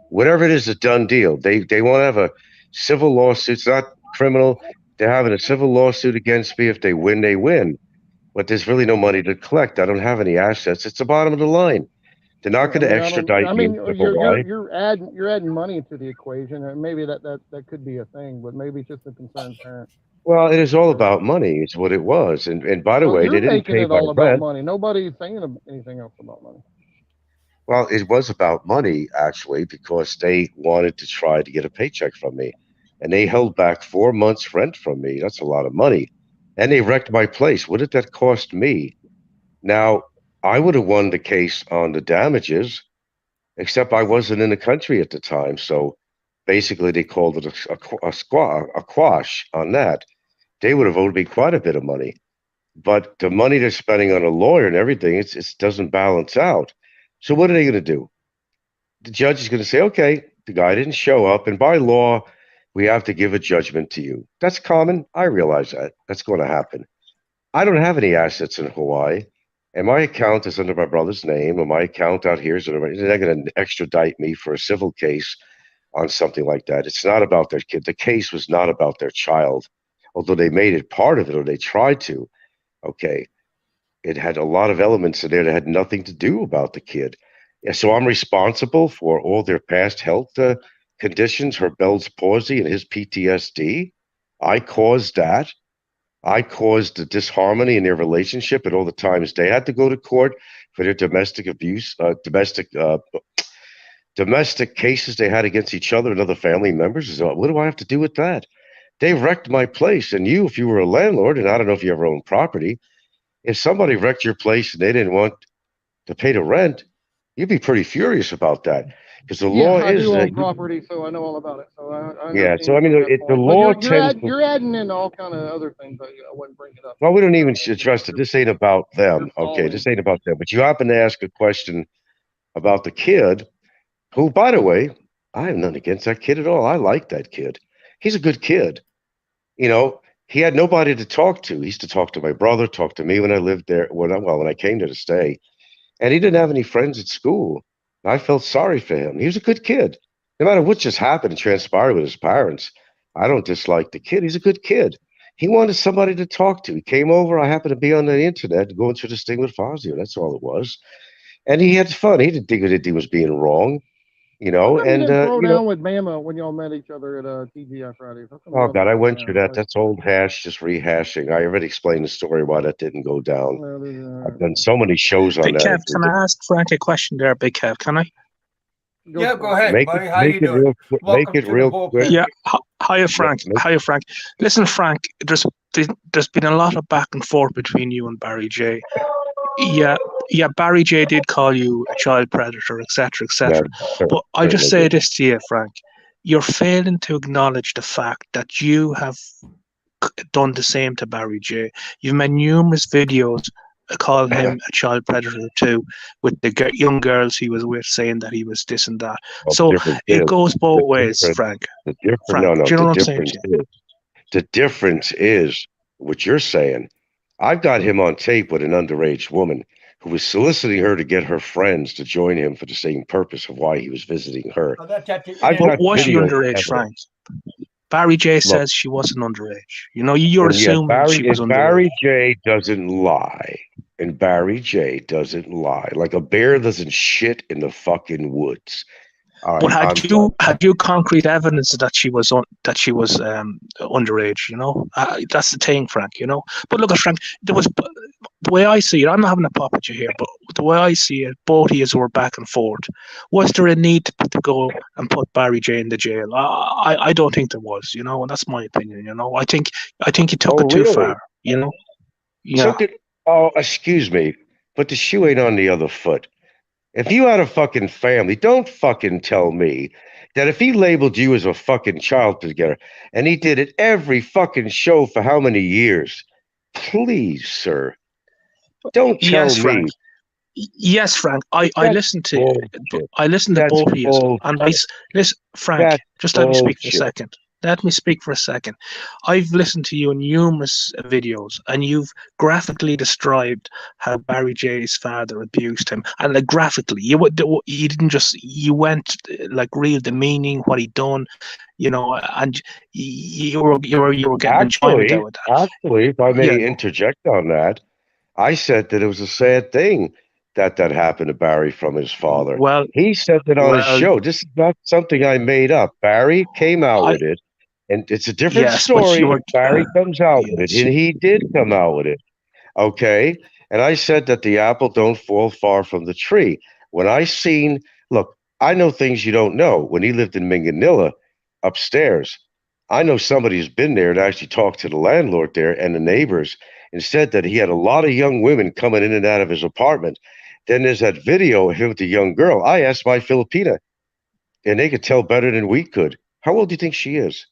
Whatever it is, a done deal. They want to have a civil lawsuit. It's not criminal. They're having a civil lawsuit against me. If they win, they win. But there's really no money to collect. I don't have any assets. It's the bottom of the line. They're not going to extradite me. You're adding money to the equation, and maybe that could be a thing, but maybe it's just a concerned parent. Well, it is all about money. It's what it was. And by the way, they didn't pay my rent. Money. Nobody's saying anything else about money. Well, it was about money, actually, because they wanted to try to get a paycheck from me. And they held back 4 months' rent from me. That's a lot of money. And they wrecked my place. What did that cost me? Now, I would have won the case on the damages, except I wasn't in the country at the time. So basically, they called it a quash on that. They would have owed me quite a bit of money. But the money they're spending on a lawyer and everything, it doesn't balance out. So what are they going to do? The judge is going to say, okay, the guy didn't show up. And by law, we have to give a judgment to you. That's common. I realize that. That's going to happen. I don't have any assets in Hawaii. And my account is under my brother's name, and my account out here is under my. They're not going to extradite me for a civil case on something like that. It's not about their kid. The case was not about their child, although they made it part of it, or they tried to. Okay. It had a lot of elements in there that had nothing to do about the kid. Yeah, so I'm responsible for all their past health conditions, her Bell's palsy and his PTSD. I caused that. I caused the disharmony in their relationship at all the times they had to go to court for their domestic abuse, domestic cases they had against each other and other family members. So what do I have to do with that? They wrecked my place. And you, if you were a landlord, and I don't know if you ever owned property, if somebody wrecked your place and they didn't want to pay the rent, you'd be pretty furious about that. Because the law is I do own property, so I know all about it. So so I mean, the law tends. You're adding in all kind of other things, but I wouldn't bring it up. Well, we don't even address it. This ain't about them. Okay, this ain't about them. But you happen to ask a question about the kid, who, by the way, I have nothing against that kid at all. I like that kid. He's a good kid. He had nobody to talk to. He used to talk to my brother, talk to me when I lived there. When I came there to stay, and he didn't have any friends at school. I felt sorry for him. He was a good kid. No matter what just happened and transpired with his parents, I don't dislike the kid. He's a good kid. He wanted somebody to talk to. He came over. I happened to be on the internet going through this thing with Fazio. That's all it was. And he had fun. He didn't think anything was being wrong, And throw down with Mama when y'all met each other at TGI Fridays. Oh God, I went through that. That's old hash, just rehashing. I already explained the story why that didn't go down. I've done so many shows on Big that. Kev, can I ask Frank a question there, Big Kev? Can I? Yeah, go ahead, buddy. How make you it doing? make it real quick. Yeah. Hiya, Frank. Hiya, Frank. Listen, Frank. There's been a lot of back and forth between you and Barry J. Yeah. Barry J did call you a child predator, etc., etc. But I just say this to you, Frank. You're failing to acknowledge the fact that you have done the same to Barry J. You've made numerous videos calling him a child predator too, with the young girls he was with, saying that he was this and that. So it goes both ways, Frank. The do you know what I'm saying? The difference is what you're saying. I've got him on tape with an underage woman who was soliciting her to get her friends to join him for the same purpose of why he was visiting her. Was she underage, Frank? Barry J says she wasn't underage. You know, you're assuming she was underage. Barry J doesn't lie. And Barry J doesn't lie. Like a bear doesn't shit in the fucking woods. But had you concrete evidence that she was underage? You know, that's the thing, Frank. You know, but look at Frank. There was the way I see it. I'm not having a pop at you here, but the way I see it, both of you were back and forth. Was there a need to go and put Barry J in the jail? I don't think there was. You know, and that's my opinion. You know, I think you took it too far. You know, excuse me, but the shoe ain't on the other foot. If you had a fucking family, don't fucking tell me that if he labeled you as a fucking child together and he did it every fucking show for how many years? Please, sir. Don't tell me. Frank. Yes, Frank. I listened to both of you. And listen, Frank, just let me speak for a second. Let me speak for a second. I've listened to you in numerous videos, and you've graphically described how Barry J's father abused him, and like graphically, you didn't just went like real demeaning what he done, you know, and you were getting enjoyment out of that. Actually, if I may interject on that, I said that it was a sad thing that happened to Barry from his father. Well, he said it on his show. This is not something I made up. Barry came out with it. And it's a different story when Barry comes out with it. And he did come out with it. Okay? And I said that the apple don't fall far from the tree. When look, I know things you don't know. When he lived in Minganilla upstairs, I know somebody who's been there and actually talked to the landlord there and the neighbors and said that he had a lot of young women coming in and out of his apartment. Then there's that video of him with the young girl. I asked my Filipina, and they could tell better than we could. How old do you think she is?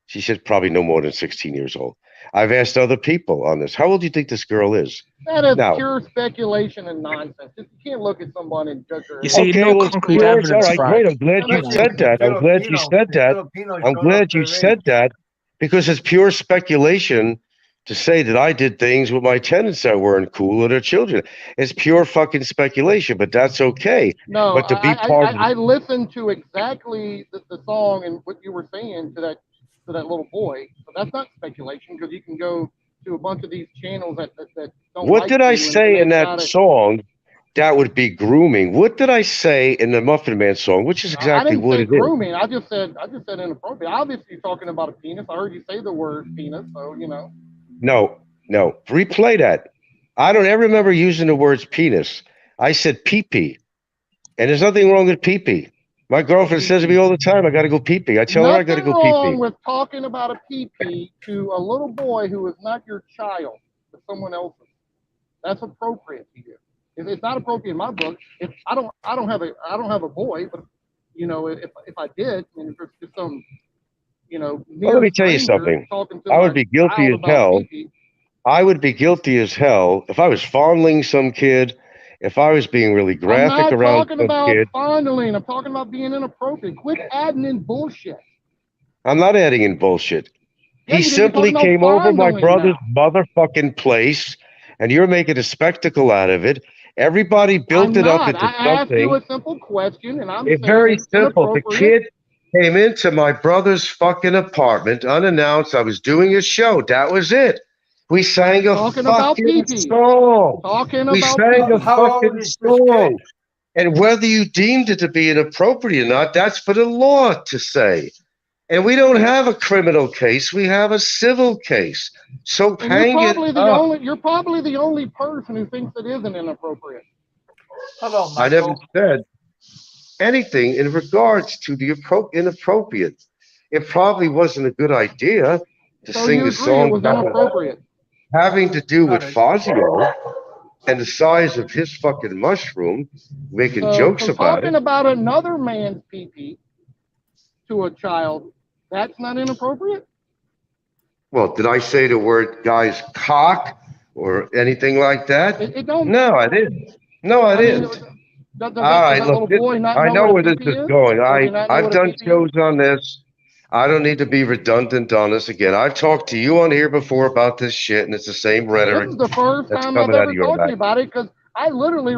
She said probably no more than 16 years old. I've asked other people on this. How old do you think this girl is? That is pure speculation and nonsense. You can't look at someone and judge her. You see, concrete evidence. All right, great. I'm glad you said that. I'm glad you said that. I'm glad you said that because it's pure speculation to say that I did things with my tenants that weren't cool or their children. It's pure fucking speculation, but that's okay. No, but to be I listened to exactly the song and what you were saying to that little boy. So that's not speculation because you can go to a bunch of these channels that don't. What did I say in that song? That would be grooming. What did I say in the Muffin Man song? Which is exactly what it is. Grooming. I just said inappropriate. Obviously, you're talking about a penis. I heard you say the word penis, so you know. No. Replay that. I don't ever remember using the words penis. I said pee-pee. And there's nothing wrong with pee-pee. My girlfriend says to me all the time, I got to go pee-pee. I tell her I got to go pee-pee. Nothing wrong with talking about a pee-pee to a little boy who is not your child, but someone else's. That's appropriate to you. It's not appropriate in my book. If I don't have a boy, but you know, if I did, and if it's just some, you know, let me tell you something. I would be guilty as hell. I would be guilty as hell if I was fondling some kid. If I was being really graphic around some kid. I'm not talking about fondling. I'm talking about being inappropriate. Quit adding in bullshit. I'm not adding in bullshit. He simply came over my brother's motherfucking place, and you're making a spectacle out of it. Everybody built it up into something. I asked you a simple question, and it's very simple. The kid came into my brother's fucking apartment unannounced. I was doing a show. That was it. We sang a fucking song. We sang a fucking song. And whether you deemed it to be inappropriate or not, that's for the law to say. And we don't have a criminal case. We have a civil case. So hang it up. You're probably the only person who thinks it isn't inappropriate. Hello, Michael. I never said anything in regards to the inappropriate. it probably wasn't a good idea to So sing you a agree it song was inappropriate? having to do with Not a- Fazio and the size of his fucking mushroom, making So, jokes so about talking it. about another man's pee-pee to a child, that's not inappropriate? Well, did I say the word guy's cock or anything like that? It don't. No, I didn't. No, I I mean, didn't. does All that right, look, little boy not I know know what a where this pee-pee is is? going. Does he not know I've what a done pee-pee is? shows on this. I don't need to be redundant on this again. I've talked to you on here before about this shit, and it's the same This rhetoric is the first that's time I've coming out ever of your talked to mouth. you about it because I literally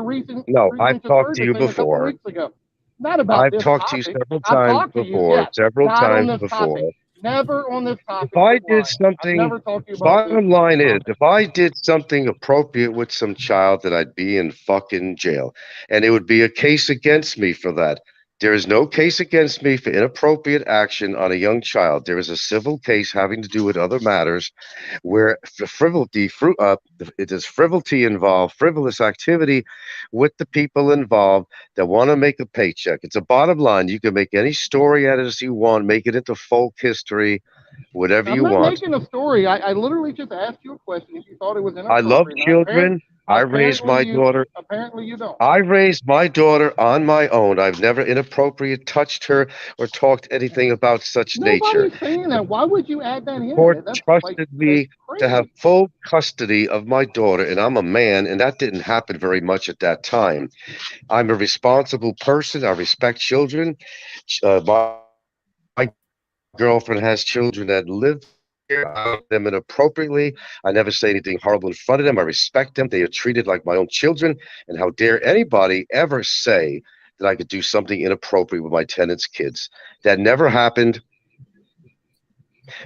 No, I've just talked heard to this you thing a couple before. weeks ago. Not about I've this talked to you topic. several I've times talked to you, before. yes, Several not on times this before. topic. Never on this topic. If I quit did lying. I've something, never talked to you about this bottom line is, topic. if I did something appropriate with some child, that I'd be in fucking jail. And it would be a case against me for that. There is no case against me for inappropriate action on a young child. There is a civil case having to do with other matters where it is frivolity involved, frivolous activity with the people involved that want to make a paycheck. It's a bottom line. You can make any story out of it as you want, make it into folk history, whatever I'm you not want. making a story. I literally just asked you a question if you thought it was I love inappropriate. Now, children. I raised my daughter. Apparently you don't. I raised my daughter on my own. I've never inappropriate touched her or talked anything about such nature. Nobody's saying that. Why would you add that in? Court That's like trusted me to have crazy. full custody of my daughter, and I'm a man, and that didn't happen very much at that time. I'm a responsible person. I respect children. My girlfriend has children that live here. I love them inappropriately. I never say anything horrible in front of them. I respect them. They are treated like my own children. And how dare anybody ever say that I could do something inappropriate with my tenants' kids? That never happened.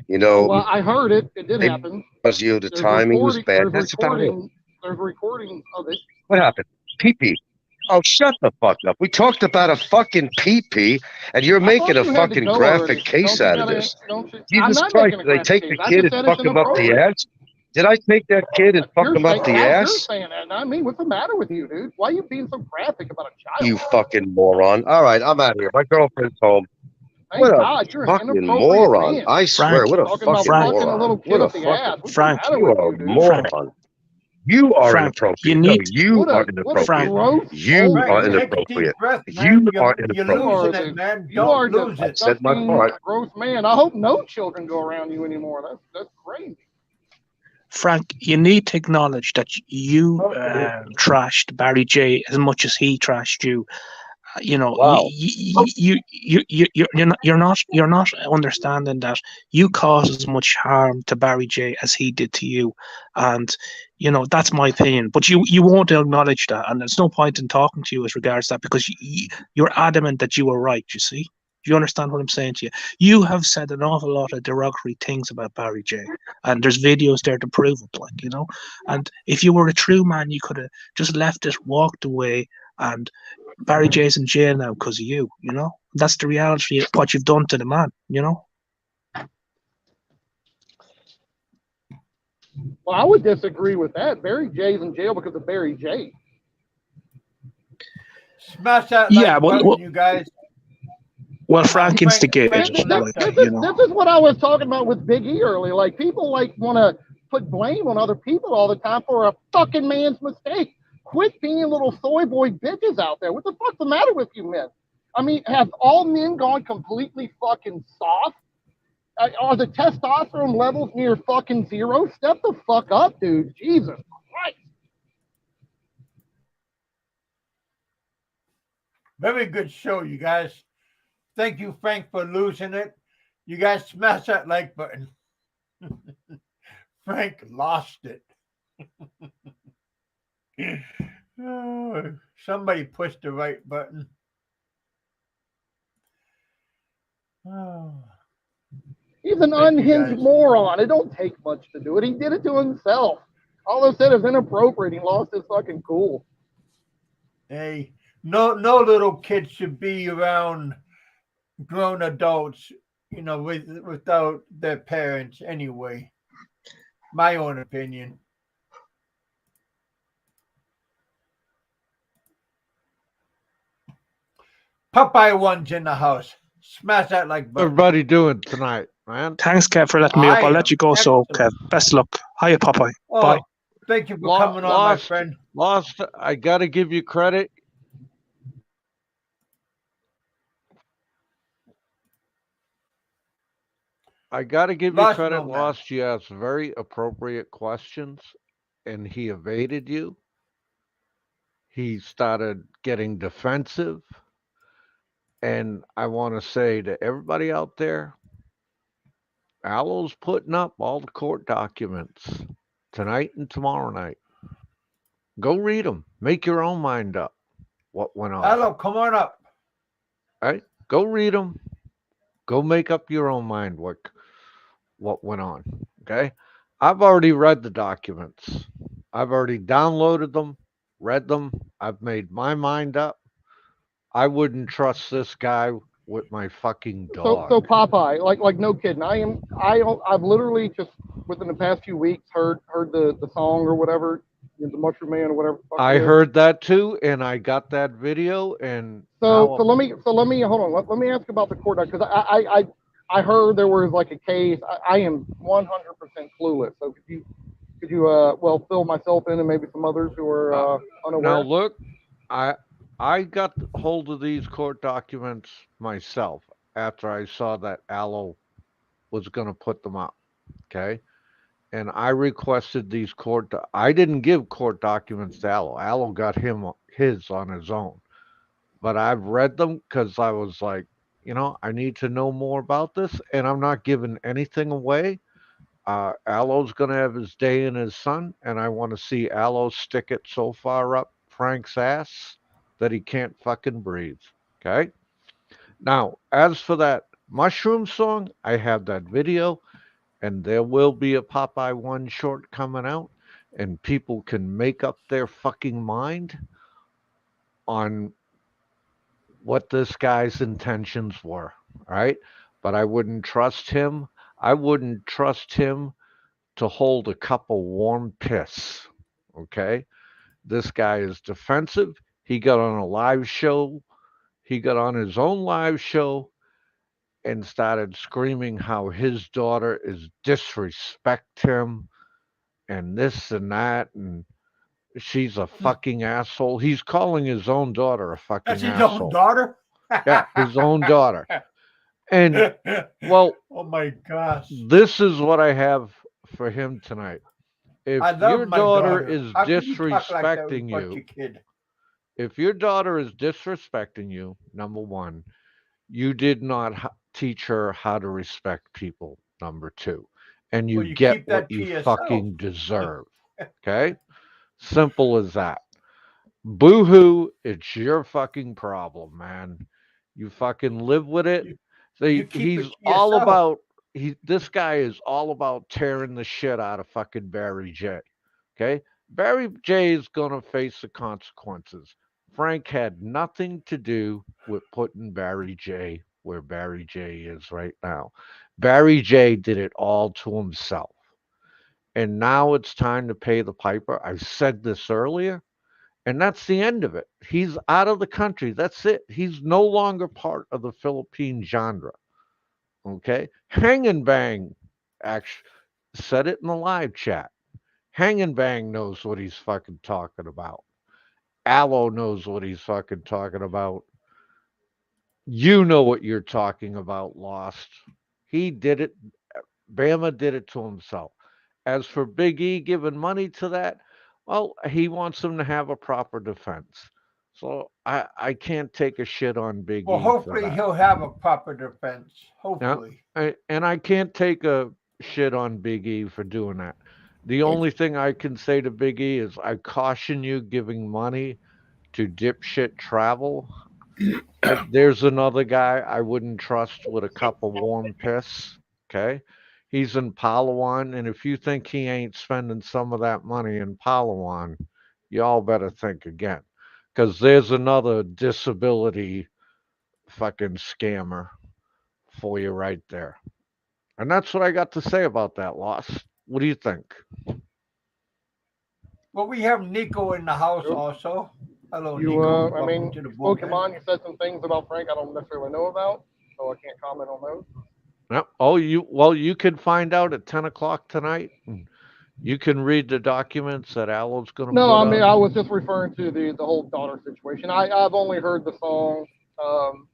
You know, Well, I heard it. It did maybe happen. because the There's timing was recording. bad. There's That's about it. recording. There's recordings of it. What happened? Pee-pee. Oh, shut the fuck up. We talked about a fucking pee-pee, and you're I making thought a you had to fucking go graphic already. case out of this. Don't you? I'm Jesus not Christ, making a did they graphic take the case. I kid just and said fuck it's him up the inappropriate. ass? Did I take that kid and fuck him up the You're ass? saying that, not me. What's the matter with you, dude? Why are you being so graphic about a child? You fucking moron. All right, I'm out of here. My girlfriend's home. Thank What a God, you're an fucking inappropriate moron. man. I swear, Frank, what a Talking fucking about fucking a moron. little What kid a up the fucking, ass. What's Frank, the matter you with are a you, dude? Frank, moron. You are Frank, you inappropriate. No, need you What are a inappropriate. gross You old are Frank, man. take a deep inappropriate. breath, You man. are You're You are inappropriate. losing it, man. you Don't are lose I it. said my disgusting, part. gross man. I hope no children go around you anymore. That's crazy. Frank, you need to acknowledge that you Okay. trashed Barry J as much as he trashed you. You know, Wow. you're not understanding that you caused as much harm to Barry J as he did to you, and you know that's my opinion. But you won't acknowledge that, and there's no point in talking to you as regards that because you're adamant that you were right. You see. Do you understand what I'm saying to you? You have said an awful lot of derogatory things about Barry J, and there's videos there to prove it. Like you know, and if you were a true man, you could have just left it, walked away, and Barry J's in jail now because of you. You know, that's the reality of what you've done to the man. You know. Well, I would disagree with that. Barry J's in jail because of Barry J. Smash that Yeah, like button, you guys. well, Frank Frank instigated. will Like, tell you you. know. This is what I was talking about with Big E earlier. Like people like want to put blame on other people all the time for a fucking man's mistake. Quit being little soy boy bitches out there. What the fuck's the matter with you men? I mean, have all men gone completely fucking soft? Are the testosterone levels near fucking zero? Step the fuck up, dude. Jesus Christ. Very good show, you guys. Thank you, Frank, for losing it. You guys smash that like button. Frank lost it. Oh, somebody pushed the right button. Oh. He's an Thank you, unhinged guys. moron. It don't take much to do it. He did it to himself. All I said is inappropriate. He lost his fucking cool. Hey, no little kid should be around grown adults, you know, without their parents anyway. My own opinion. Popeye one's in the house. Smash that like button. Everybody doing tonight, man? Thanks, Kev, for letting me up. I I'll let am you go. So, excellent. Kev, best of luck. Hiya, Popeye. Oh, Bye. thank you for coming on, my friend. Lost. I got to give you credit. I got to give you Lost credit, no man. Lost. You asked very appropriate questions, and he evaded you. He started getting defensive. And I want to say to everybody out there, Aloe's putting up all the court documents tonight and tomorrow night. Go read them. Make your own mind up what went on. Hello, come on up. All right? Go read them. Go make up your own mind what went on. Okay? I've already read the documents. I've already downloaded them, read them. I've made my mind up. I wouldn't trust this guy with my fucking dog. So Popeye, like no kidding. I've literally just within the past few weeks heard the song or whatever, the Mushroom Man or whatever. I heard that too, and I got that video. And so let me hold on. Let me ask about the court because I heard there was like a case. I am 100% clueless. So could you well fill myself in and maybe some others who are unaware. Now look, I got hold of these court documents myself after I saw that Aloe was going to put them up. Okay. And I requested these I didn't give court documents to Aloe. Aloe got his on his own. But I've read them because I was like, I need to know more about this. And I'm not giving anything away. Aloe's going to have his day in his sun. And I want to see Aloe stick it so far up Frank's ass that he can't fucking breathe. Okay? Now, as for that mushroom song, I have that video, and there will be a Popeye 1 short coming out, and people can make up their fucking mind on what this guy's intentions were. All right? But I wouldn't trust him. I wouldn't trust him to hold a cup of warm piss. Okay? This guy is defensive. He got on a live show. He got on his own live show and started screaming how his daughter is disrespect him and this and that, and she's a fucking asshole. He's calling his own daughter a fucking That's his asshole. own daughter? Yeah, his own daughter. And well, oh my gosh, this is what I have for him tonight. If your daughter is disrespecting you, if your daughter is disrespecting you, number one, you did not teach her how to respect people, number two. And you get what you fucking deserve. Okay? Simple as that. Boo-hoo, it's your fucking problem, man. You fucking live with it. He's all about, this guy is all about tearing the shit out of fucking Barry J. Okay? Barry J is going to face the consequences. Frank had nothing to do with putting Barry J where Barry J is right now. Barry J did it all to himself. And now it's time to pay the piper. I said this earlier, and that's the end of it. He's out of the country. That's it. He's no longer part of the Philippine genre. Okay? Hang and Bang actually said it in the live chat. Hang and Bang knows what he's fucking talking about. Aloe knows what he's fucking talking about. You know what you're talking about, Lost. He did it. Bama did it to himself. As for Big E giving money to that, well, he wants him to have a proper defense. So I can't take a shit on Big E. Well, hopefully he'll have a proper defense. Hopefully. And I can't take a shit on Big E for doing that. The only thing I can say to Big E is I caution you giving money to dipshit travel. There's another guy I wouldn't trust with a cup of warm piss. Okay? He's in Palawan, and if you think he ain't spending some of that money in Palawan, y'all better think again. Because there's another disability fucking scammer for you right there. And that's what I got to say about that, Lost. What do you think? Well, we have NIKKO in the house also. Hello, you, NIKKO. I mean, Pokemon, you said some things about Frank I don't necessarily know about. so I can't comment on those. No. Oh, you can find out at 10 o'clock tonight. You can read the documents that Alo's going to No, put I mean, up. I was just referring to the whole daughter situation. I've only heard the song.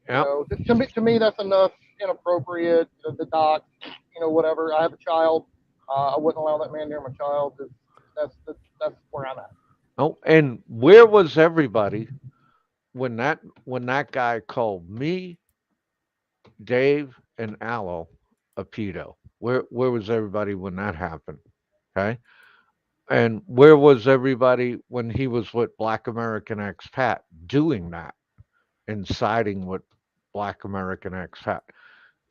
Yep. You know, to me, that's enough inappropriate. The doc, you know, whatever. I have a child. I wouldn't allow that man near my child. That's where I'm at. Oh, and where was everybody when that guy called me, Dave, and Alo a pedo? Where was everybody when that happened? Okay. And where was everybody when he was with Black American expat doing that and siding with Black American expat?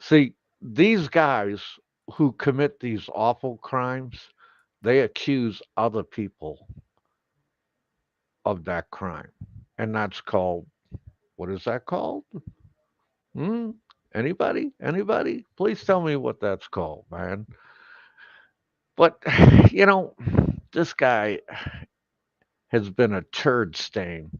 See, these guys who commit these awful crimes, they accuse other people of that crime. And that's called, what is that called? Hmm? Anybody? Anybody? Please tell me what that's called, man. But, you know, this guy has been a turd stain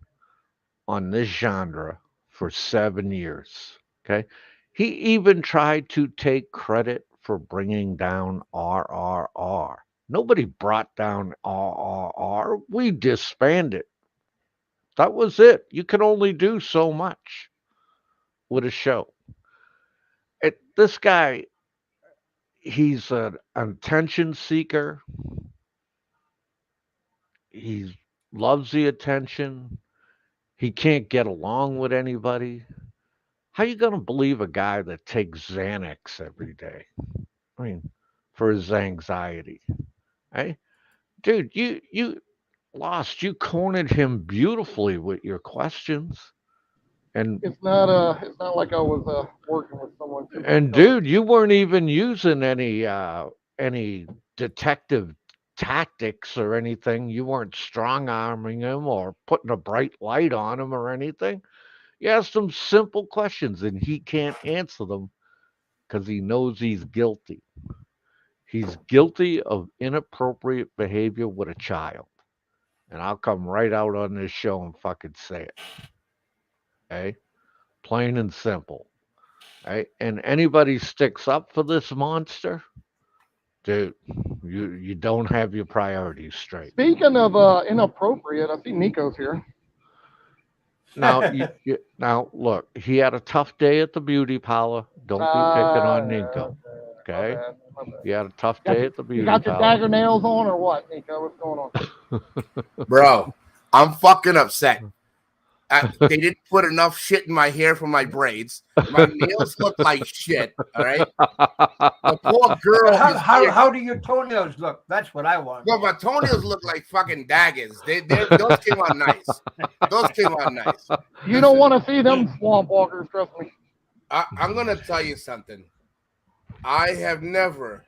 on this genre for 7 years. Okay. He even tried to take credit for bringing down RRR. Nobody brought down RRR. We disbanded. That was it. You can only do so much with a show. This guy, he's an attention seeker. He loves the attention. He can't get along with anybody. How you gonna believe a guy that takes Xanax every day? I mean, for his anxiety, hey, dude, you lost. You cornered him beautifully with your questions, and It's not like I was working with someone. dude, you weren't even using any detective tactics or anything. You weren't strong arming him or putting a bright light on him or anything. You asked him simple questions, and he can't answer them because he knows he's guilty. He's guilty of inappropriate behavior with a child. And I'll come right out on this show and fucking say it. Okay? Plain and simple. Right? And anybody sticks up for this monster, dude, you don't have your priorities straight. Speaking of inappropriate, I see Nico's here. Now, now look, he had a tough day at the beauty parlor. Don't be picking on Nico. Okay? My bad. He had a tough day at the beauty You got your parlor. dagger nails on or what, Nico? What's going on? Bro, I'm fucking upset. They didn't put enough shit in my hair for my braids. My nails look like shit. All right. The poor girl. How do your toenails look? That's what I want. Well, my toenails look like fucking daggers. Those came out nice. Those came out nice. You don't want to see them swamp walkers, trust me. I'm gonna tell you something. I have never,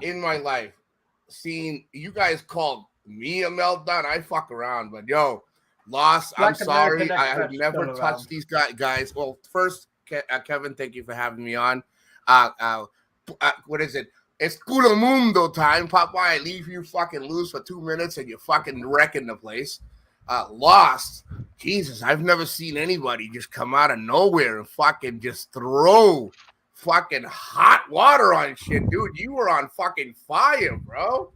in my life, seen you guys call me a meltdown. I fuck around, but yo. Lost. I'm sorry. I have never touched these guys. Well, first, Kevin, thank you for having me on. What is it? It's Pulo Mundo time. Popeye, I leave you fucking loose for 2 minutes and you're fucking wrecking the place. Lost. Jesus, I've never seen anybody just come out of nowhere and fucking just throw fucking hot water on shit. Dude, you were on fucking fire, bro.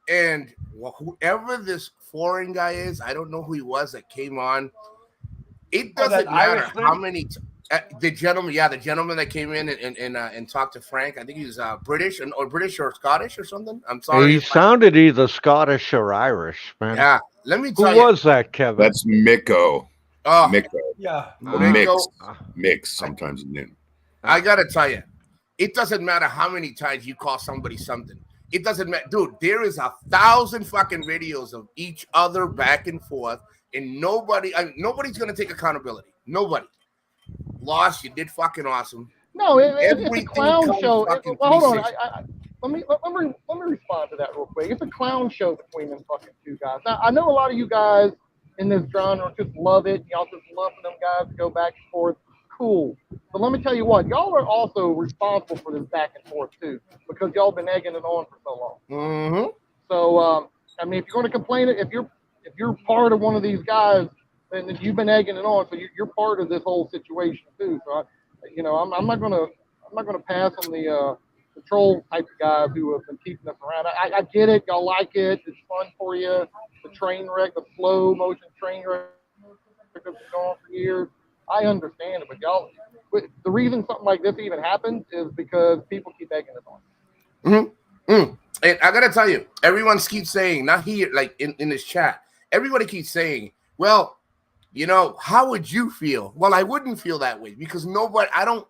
And whoever this foreign guy is, I don't know who he was that came on. It doesn't matter how many. The gentleman that came in and talked to Frank. I think he was British or Scottish or something. I'm sorry. He sounded either Scottish or Irish, man. Yeah, let me tell you. Who was that, Kevin? That's Mikko. Oh, Mikko. Yeah, Mix sometimes. I gotta tell you, it doesn't matter how many times you call somebody something. It doesn't matter, dude. There is 1,000 fucking videos of each other back and forth, and nobody's gonna take accountability. Nobody. Lost. You did fucking awesome. No, it's a clown show. Hold on. Let me respond to that real quick. It's a clown show between them fucking two guys. Now, I know a lot of you guys in this genre just love it. Y'all just love for them guys to go back and forth. Cool. But let me tell you what, y'all are also responsible for this back and forth too, because y'all been egging it on for so long. Mm-hmm. So I mean, if you're going to complain, if you're part of one of these guys, then you've been egging it on, so you're part of this whole situation too. So You know, I'm not gonna pass on the troll type of guys who have been keeping us around. I get it, y'all like it, it's fun for you. The train wreck, the slow motion train wreck that's been going on for years. I understand it, but y'all, the reason something like this even happens is because people keep egging us on. And I gotta tell you, everyone keeps saying, not here, like in this chat, everybody keeps saying, well, you know, how would you feel? Well, I wouldn't feel that way because nobody, I don't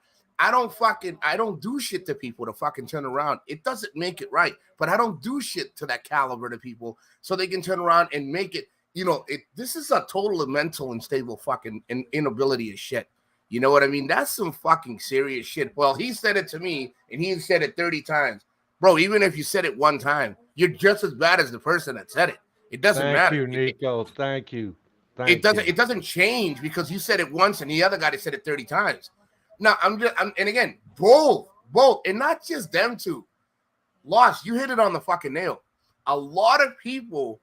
do shit to people to fucking turn around. It doesn't make it right, but I don't do shit to that caliber to people so they can turn around and make it, you know, this is a total mental unstable fucking inability of shit. You know what I mean? That's some fucking serious shit. Well, he said it to me and he said it 30 times. Bro, even if you said it one time, you're just as bad as the person that said it. It doesn't matter. Thank you, NIKKO. Thank you. It doesn't change because you said it once and the other guy said it 30 times. Now, and again, both, and not just them two. Lost, you hit it on the fucking nail. A lot of people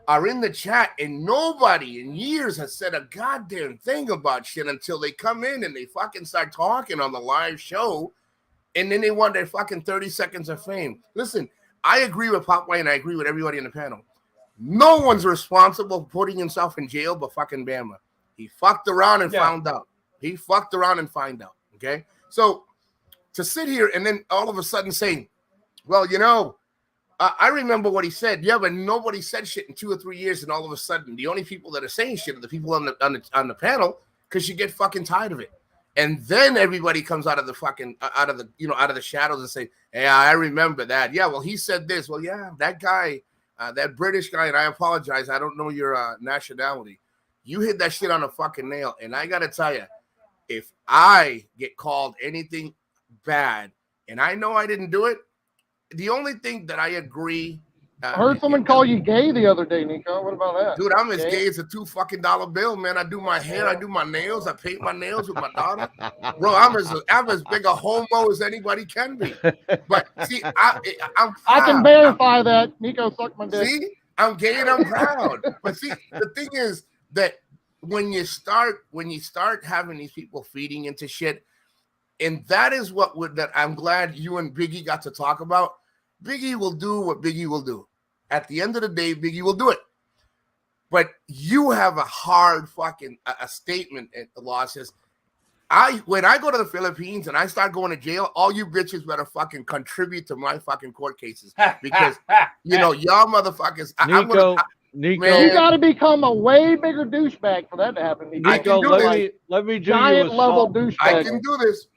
are in the chat and nobody in years has said a goddamn thing about shit until they come in and they fucking start talking on the live show and then they want their fucking 30 seconds of fame. Listen, I agree with Popeye and I agree with everybody in the panel. No one's responsible for putting himself in jail but fucking Bama. He fucked around and found out. He fucked around and find out, okay? So to sit here and then all of a sudden say, well, you know, I remember what he said. Yeah, but nobody said shit in 2 or 3 years, and all of a sudden, the only people that are saying shit are the people on the panel because you get fucking tired of it. And then everybody comes out of the fucking out of the shadows and say, "Hey, I remember that. Yeah, well, he said this. Well, yeah, that guy, that British guy, and I apologize, I don't know your nationality. You hit that shit on a fucking nail. And I gotta tell you, if I get called anything bad, and I know I didn't do it, the only thing that I agree." I heard someone call you gay the other day, NIKKO. What about that? Dude, I'm as gay as a $2 fucking bill, man. I do my hair, I do my nails, I paint my nails with my daughter. Bro, I'm as big a homo as anybody can be. But see, I'm proud. I can verify that. NIKKO sucked my dick. See, I'm gay and I'm proud. But see, the thing is that when you start having these people feeding into shit, and that is that I'm glad you and Biggie got to talk about. Biggie will do what Biggie will do. At the end of the day, Biggie will do it. But you have a hard fucking a statement at the law says, when I go to the Philippines and I start going to jail, all you bitches better fucking contribute to my fucking court cases because y'all motherfuckers. NIKKO, you got to become a way bigger douchebag for that to happen. NIKKO, let me do giant you a level solid. douchebag. I can do this.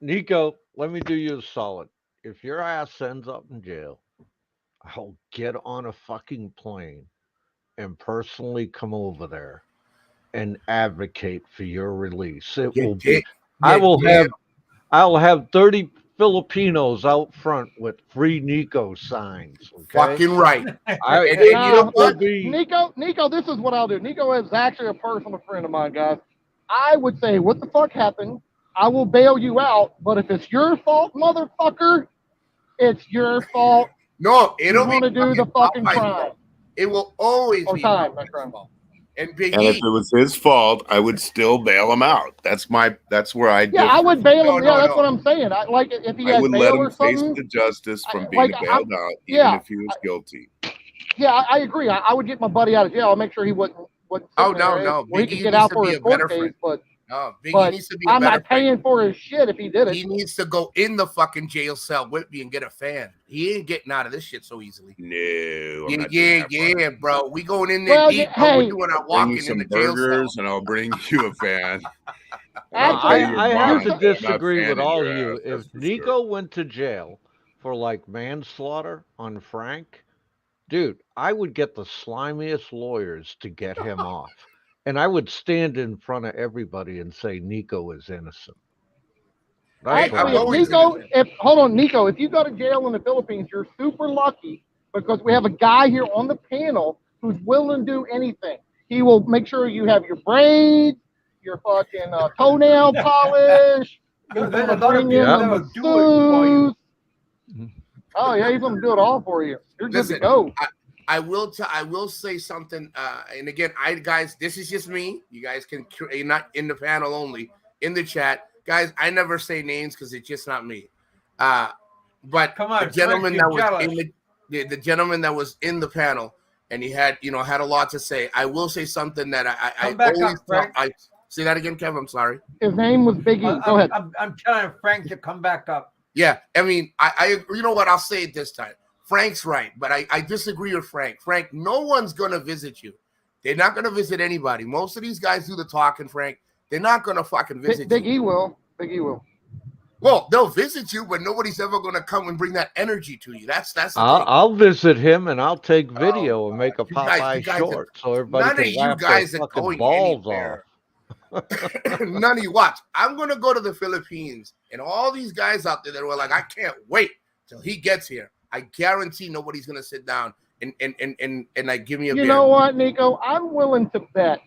NIKKO, let me do you a solid. If your ass ends up in jail, I'll get on a fucking plane and personally come over there and advocate for your release. I'll have 30 Filipinos out front with free NIKKO signs. Okay? Fucking right. NIKKO, this is what I'll do. NIKKO is actually a personal friend of mine, guys. I would say, what the fuck happened? I will bail you out, but if it's your fault, motherfucker, it's your fault. No, it'll be to do the fucking crime. It will always be time. And if it was his fault, I would still bail him out. That's where I. Yeah, I would bail him. That's what I'm saying. I like if he had would bail let him or face something. the justice from being bailed out, even if he was guilty. Yeah, I agree. I would get my buddy out of jail. I'll make sure he wouldn't. Oh no. He could get out for his court case, but. No, Biggie needs to be I'm not paying for his shit if he did it. He needs to go in the fucking jail cell with me and get a fan. He ain't getting out of this shit so easily. No. Yeah, bro. We going in there deep. We're doing our walking in the jail cell. And I'll bring you a fan. I have to disagree with all of you. If NIKKO went to jail for like manslaughter on Frank, dude, I would get the slimiest lawyers to get him off. And I would stand in front of everybody and say NIKKO is innocent. NIKKO, if you go to jail in the Philippines, you're super lucky because we have a guy here on the panel who's willing to do anything. He will make sure you have your braids, your fucking toenail polish. He's going to bring in the masseuse. Oh yeah, he's going to do it all for you. You're good to go. I will say something, and again, guys, this is just me. You guys can, not in the panel only, in the chat. guys, I never say names because it's just not me. But come on, the gentleman Frank, that was in the gentleman that was in the panel, and he had had a lot to say. I will say something that I always tell. I say that again, Kevin. I'm sorry. His name was Big E. Go ahead. I'm telling Frank to come back up. Yeah, I mean, I you know what? I'll say it this time. Frank's right, but I disagree with Frank. Frank, no one's gonna visit you. They're not gonna visit anybody. Most of these guys do the talking, Frank. They're not gonna fucking visit you. Big E will. Big E will. Well, they'll visit you, but nobody's ever gonna come and bring that energy to you. That's the thing. I'll visit him and I'll take video and make a Popeye short so everybody can laugh their fucking balls off. None of you watch. I'm gonna go to the Philippines, and all these guys out there that were like, I can't wait till he gets here. I guarantee nobody's gonna sit down and like give me a beer. You know what, Nico? I'm willing to bet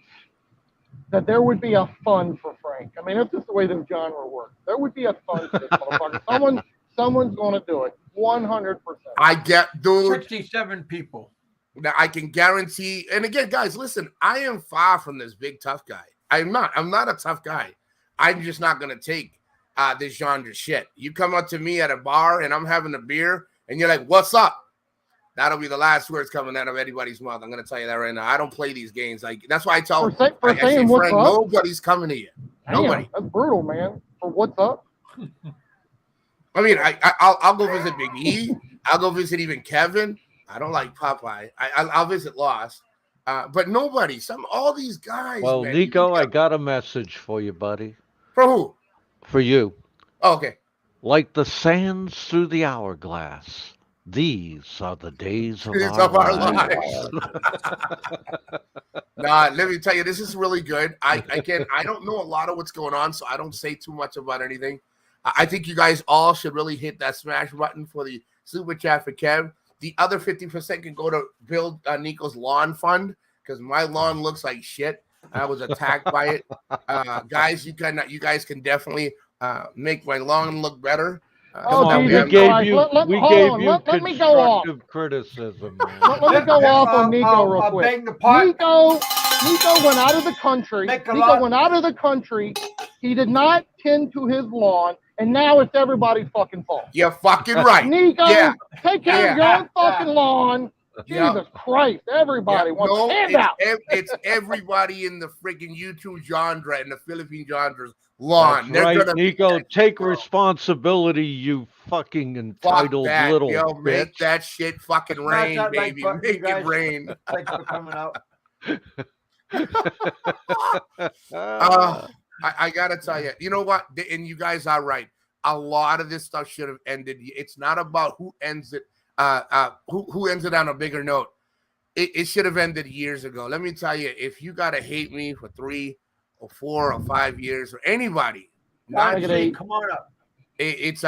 that there would be a fund for Frank. I mean, that's just the way the genre works. There would be a fund for this motherfucker. Someone's gonna do it. 100%. I get, dude. 67 people. Now I can guarantee. And again, guys, listen. I am far from this big tough guy. I'm not a tough guy. I'm just not going to take this genre shit. You come up to me at a bar and I'm having a beer and you're like, what's up? That'll be the last words coming out of anybody's mouth. I'm going to tell you that right now. I don't play these games. Like, that's why I tell I say, Frank, nobody's coming to you. Damn, nobody. That's brutal, man. For what's up? I mean, I'll go visit Big E. I'll go visit even Kevin. I don't like Popeye. I'll visit Lost. But nobody, all these guys. Well, man, Nico, I got a message for you, buddy. For who? For you. Oh, okay. Like the sands through the hourglass, these are the days of our lives. Nah, let me tell you, this is really good. I don't know a lot of what's going on, so I don't say too much about anything. I think you guys all should really hit that smash button for the super chat for Kev. The other 50% can go to build Nico's lawn fund because my lawn looks like shit. I was attacked by it. Guys, you guys can definitely make my lawn look better. We gave you constructive criticism. Let me go off on Nico real quick. Nico went out of the country. Nico went out of the country. He did not tend to his lawn. And now it's everybody's fucking fault. You're fucking right. Nico, take care of your own fucking lawn. Jesus Christ, everybody wants handout. It's everybody in the freaking YouTube genre and the Philippine genre's lawn. That's right, Nico, take responsibility, you fucking entitled little bitch. Make that shit fucking rain, baby. Make it rain. Thanks for coming out. I gotta tell you, you know what? And you guys are right. A lot of this stuff should have ended. It's not about who ends it. Who ends it on a bigger note. It should have ended years ago. Let me tell you, if you gotta hate me for 3 or 4 or 5 years, or anybody, not me, come on up. It's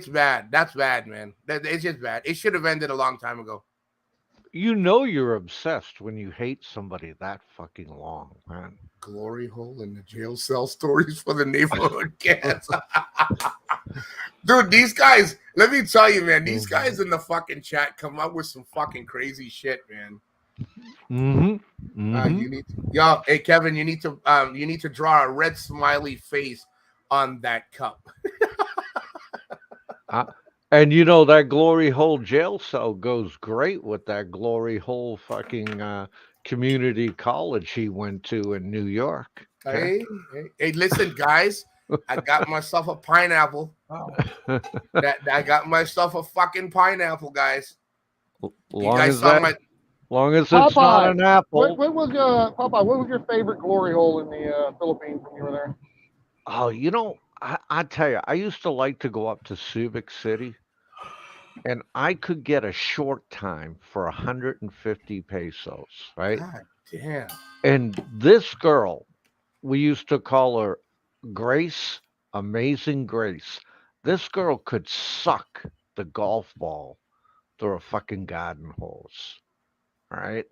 bad. That's bad, man. It's just bad. It should have ended a long time ago. You know you're obsessed when you hate somebody that fucking long, man. Glory hole in the jail cell stories for the neighborhood cats. Dude, these guys, let me tell you, man, these guys in the fucking chat come up with some fucking crazy shit, man. Hey Kevin, you need to draw a red smiley face on that cup. And you know that glory hole jail cell goes great with that glory hole fucking community college he went to in New York. Hey, listen, guys, I got myself a pineapple. I got myself a fucking pineapple, guys. Long as it's Popeye, not an apple. What was Popeye? What was your favorite glory hole in the Philippines when you were there? Oh, you know, I tell you, I used to like to go up to Subic City, and I could get a short time for 150 pesos, right? God damn. And this girl, we used to call her Grace, Amazing Grace. This girl could suck the golf ball through a fucking garden hose, all right?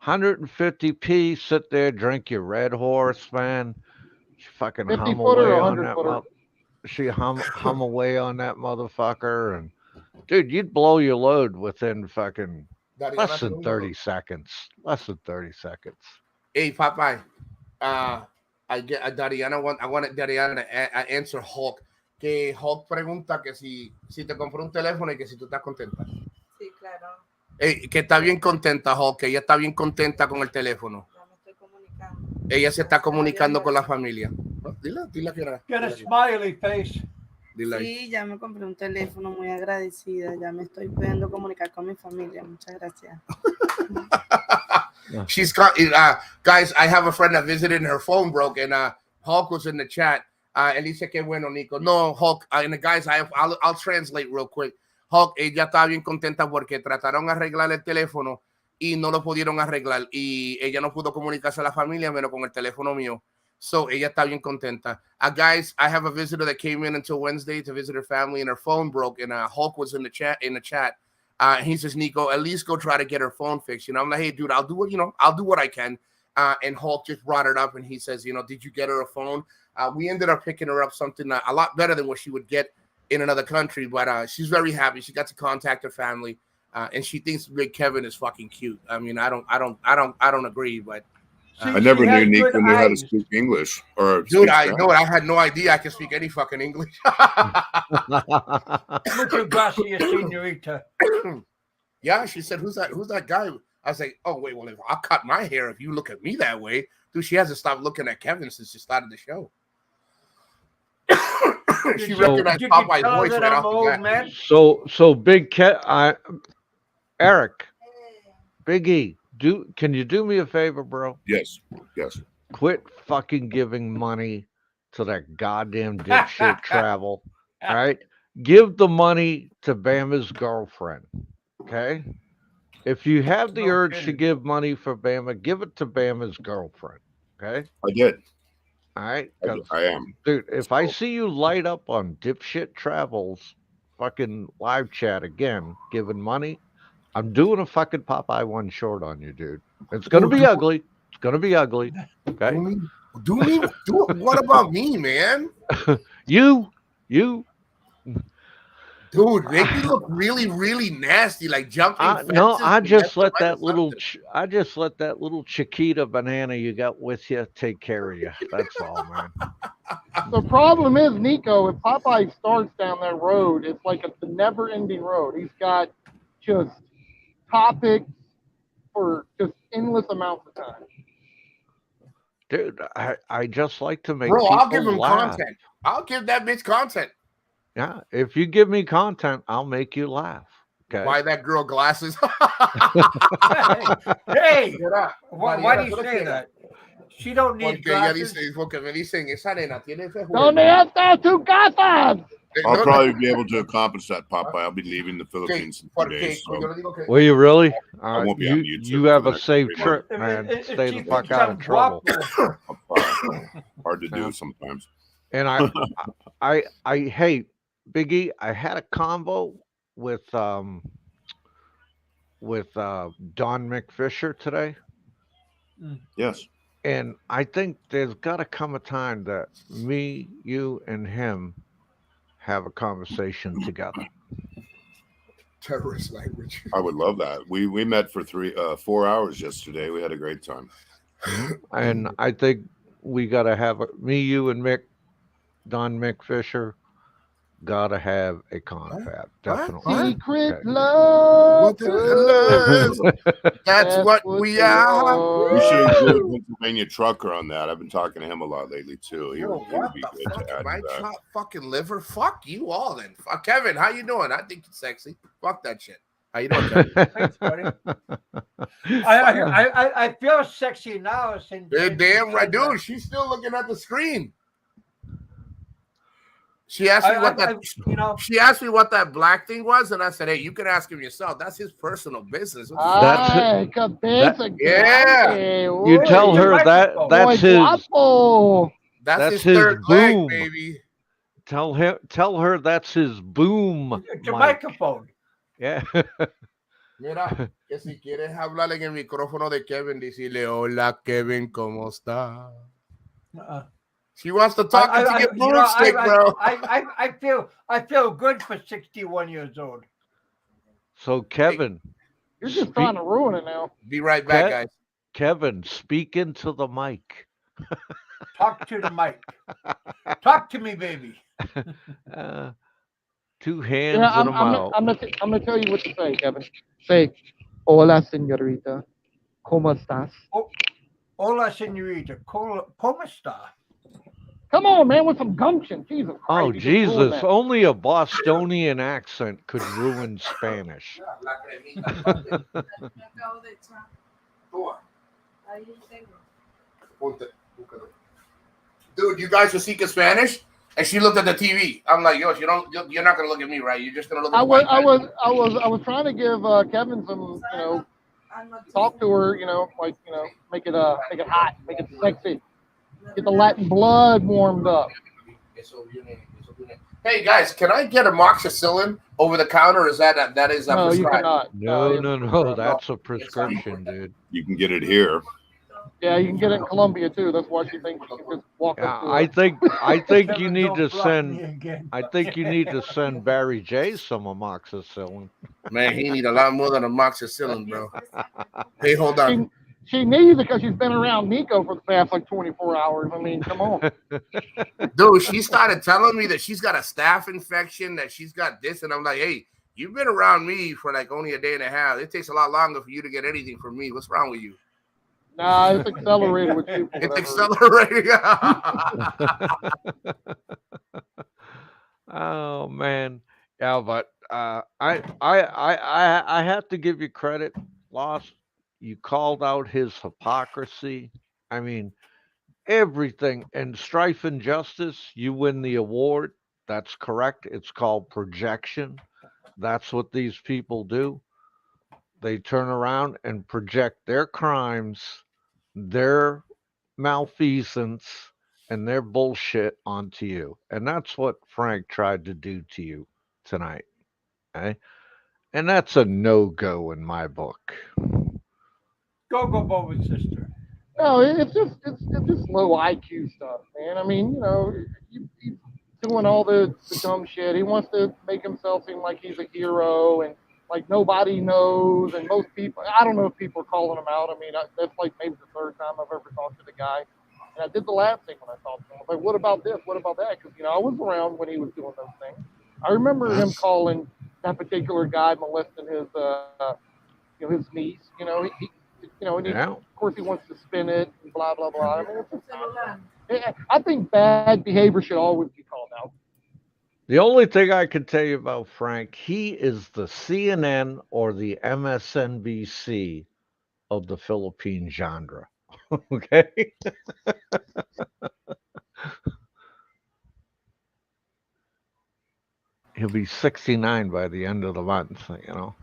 150p, sit there, drink your Red Horse, man. She fucking hum away on that. She hum away on that motherfucker, and dude, you'd blow your load within fucking less than 30 seconds. Less than 30 seconds. Hey, Popeye, Dariana I wanted Dariana to answer Hulk. Que Hulk pregunta que si te compró un teléfono y que si tú estás contenta. Sí, claro. Que está bien contenta, Hulk, que ella está bien contenta con el teléfono. Ya me estoy comunicando. Ella se está comunicando con la familia. Dile que era. Get a smiley face. Sí, ya me compré un teléfono, muy agradecida. Ya me estoy pudiendo comunicar con mi familia. Muchas gracias. She's got guys. I have a friend that visited and her phone broke, and Hulk was in the chat. Él dice que bueno, Nico. No, Hulk. And the guys, I'll translate real quick. Hulk, ella estaba bien contenta porque trataron de arreglar el teléfono y no lo pudieron arreglar y ella no pudo comunicarse a la familia menos con el teléfono mío. So ella está bien contenta. Guys, I have a visitor that came in until Wednesday to visit her family and her phone broke, and Hulk was in the chat. He says, Nico, at least go try to get her phone fixed. You know, I'm like, hey, dude, I'll do what I can. And Hulk just brought it up, and he says, you know, did you get her a phone? We ended up picking her up something a lot better than what she would get in another country, but she's very happy. She got to contact her family, and she thinks Big Kevin is fucking cute. I mean, I don't agree, but I never knew Nico knew how to speak English. Or dude, I had no idea I could speak any fucking English. Muchas gracias, señorita. Yeah, she said, who's that guy? I was like, oh wait, well, I'll cut my hair if you look at me that way. Dude, she hasn't stopped looking at Kevin since she started the show. She recognized Popeye's voice right off the bat. So Big Eric, Biggie, can you do me a favor, bro? Yes. Quit fucking giving money to that goddamn dipshit travel. All right? Give the money to Bama's girlfriend. Okay? If you have the urge to give money for Bama, give it to Bama's girlfriend. Okay? I did. All right? I am. Dude, if I see you light up on dipshit travels fucking live chat again, giving money, I'm doing a fucking Popeye one short on you, dude. It's gonna be ugly. It's gonna be ugly. Okay. What about me, man? You. Dude, make me look really, really nasty, like jumping. No, I just let that little Chiquita banana you got with you take care of you. That's all, man. The problem is, Nico, if Popeye starts down that road, it's like a never-ending road. He's got just topics for just endless amounts of time. Dude, I just like to make Bro, people I'll give him laugh. content. I'll give that bitch content. Yeah, if you give me content, I'll make you laugh. Okay. Buy that girl glasses. Hey, why do you say that? She don't need glasses. Porque me dicen, esa nena tiene ese juego. ¿Dónde está tu gafas? I'll probably be able to accomplish that, Popeye. I'll be leaving the Philippines in 2 days. So. Will you really? I won't be on YouTube. You have a safe trip, man. Stay the fuck out of trouble. Hard to do sometimes. And I hey, Biggie, I had a convo with Don McFisher today. Yes. And I think there's got to come a time that me, you, and him have a conversation together. Terrorist language. I would love that. We met for 4 hours yesterday. We had a great time. And I think we got to have me, you, and Don McFisher. Gotta have a confab, definitely. Secret love. That's what we are. We should include Pennsylvania Trucker on that. I've been talking to him a lot lately too. He would be good to add My to that. fucking liver. Fuck you all then. Kevin, how you doing? I think you're sexy. Fuck that shit. How you doing, Kevin? Thanks, buddy. I feel sexy now. You're damn right, dude. She's still looking at the screen. She asked me She asked me what that black thing was, and I said, "Hey, you can ask him yourself. That's his personal business." Yeah. You tell her that's his third boom, leg, baby. Tell her that's his boom. Your microphone. Yeah. Mira, que si quieres hablar en el micrófono de Kevin, decirle, "Hola, Kevin, ¿cómo está?" She wants to talk to get broomstick, bro. I feel good for 61 years old. So Kevin, you're just trying to ruin it now. Be right back, guys. Kevin, speak into the mic. Talk to the mic. Talk to me, baby. 2 hands and a mouth. I'm gonna tell you what to say, Kevin. Say, "Hola, señorita. ¿Cómo estás?" Hola, señorita. ¿Cómo está? Come on, man, with some gumption. Jesus Christ. Oh, Jesus. Only a Bostonian accent could ruin Spanish. Dude, you guys were speaking Spanish, and she looked at the TV. I'm like, yo, you're not gonna look at me, right? You're just gonna look at I was trying to give Kevin some, talk to her, make it hot, make it sexy, get the Latin blood warmed up. Hey guys, can I get amoxicillin over the counter? Or is that is No, prescribed? you cannot. No, that's a prescription, dude. You can get it here. Yeah, you can get it in Colombia too. That's why she thinks she can just walk up to it. I think you need to send Barry J some amoxicillin. Man, he need a lot more than amoxicillin, bro. Hey, hold on. She needs it because she's been around NIKKO for the past 24 hours. I mean, come on. Dude, she started telling me that she's got a staph infection, that she's got this, and I'm like, hey, you've been around me for like only a day and a half. It takes a lot longer for you to get anything from me. What's wrong with you? Nah, it's accelerated with you. It's accelerating. Oh man, yeah, but I have to give you credit, Lost. You called out his hypocrisy. I mean, everything and Strife and Justice. You win the award. That's correct. It's called projection. That's what these people do. They turn around and project their crimes, their malfeasance, and their bullshit onto you. And that's what Frank tried to do to you tonight. Okay? And that's a no-go in my book. Go, Boba's sister. No, it's just low IQ stuff, man. I mean, he's doing all the dumb shit. He wants to make himself seem like he's a hero and like nobody knows. And most people, I don't know if people are calling him out. I mean, that's like maybe the third time I've ever talked to the guy. And I did the last thing when I talked to him. I was like, what about this? What about that? Because, I was around when he was doing those things. I remember him calling that particular guy molesting his niece. Of course he wants to spin it and blah, blah, blah. I think bad behavior should always be called out. The only thing I can tell you about Frank, he is the CNN or the MSNBC of the Philippine genre. Okay? He'll be 69 by the end of the month,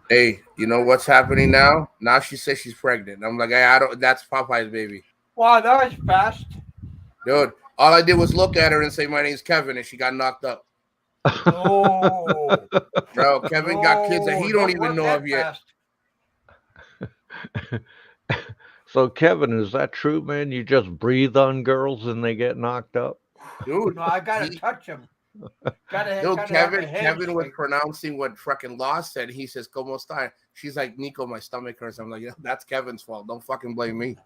Hey, you know what's happening now? Now she says she's pregnant. I'm like, hey, that's Popeye's baby. Wow, that was fast. Dude, all I did was look at her and say, my name's Kevin, and she got knocked up. Oh. Bro, Kevin got kids that he don't even know of yet. So, Kevin, is that true, man? You just breathe on girls and they get knocked up? Dude, no, I got to touch him. Kevin was pronouncing what fucking Law said. He says, "Como está?" She's like, "NIKKO, my stomach hurts." I'm like, yeah, that's Kevin's fault. Don't fucking blame me.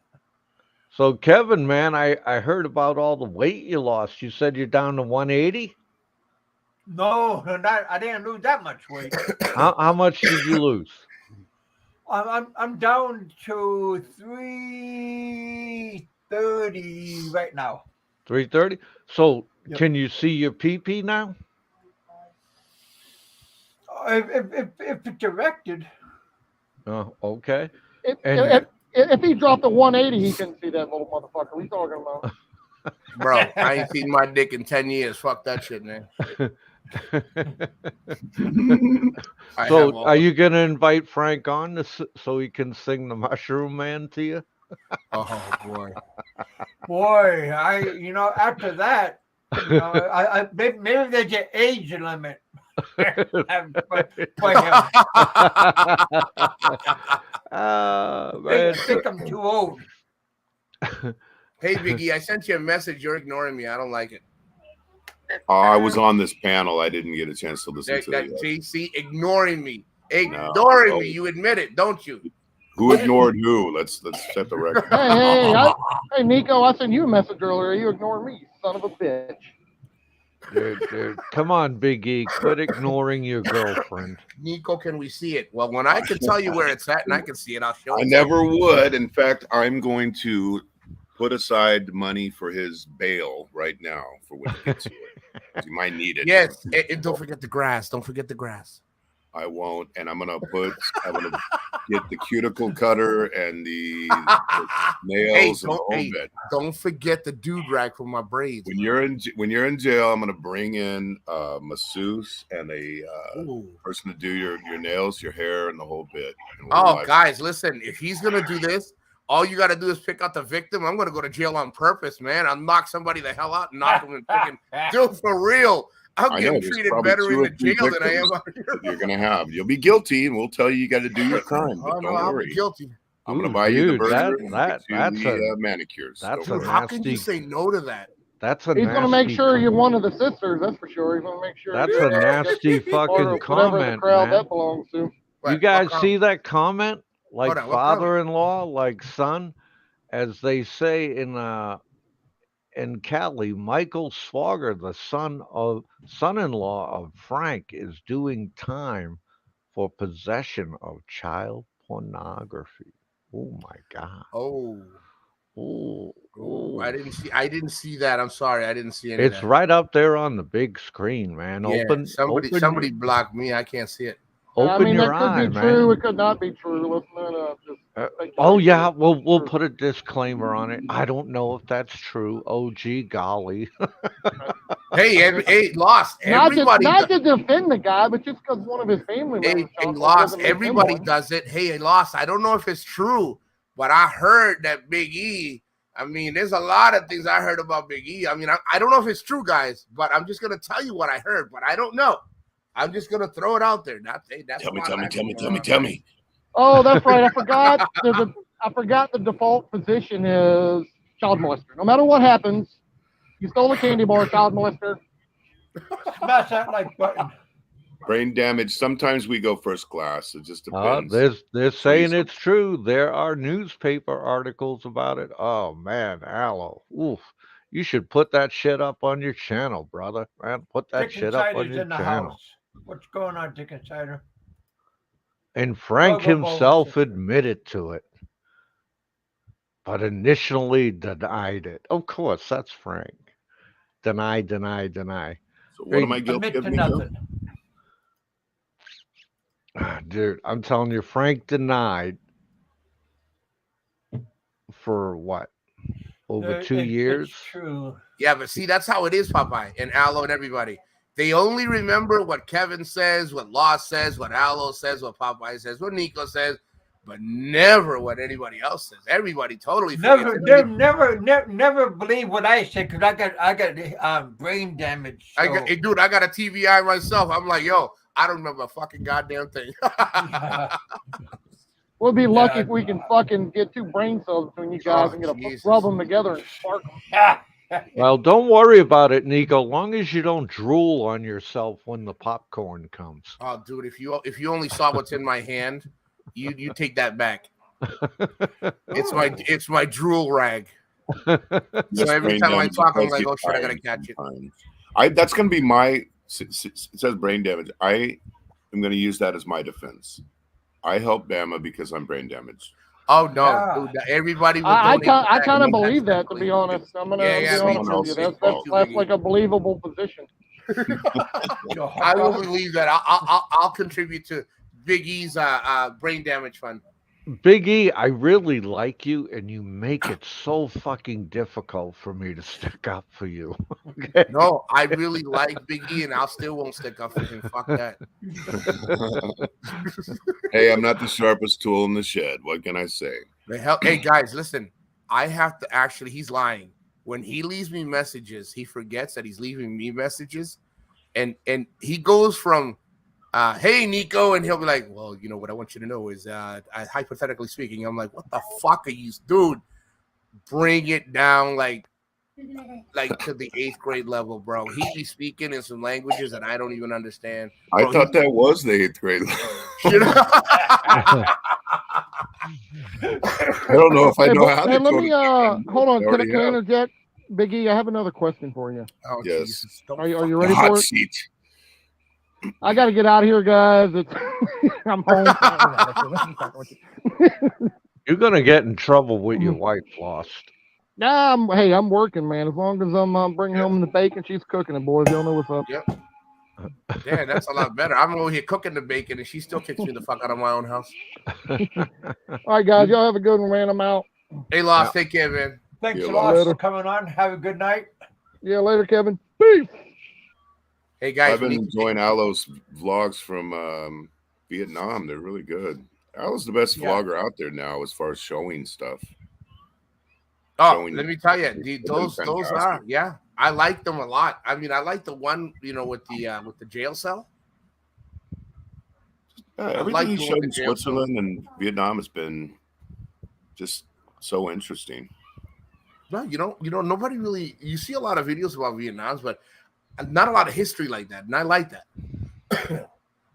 So, Kevin, man, I heard about all the weight you lost. You said you're down to 180? No, I didn't lose that much weight. How much did you lose? I'm down to 330 right now. 330? So, yep. Can you see your pee-pee now? If it's directed. Oh, okay. If he dropped a 180, he couldn't see that little motherfucker. What are you talking about? Bro, I ain't seen my dick in 10 years. Fuck that shit, man. So, are you going to invite Frank on so he can sing the Mushroom Man to you? Oh, boy. Boy, after that, I maybe there's an age limit. Man. I think I'm too old. Hey, Biggie, I sent you a message. You're ignoring me. I don't like it. I was on this panel. I didn't get a chance to listen to it. See, ignoring me. Ignoring me. You admit it, don't you? Who ignored who? Let's set the record. Hey, Nico, I sent you a message earlier. You ignored me, son of a bitch. Dude, come on, Big E, quit ignoring your girlfriend. Nico, can we see it? Well, when I can tell you where it's at and I can see it, I'll show it. I never would. In fact, I'm going to put aside money for his bail right now for when he gets here. You might need it. Yes, and don't forget the grass. Don't forget the grass. I won't, and I'm gonna get the cuticle cutter and the nails and the whole bit. Don't forget the dude rag for my braids. When you're in jail, I'm gonna bring in a masseuse and a person to do your nails, your hair, and the whole bit. Oh, guys, listen! If he's gonna do this, all you gotta do is pick out the victim. I'm gonna go to jail on purpose, man. I'll knock somebody the hell out and knock them and freaking do it for real. I'm getting treated better in the jail than I am out here. You're gonna have. You'll be guilty, and we'll tell you got to do your crime. But don't worry. I'm guilty. I'm gonna buy you the burger. That's the manicures. That's dude, how can you say no to that? That's a. He's gonna make sure you're one of the sisters. That's for sure. He's gonna make sure. That's a nasty fucking comment, the crowd man. That belongs to. You guys see that comment? Like father-in-law, like son, as they say in Cali, Michael Swagger, the son-in-law of Frank, is doing time for possession of child pornography. Oh my God! Oh, I didn't see that. I'm sorry, I didn't see any. It's right up there on the big screen, man. Yeah, somebody blocked me. I can't see it. Open your eye, man. True. It could not be true. Oh yeah, we'll put a disclaimer on it. I don't know if that's true. Oh gee, golly. hey, lost. Everybody not to defend the guy, but just because one of his family members. Hey, lost. Everybody does it. Hey, lost. I don't know if it's true, but I heard that Big E. I mean, there's a lot of things I heard about Big E. I mean, I don't know if it's true, guys, but I'm just gonna tell you what I heard, but I don't know. I'm just gonna throw it out there. Tell me. Oh, that's right. I forgot. I forgot the default position is child molester. No matter what happens, you stole a candy bar, child molester. Smash that like button. Brain damage. Sometimes we go first class. It just depends. They're saying it's true. There are newspaper articles about it. Oh man, Aloe. Oof. You should put that shit up on your channel, brother. Man, put that shit up on your channel. What's going on, Dick Insider? And Frank himself admitted to it, but initially denied it. Of course, that's Frank. Deny. So what am I guilty of? Nothing. Dude, I'm telling you, Frank denied for what? Over 2 years? It's true. Yeah, but see, that's how it is, Popeye and Aloe and everybody. They only remember what Kevin says, what Law says, what Aloe says, what Popeye says, what Nico says, but never what anybody else says. Everybody totally never believe what I say because I got brain damage. So. Dude, I got a TBI myself. I'm like, yo, I don't remember a fucking goddamn thing. We'll be lucky if we can fucking get 2 brain cells between you guys and rub them together and spark them. Well, don't worry about it, Nico. Long as you don't drool on yourself when the popcorn comes. Oh, dude, if you only saw what's in my hand, you take that back. It's my drool rag. So every time I talk, I'm like, oh shit, I gotta catch it. That's gonna be my. It says brain damage. I am gonna use that as my defense. I help Bama because I'm brain damaged. Oh no, dude, everybody. I kind of believe that, to be honest. I'm gonna be honest with you. That's like a believable position. I will believe that. I'll contribute to Big E's brain damage fund. Big E, I really like you, and you make it so fucking difficult for me to stick up for you. Okay? No, I really like Big E, and I still won't stick up for him. Fuck that. Hey, I'm not the sharpest tool in the shed. What can I say? Hey, guys, listen. I have to actually, he's lying. When he leaves me messages, he forgets that he's leaving me messages. And he goes from, hey, Nico, and he'll be like, well, you know, what I want you to know is, hypothetically speaking, I'm like, what the fuck are you, dude? Bring it down like to the 8th grade level, bro. He be speaking in some languages that I don't even understand. Bro, I thought that was the 8th grade level. You know? don't know if I know how to. Hey, let me hold on. Can I have. interject, Big E? I have another question for you. Oh, Yes. Jesus. Are you ready Hot for it? seat. I got to get out of here, guys. I'm home. You're gonna get in trouble with your wife, Lost. Nah, I'm working, man. As long as I'm bringing home the bacon, she's cooking it, boys. Y'all know what's up. Yep. Yeah, that's a lot better. I'm over here cooking the bacon, and she still kicks me the fuck out of my own house. All right, guys. Y'all have a good one, man. I'm out. Hey, Lost. Take care, man. Thanks a lot for coming on. Have a good night. Yeah, later, Kevin. Peace. Hey, guys. I've been enjoying Alo's vlogs from Vietnam. They're really good. Alo's the best vlogger out there now as far as showing stuff. Oh, let me tell you, those are, yeah. I like them a lot. I mean, I like the one, with the jail cell. Everything he showed in Switzerland and Vietnam has been just so interesting. No, nobody really. You see a lot of videos about Vietnam, but not a lot of history like that, and I like that.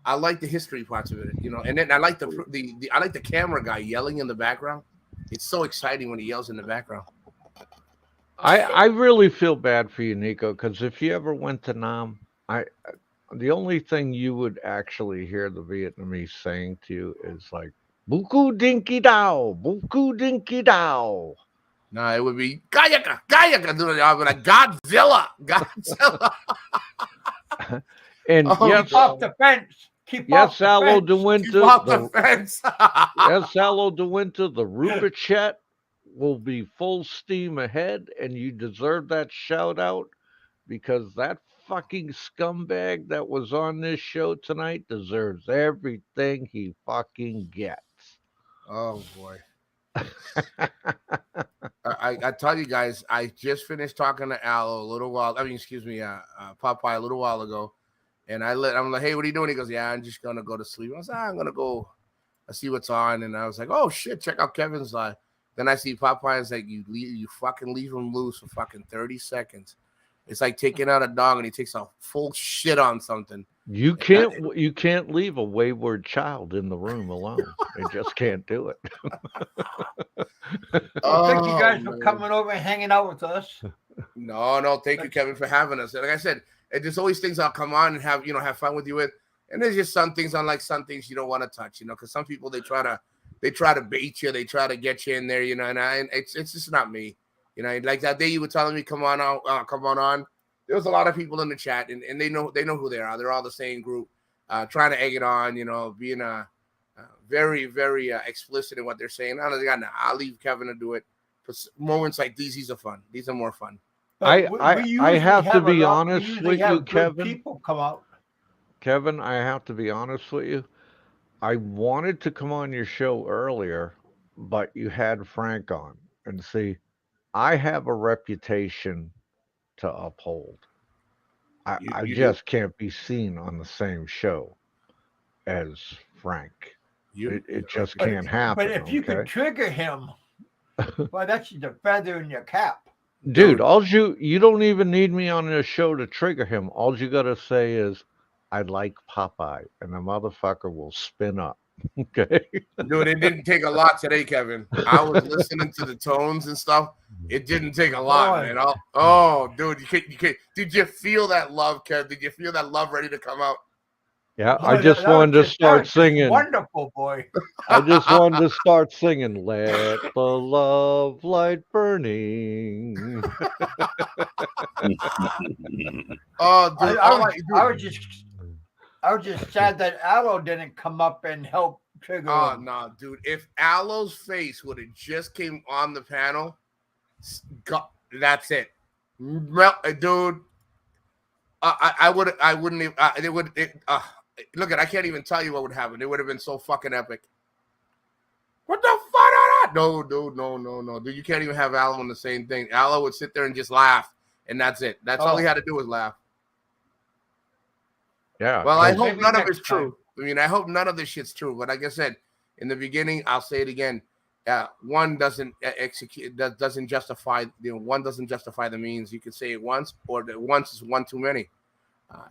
I like the history parts of it, and then I like I like the camera guy yelling in the background. It's so exciting when he yells in the background. I really feel bad for you, Nikko, because if you ever went to Nam, the only thing you would actually hear the Vietnamese saying to you is like "Buku dinky dao, buku dinky dao." No, it would be Gayaka, like Godzilla. And keep off the fence. Keep off the Alo fence. de Winter. Keep off the fence. Yes, Alo de Winter. The Rupachet will be full steam ahead, and you deserve that shout out because that fucking scumbag that was on this show tonight deserves everything he fucking gets. Oh boy. I tell you guys, I just finished talking to Alo a little while. Popeye a little while ago, and I'm like, hey, what are you doing? He goes, yeah, I'm just gonna go to sleep. I was like, I'm gonna go. I see what's on, and I was like, oh shit, check out Kevin's live. Then I see Popeye is like, you fucking leave him loose for fucking 30 seconds. It's like taking out a dog and he takes a full shit on something. You can't leave a wayward child in the room alone. They just can't do it. Thank you guys for coming over and hanging out with us. No, thank you, Kevin, for having us. And like I said, there's always things I'll come on and have fun with you with. And there's just some things some things you don't want to touch, because some people they try to bait you, they try to get you in there, and it's just not me. Like that day you were telling me, come on on. There was a lot of people in the chat, and they know who they are. They're all the same group, trying to egg it on, being very, very explicit in what they're saying. I'll leave Kevin to do it. For moments like these are fun. These are more fun. I have to be honest with you, Kevin. People come out. Kevin, I have to be honest with you. I wanted to come on your show earlier, but you had Frank on. And see, I have a reputation to uphold. I just can't be seen on the same show as Frank. It just can't happen. But if you could trigger him, well, that's the feather in your cap. Dude, you don't even need me on the show to trigger him. All you gotta say is, I like Popeye, and the motherfucker will spin up. Okay. Dude, it didn't take a lot today, Kevin. I was listening to the tones and stuff. It didn't take a lot, man. Dude, did you feel that love, Kev? Did you feel that love ready to come out? Yeah, I just wanted to start singing. Wonderful, boy. I just wanted to start singing, let the love light burning. Oh, dude, I was just sad that Alo didn't come up and help trigger him. Oh, no, dude. If Alo's face would have just came on the panel, that's it. Dude, I wouldn't look, I can't even tell you what would happen. It would have been so fucking epic. What the fuck? No, dude, no. Dude, you can't even have Alo in the same thing. Alo would sit there and just laugh, and that's it. That's all he had to do was laugh. Yeah. Well, I hope none of it's true. I mean, I hope none of this shit's true. But like I said in the beginning, I'll say it again. One doesn't doesn't justify. One doesn't justify the means. You can say it once, or the once is one too many.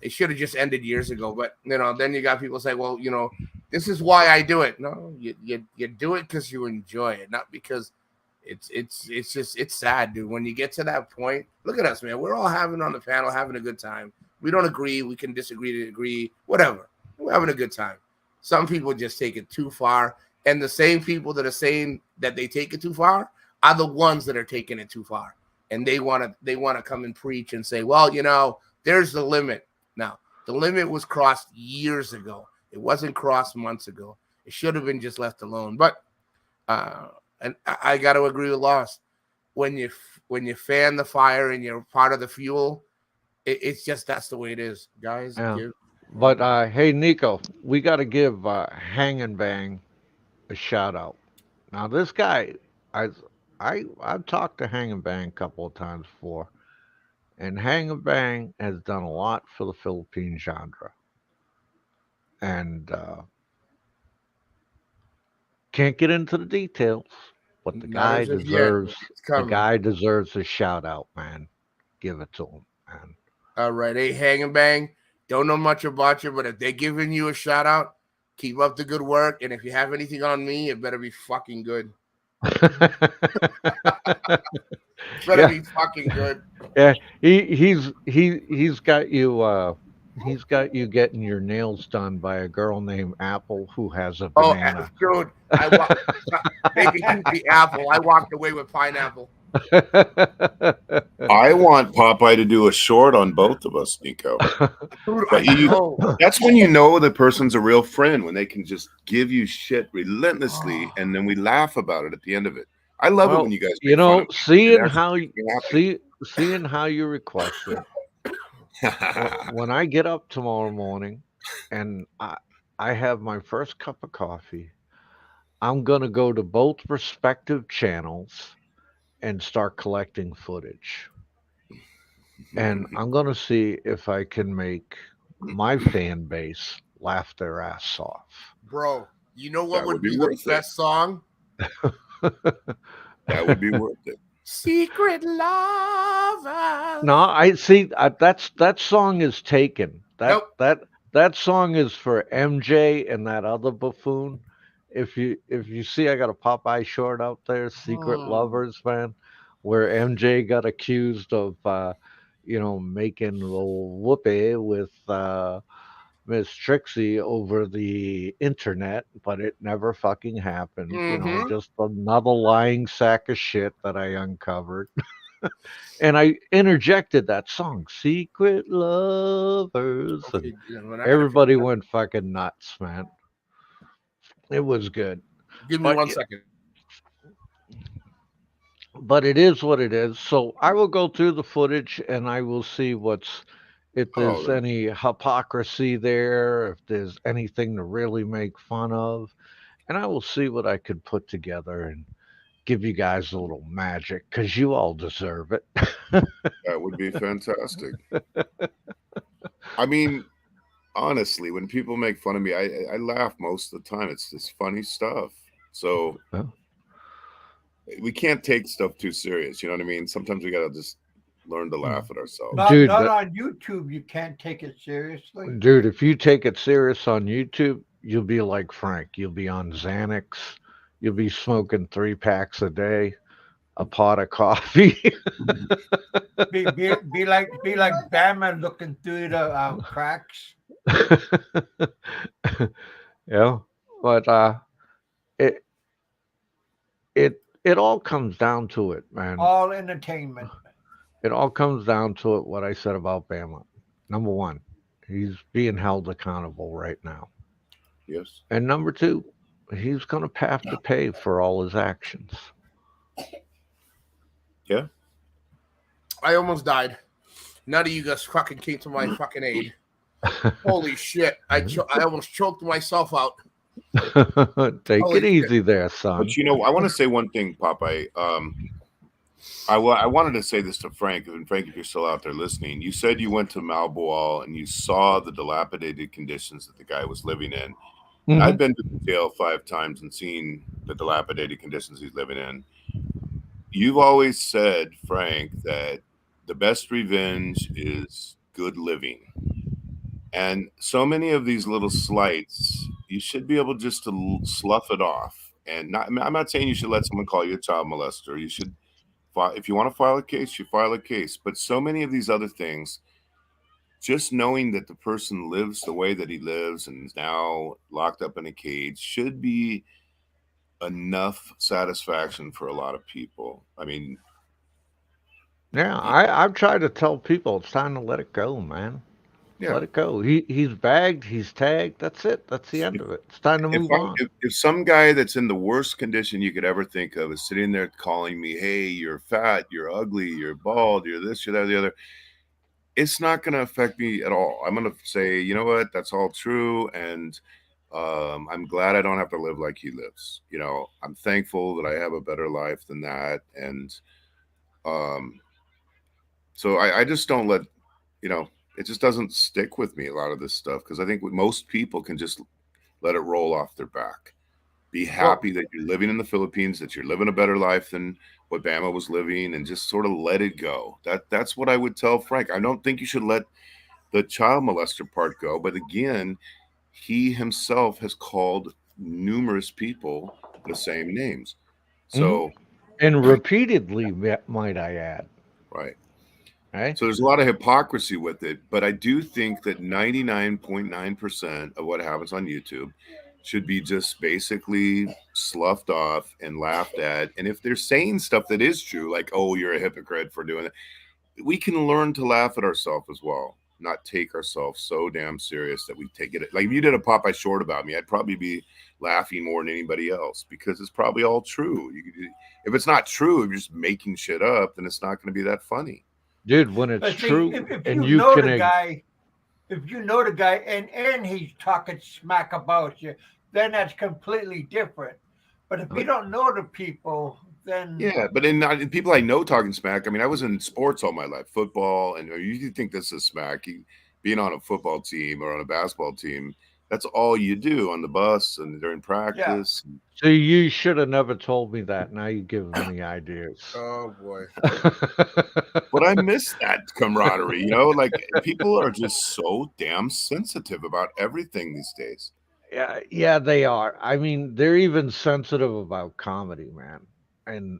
It should have just ended years ago. But then you got people say, well, this is why I do it. No, you do it because you enjoy it, not because it's sad, dude. When you get to that point, look at us, man. We're all having on the panel, having a good time. We don't agree. We can disagree to agree, whatever. We're having a good time. Some people just take it too far. And the same people that are saying that they take it too far are the ones that are taking it too far. And they want to come and preach and say, well, you know, there's the limit. Now, the limit was crossed years ago. It wasn't crossed months ago. It should have been just left alone. But and I got to agree with Lost. When you fan the fire and you're part of the fuel, it's just that's the way it is, guys. Yeah. But hey, Nikko, we got to give Hang and Bang a shout out. Now, this guy, I've talked to Hang and Bang a couple of times before, and Hang and Bang has done a lot for the Philippine genre, and can't get into the details, but the guy deserves a shout out, man. Give it to him, man. All right, hey, Hang and Bang. Don't know much about you, but if they're giving you a shout out, keep up the good work. And if you have anything on me, it better be fucking good. Better be fucking good. Yeah, he's got you. He's got you getting your nails done by a girl named Apple who has a banana. Oh, dude, they can keep the apple. I walked away with pineapple. I want Popeye to do a short on both of us, Nikko. That's when you know the person's a real friend, when they can just give you shit relentlessly, and then we laugh about it at the end of it. I love it when you guys, you know, seeing how you request it. When I get up tomorrow morning and I have my first cup of coffee, I'm gonna go to both respective channels and start collecting footage. And I'm going to see if I can make my fan base laugh their ass off. Bro, you know what would be the best song? That would be worth it. Secret Lover. No, I see that song is taken. That song is for MJ and that other buffoon. If you see, I got a Popeye short out there, Secret Lovers, man, where MJ got accused of, making a little whoopee with Miss Trixie over the internet, but it never fucking happened. You know, just another lying sack of shit that I uncovered. And I interjected that song, Secret Lovers. Okay, and everybody went fucking nuts, man. It was good. Give me 1 second. But it is what it is. So I will go through the footage and I will see if there's any hypocrisy there, if there's anything to really make fun of. And I will see what I could put together and give you guys a little magic, because you all deserve it. That would be fantastic. I mean, honestly, when people make fun of me, I laugh most of the time. It's this funny stuff. So we can't take stuff too serious. You know what I mean? Sometimes we got to just learn to laugh at ourselves. Not on YouTube. You can't take it seriously. Dude, if you take it serious on YouTube, you'll be like Frank. You'll be on Xanax. You'll be smoking 3 packs a day, a pot of coffee. be like Batman looking through the cracks. Yeah, but it all comes down to it, man. All entertainment. It all comes down to it. What I said about Bama. Number 1, he's being held accountable right now. Yes. And number 2, he's going to have to pay for all his actions. Yeah. I almost died. None of you guys fucking came to my fucking aid. Holy shit. I almost choked myself out. Take it easy there, son. But I want to say one thing, Popeye. I wanted to say this to Frank, and Frank, if you're still out there listening, you said you went to Malboal and you saw the dilapidated conditions that the guy was living in. Mm-hmm. I've been to the jail 5 times and seen the dilapidated conditions he's living in. You've always said, Frank, that the best revenge is good living. And so many of these little slights, you should be able just to slough it off. And not, I'm not saying you should let someone call you a child molester. You should, if you want to file a case, you file a case. But so many of these other things, just knowing that the person lives the way that he lives and is now locked up in a cage should be enough satisfaction for a lot of people. I mean, yeah, I've tried to tell people it's time to let it go, man. Yeah. Let it go. He's bagged, he's tagged. That's it. That's the end of it. It's time to move on. If some guy that's in the worst condition you could ever think of is sitting there calling me, hey, you're fat, you're ugly, you're bald, you're this, you're that, the other, it's not going to affect me at all. I'm going to say, you know what, that's all true. And I'm glad I don't have to live like he lives. You know, I'm thankful that I have a better life than that. And so I just don't let, you know, it just doesn't stick with me, a lot of this stuff, because I think most people can just let it roll off their back. Be happy that you're living in the Philippines, that you're living a better life than what Bama was living, and just sort of let it go. That's what I would tell Frank. I don't think you should let the child molester part go. But again, he himself has called numerous people the same names. So, and repeatedly, might I add. Right. Right. So there's a lot of hypocrisy with it, but I do think that 99.9% of what happens on YouTube should be just basically sloughed off and laughed at. And if they're saying stuff that is true, like, oh, you're a hypocrite for doing it, we can learn to laugh at ourselves as well, not take ourselves so damn serious that we take it. Like if you did a Popeye short about me, I'd probably be laughing more than anybody else because it's probably all true. If it's not true, if you're just making shit up, then it's not going to be that funny. Dude, when it's true, if and you know the guy, if you know the guy and he's talking smack about you, then that's completely different. But if you don't know the people, then yeah. But in people I know talking smack, I mean, I was in sports all my life, football, and you think this is smack. Being on a football team or on a basketball team, that's all you do on the bus and during practice. Yeah. So you should have never told me that. Now you give me ideas. Oh boy. But I miss that camaraderie, you know, like people are just so damn sensitive about everything these days. Yeah, they are. I mean, they're even sensitive about comedy, man. And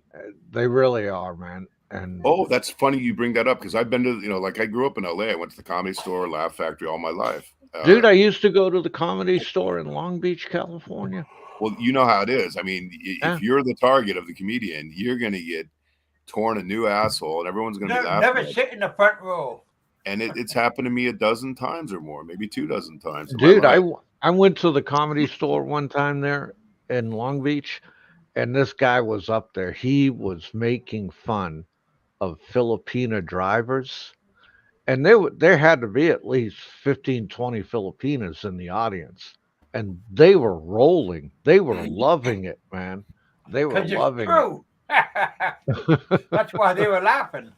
they really are, man. And oh, that's funny you bring that up because I've been to, you know, like I grew up in LA. I went to the Comedy Store, Laugh Factory all my life. Dude, I used to go to the Comedy Store in Long Beach, California. Well, you know how it is. I mean, if you're the target of the comedian, you're going to get torn a new asshole and everyone's going to be laughing. Never sit in the front row. And it's happened to me a dozen times or more, maybe 24 times. Dude, I went to the Comedy Store one time there in Long Beach, and this guy was up there. He was making fun of Filipina drivers. And there had to be at least 15, 20 Filipinas in the audience. And they were rolling. They were loving it, man. They were loving it. That's why they were laughing.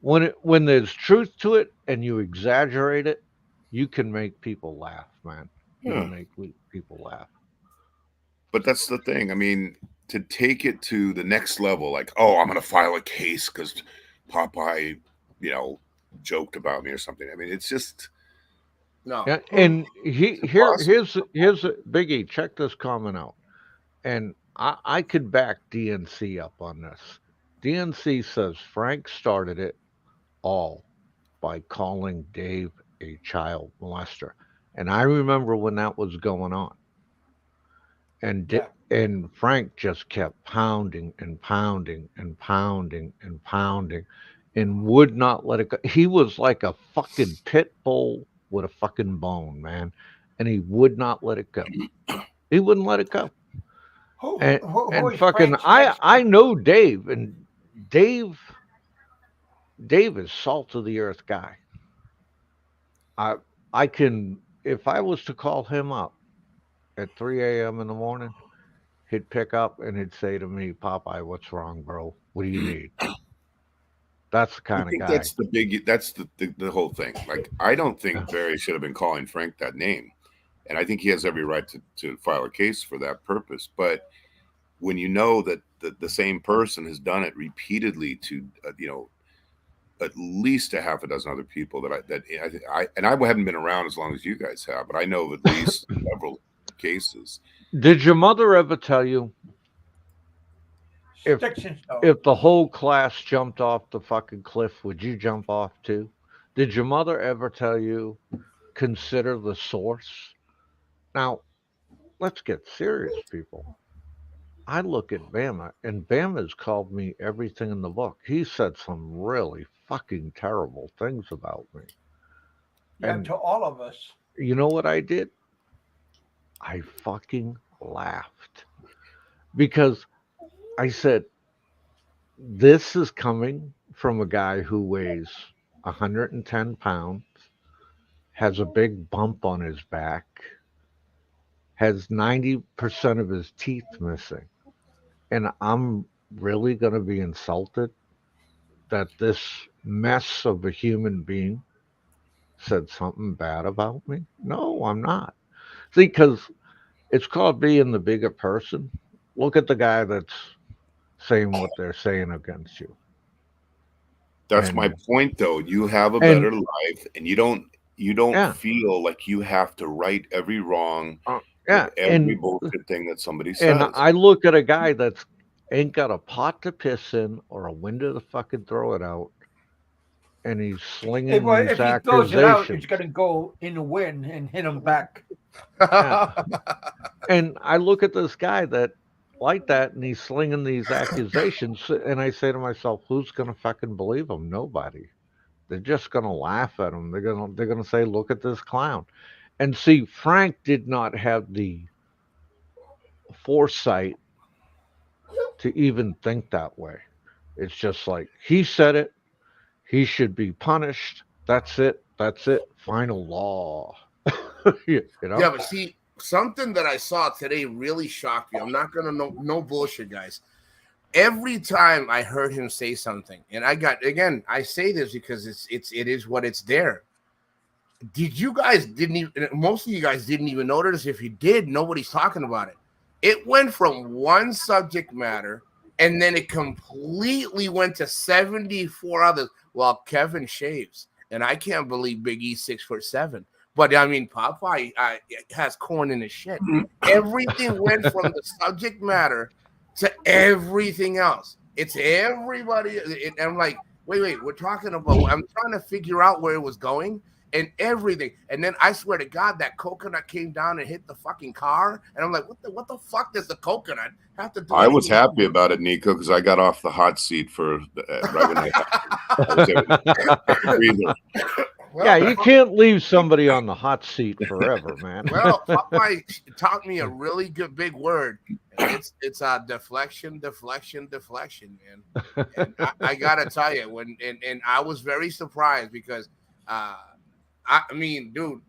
When there's truth to it and you exaggerate it, you can make people laugh, man. You can make people laugh. But that's the thing. I mean, to take it to the next level, like, oh, I'm going to file a case because Popeye, you know, joked about me or something. I mean, it's just no. Yeah, and here's a Biggie. Check this comment out, and I could back DNC up on this. DNC says Frank started it all by calling Dave a child molester, and I remember when that was going on, and Frank just kept pounding and pounding and pounding and pounding. And would not let it go. He was like a fucking pit bull with a fucking bone, man. And he would not let it go. He wouldn't let it go. And fucking, I know Dave, and Dave is salt of the earth guy. I can, if I was to call him up at 3 a.m. in the morning, he'd pick up and he'd say to me, Popeye, what's wrong, bro? What do you need? That's the kind of guy. That's the whole thing. Like, I don't think Barry should have been calling Frank that name. And I think he has every right to file a case for that purpose. But when you know that the same person has done it repeatedly to, you know, at least a half a dozen other people I haven't been around as long as you guys have, but I know of at least several cases. Did your mother ever tell you if the whole class jumped off the fucking cliff, would you jump off too? Did your mother ever tell you consider the source? Now, let's get serious, people. I look at Bama, and Bama's called me everything in the book. He said some really fucking terrible things about me. Yeah, and to all of us. You know what I did? I fucking laughed. Because I said, this is coming from a guy who weighs 110 pounds, has a big bump on his back, has 90% of his teeth missing. And I'm really going to be insulted that this mess of a human being said something bad about me? No, I'm not. See, because it's called being the bigger person. Look at the guy that's saying what they're saying against you. That's my point, though. You have a better life, and you don't feel like you have to right every wrong, every bullshit thing that somebody says. And I look at a guy that's ain't got a pot to piss in or a window to fucking throw it out, and he's slinging these if he throws it out, it's gonna go in the wind and hit him back. And I look at this guy that like that, and he's slinging these accusations, and I say to myself, who's gonna fucking believe him? Nobody. They're just gonna laugh at him. They're gonna say, look at this clown. And see, Frank did not have the foresight to even think that way. It's just like he said it. He should be punished. That's it. That's it. Final law. Yeah, but see, something that I saw today really shocked me. I'm not gonna no bullshit, guys. Every time I heard him say something, and I say this because it is what it's there. Most of you guys didn't even notice. If you did, nobody's talking about it. It went from one subject matter, and then it completely went to 74 others. Well, Kevin shaves, and I can't believe Big E's 6'7". But I mean, Popeye has corn in his shit. Everything went from the subject matter to everything else. It's everybody. I'm like, wait, we're talking about. I'm trying to figure out where it was going and everything. And then I swear to God, that coconut came down and hit the fucking car. And I'm like, what the fuck does the coconut have to do? I was happy about it, Nikko, because I got off the hot seat for right when I was well, yeah, you can't leave somebody on the hot seat forever, man. Well, Popeye taught me a really good big word. It's deflection, man. And I gotta tell you, and I was very surprised because I mean, dude,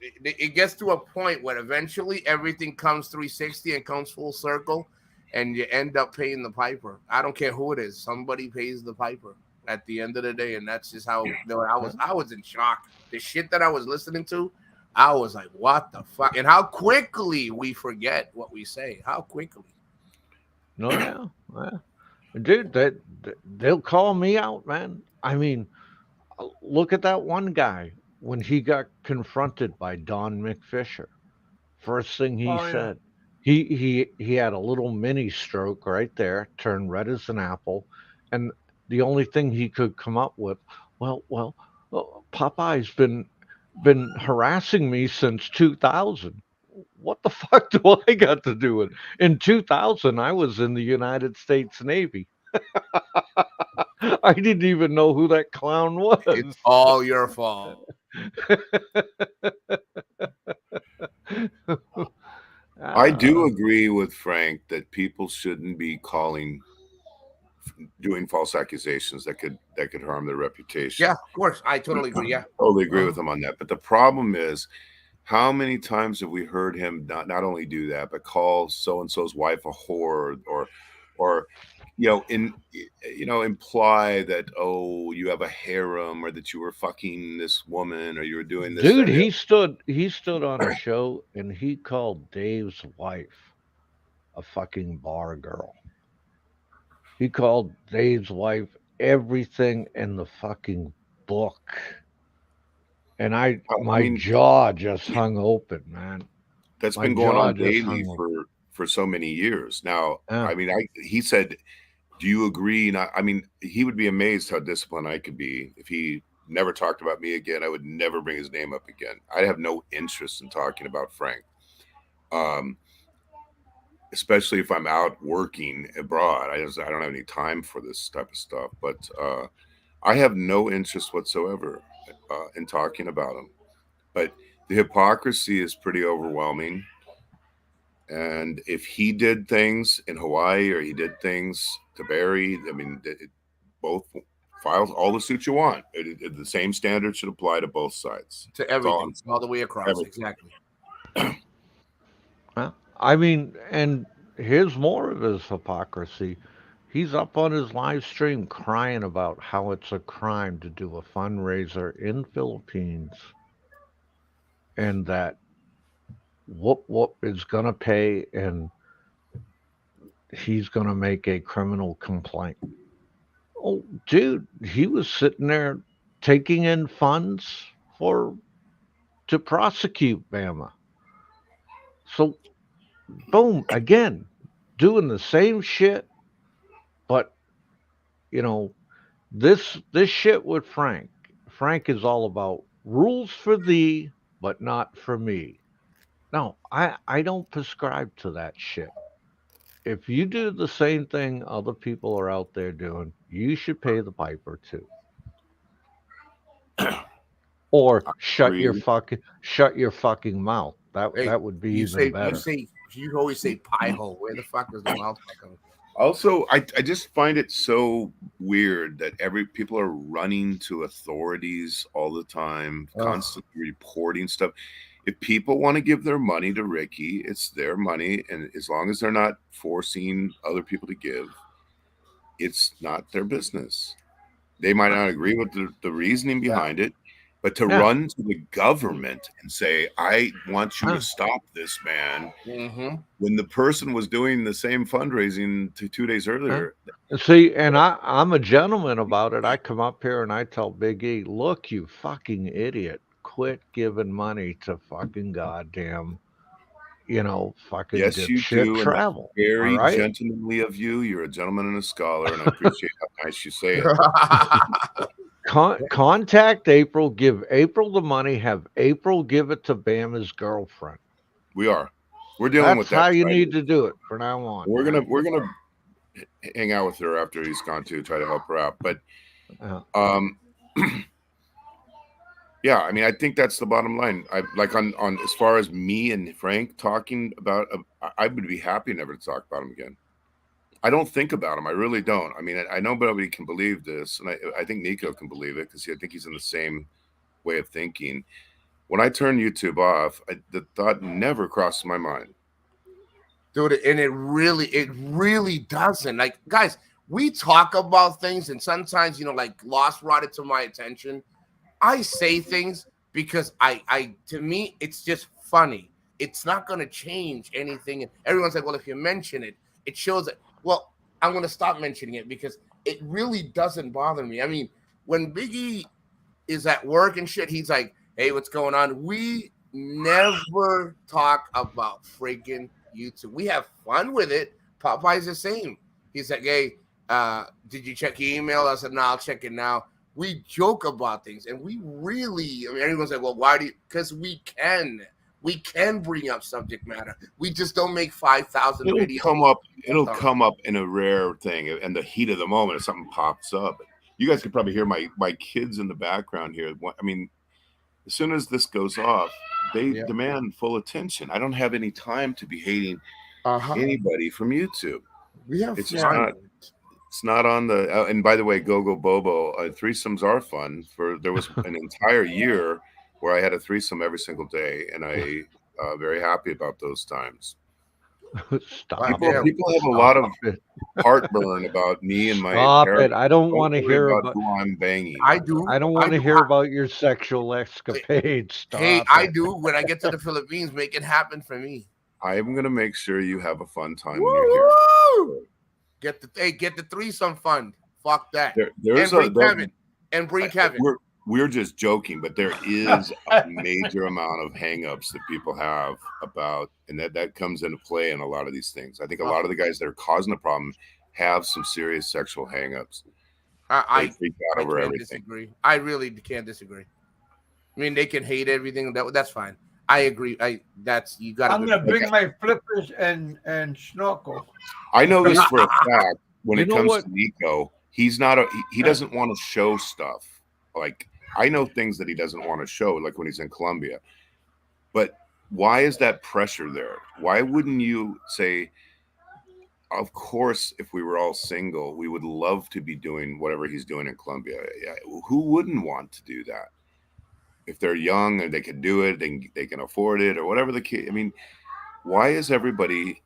it gets to a point where eventually everything comes 360 and comes full circle, and you end up paying the piper. I don't care who it is; somebody pays the piper at the end of the day, and that's just how I was in shock. The shit that I was listening to, I was like, what the fuck? And how quickly we forget what we say. How quickly. No, yeah. Dude, they'll call me out, man. I mean, look at that one guy when he got confronted by Don McFisher. First thing he said, he had a little mini stroke right there, turned red as an apple, and the only thing he could come up with, well, Popeye's been harassing me since 2000. What the fuck do I got to do with it? In 2000, I was in the United States Navy. I didn't even know who that clown was. It's all your fault. I do agree with Frank that people shouldn't be doing false accusations that could harm their reputation. Yeah, of course. I totally agree. Yeah. Totally agree with him on that. But the problem is, how many times have we heard him not only do that, but call so-and-so's wife a whore or imply that, oh, you have a harem or that you were fucking this woman or you were doing this. Dude, he stood on a show and he called Dave's wife a fucking bar girl. He called Dave's wife everything in the fucking book. And my jaw just hung open, man. that's My been going jaw on just daily hung for so many years now. Yeah. I mean, he said, "Do you agree?" Not, I mean, he would be amazed how disciplined I could be if he never talked about me again. I would never bring his name up again. I have no interest in talking about Frank, especially if I'm out working abroad. I don't have any time for this type of stuff. But I have no interest whatsoever in talking about him. But the hypocrisy is pretty overwhelming. And if he did things in Hawaii or he did things to Barry, I mean, both files, all the suits you want. The same standard should apply to both sides. To everything, all the way across. Everything. Exactly. Well, I mean, and here's more of his hypocrisy. He's up on his live stream crying about how it's a crime to do a fundraiser in Philippines and that Whoop is going to pay and he's going to make a criminal complaint. Oh, dude, he was sitting there taking in funds to prosecute Bama. So, boom, again, doing the same shit, but you know, this shit with Frank. Frank is all about rules for thee, but not for me. No, I don't prescribe to that shit. If you do the same thing other people are out there doing, you should pay the piper too. Or shut your fucking mouth. That would be even better. You always say pie hole. Where the fuck is the mouth coming? Also, I just find it so weird that people are running to authorities all the time, constantly reporting stuff. If people want to give their money to Ricky, it's their money, and as long as they're not forcing other people to give, it's not their business. They might not agree with the reasoning behind it, but to run to the government and say, I want you to stop this man, when the person was doing the same fundraising 2 days earlier. See, and I'm a gentleman about it. I come up here and I tell Big E, look, you fucking idiot, quit giving money to fucking goddamn, fucking dipshit travel. Very gentlemanly of you. You're a gentleman and a scholar, and I appreciate how nice you say it. Contact April, give April the money, have April give it to Bama's girlfriend. We're dealing with that. That's how you need to do it from now on. We're gonna hang out with her after he's gone to try to help her out. But yeah, I mean, I think that's the bottom line. I like on as far as me and Frank talking about, I would be happy never to talk about him again. I don't think about him. I really don't. I mean, I know nobody can believe this, and I think NIKKO can believe it because I think he's in the same way of thinking. When I turn YouTube off, the thought never crosses my mind. Dude, and it really doesn't. Like, guys, we talk about things, and sometimes, like Lost brought it to my attention. I say things because to me, it's just funny. It's not going to change anything. And everyone's like, well, if you mention it, it shows it. Well, I'm going to stop mentioning it because it really doesn't bother me. I mean, when Biggie is at work and shit, he's like, hey, what's going on? We never talk about friggin' YouTube. We have fun with it. Popeye's the same. He's like, hey, did you check your email? I said, no, I'll check it now. We joke about things, and we really, everyone's like, well, why do you? Because we can bring up subject matter. We just don't make 5,000 videos. It'll come up in a rare thing, in the heat of the moment, if something pops up. You guys could probably hear my kids in the background here. I mean, as soon as this goes off, they demand full attention. I don't have any time to be hating anybody from YouTube. We have it's fun. It's not on the. And by the way, Go Bobo, threesomes are fun. There was an entire year where I had a threesome every single day, and I very happy about those times. People have a lot of heartburn about me and my. Stop it! I don't want to hear about who I'm banging. I do. I don't want to hear about your sexual escapades. Stop it. I do. When I get to the Philippines, make it happen for me. I am gonna make sure you have a fun time when you're here. Get the threesome fund. Fuck that. And bring Kevin. we're just joking, but there is a major amount of hangups that people have about, and that comes into play in a lot of these things. I think a lot of the guys that are causing the problem have some serious sexual hangups. I freak out over everything. Disagree. I really can't disagree. I mean, they can hate everything. That's fine. I agree. You got. I'm gonna bring my flippers and snorkel. I know this for a fact. When it comes to NIKKO, he's not he doesn't want to show stuff. Like, I know things that he doesn't want to show, like when he's in Colombia. But why is that pressure there? Why wouldn't you say, of course, if we were all single, we would love to be doing whatever he's doing in Colombia. Yeah, who wouldn't want to do that? If they're young and they can do it, they can afford it, or whatever the case. I mean, why is everybody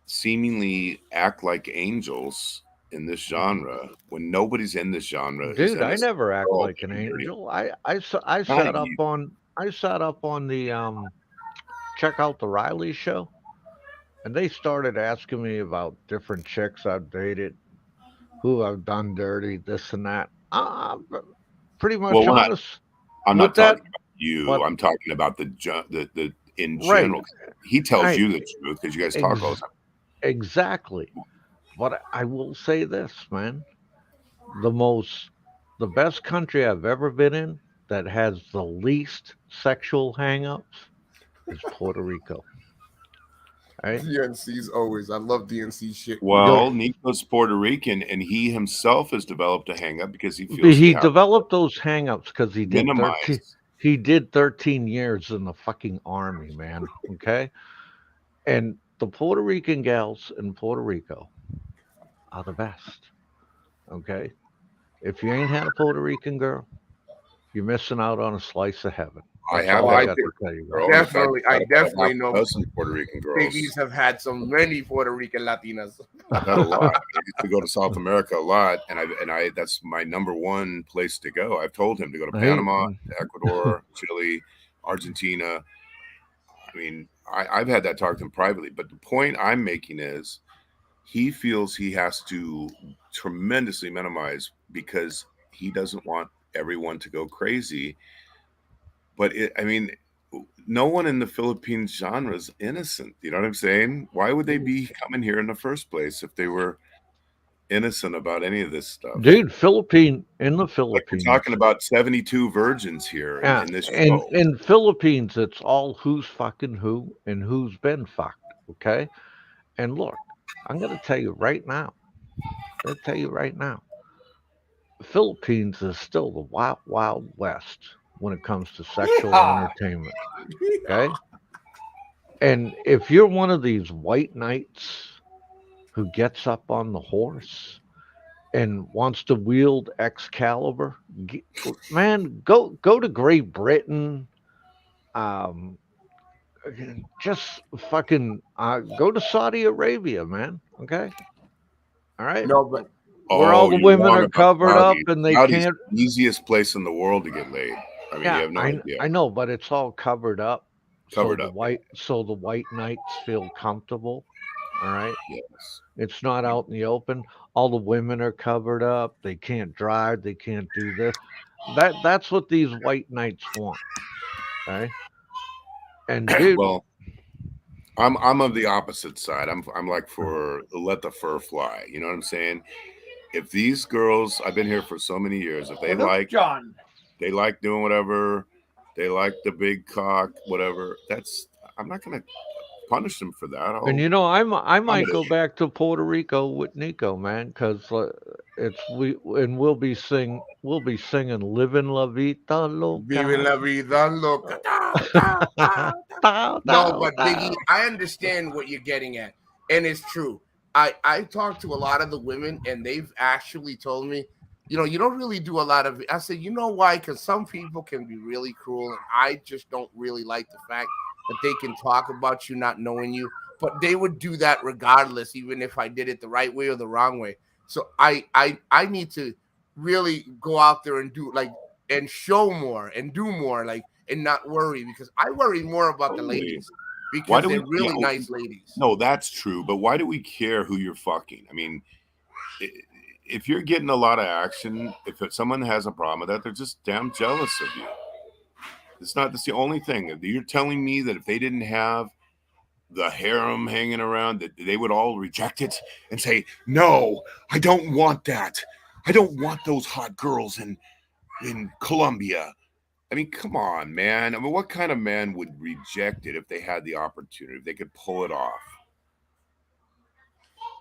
seemingly act like angels in this genre when nobody's in this genre? Dude, I never act like an angel. I sat up on the Check Out the Riley show, and they started asking me about different chicks I've dated, who I've done dirty, this and that. Pretty much honest. I'm not talking about you. I'm talking about the in general. Right. He tells you the truth because you guys talk all the time. Exactly. But I will say this, man. The best country I've ever been in that has the least sexual hang-ups is Puerto Rico. Right? DNC's always. I love DNC shit. Well, NIKKO's Puerto Rican, and he himself has developed a hang-up because he feels he developed those hang-ups because he did 13 years in the fucking army, man. Okay, and the Puerto Rican gals in Puerto Rico are the best. Okay, if you ain't had a Puerto Rican girl, you're missing out on a slice of heaven. I definitely know some Puerto Rican girls. Piggies have had many Puerto Rican Latinas. I've had a lot. I used to go to South America a lot, and I that's my number one place to go. I've told him to go to Panama, to Ecuador, Chile, Argentina. I mean, I've had that talk to him privately, but the point I'm making is he feels he has to tremendously minimize because he doesn't want everyone to go crazy. But no one in the Philippines genre is innocent. You know what I'm saying? Why would they be coming here in the first place if they were innocent about any of this stuff? Dude, in the Philippines. Like we're talking about 72 virgins here in this show. In Philippines, it's all who's fucking who and who's been fucked. Okay? And look, I'm going to tell you right now. The Philippines is still the wild, wild west when it comes to sexual entertainment. Okay? And if you're one of these white knights who gets up on the horse and wants to wield Excalibur, man, go to Great Britain. Just fucking go to Saudi Arabia, man. Okay? All right? No, but where all the women are covered up and they can't. The easiest place in the world to get laid. I mean, you have no idea. I know, but it's all covered up. So the white knights feel comfortable. All right. Yes. It's not out in the open. All the women are covered up. They can't drive. They can't do this. That's what these white knights want. Okay. And dude, well, I'm of the opposite side. I'm like for let the fur fly. You know what I'm saying? If these girls, I've been here for so many years. If they they like doing whatever, they like the big cock, whatever. I'm not gonna punish them for that. And I might go back to Puerto Rico with NIKKO, man, because we'll be singing "Living La Vida Loca." Living La Vida Loca. No, but Biggie, I understand what you're getting at, and it's true. I talked to a lot of the women, and they've actually told me, you don't really do a lot of it. I said, you know why? Because some people can be really cruel, and I just don't really like the fact that they can talk about you not knowing you, but they would do that regardless, even if I did it the right way or the wrong way. So I need to really go out there and do and show more and do more and not worry, because I worry more about the ladies because they're really nice ladies. No, that's true. But why do we care who you're fucking? I mean, if you're getting a lot of action, if someone has a problem with that, they're just damn jealous of you. That's the only thing. You're telling me that if they didn't have the harem hanging around, that they would all reject it and say, no, I don't want that. I don't want those hot girls in Colombia. I mean, come on, man. I mean, what kind of man would reject it if they had the opportunity, if they could pull it off?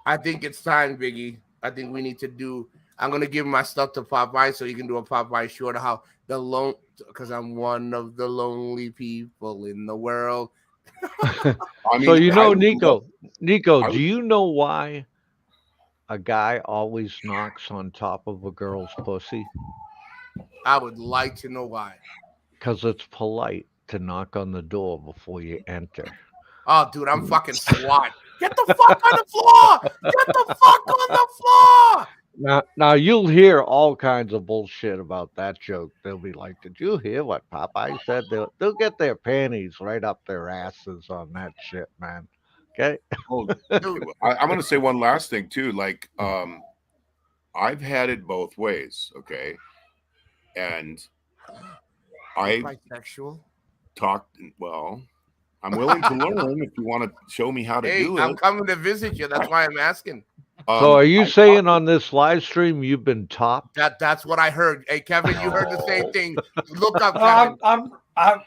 I think it's time, Biggie. I think we need to do. I'm gonna give my stuff to Popeye so you can do a Popeye short of how because I'm one of the lonely people in the world. I mean, so NIKKO, do you know why a guy always knocks on top of a girl's pussy? I would like to know why. Because it's polite to knock on the door before you enter. Oh, dude, I'm fucking SWAT. Get the fuck on the floor! Get the fuck on the floor! Now you'll hear all kinds of bullshit about that joke. They'll be like, "Did you hear what Popeye said?" They'll get their panties right up their asses on that shit, man. Okay. Oh, I'm going to say one last thing too. Like, I've had it both ways. Okay, and I talked. Well, I'm willing to learn if you want to show me how to do it. I'm coming to visit you. That's why I'm asking. So are you saying on this live stream you've been topped? That's what I heard. Hey, Kevin, you heard the same thing. Look up, Kevin.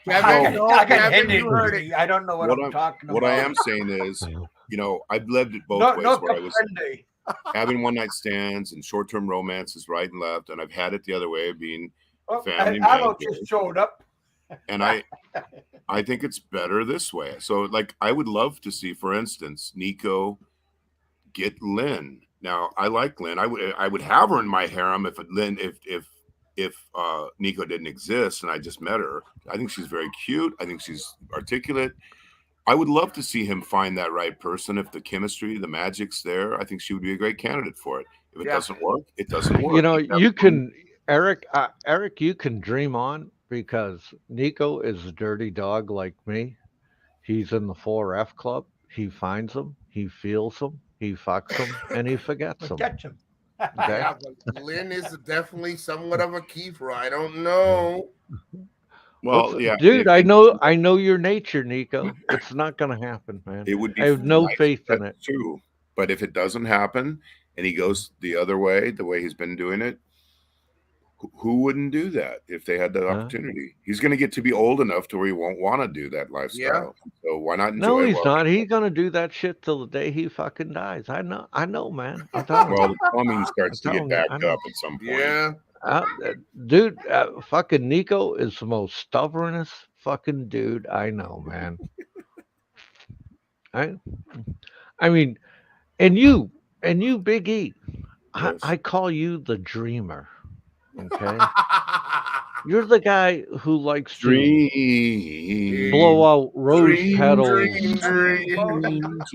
Kevin, you heard it. I don't know what I'm talking about. What I am saying is, I've lived it both ways. Where I was having one-night stands and short-term romances right and left, and I've had it the other way of being family. I just showed up. And I think it's better this way. So, like, I would love to see, for instance, NIKKO get Lynn. Now, I like Lynn. I would have her in my harem if NIKKO didn't exist and I just met her. I think she's very cute. I think she's articulate. I would love to see him find that right person. If the chemistry, the magic's there, I think she would be a great candidate for it. If it doesn't work, it doesn't work. You can, Eric, you can dream on, because NIKKO is a dirty dog like me. He's in the 4F club. He finds them, he feels them, he fucks them, and he forgets them. Catch him. Okay? Yeah, but Lynn is definitely somewhat of a keeper. I don't know. Well, yeah, dude, I know your nature, NIKKO. It's not going to happen, man. It would be. I have no faith in it. True, but if it doesn't happen and he goes the other way, the way he's been doing it, who wouldn't do that if they had the opportunity? He's going to get to be old enough to where he won't want to do that lifestyle. Yeah. So why not enjoy it? No, he's not. He's going to do that shit till the day he fucking dies. I know, man. Well, the plumbing starts to get backed up at some point. Yeah. Dude, fucking NIKKO is the most stubbornest fucking dude I know, man. I mean, and you, Big E, yes. I call you the dreamer. Okay, you're the guy who likes to blow out rose petals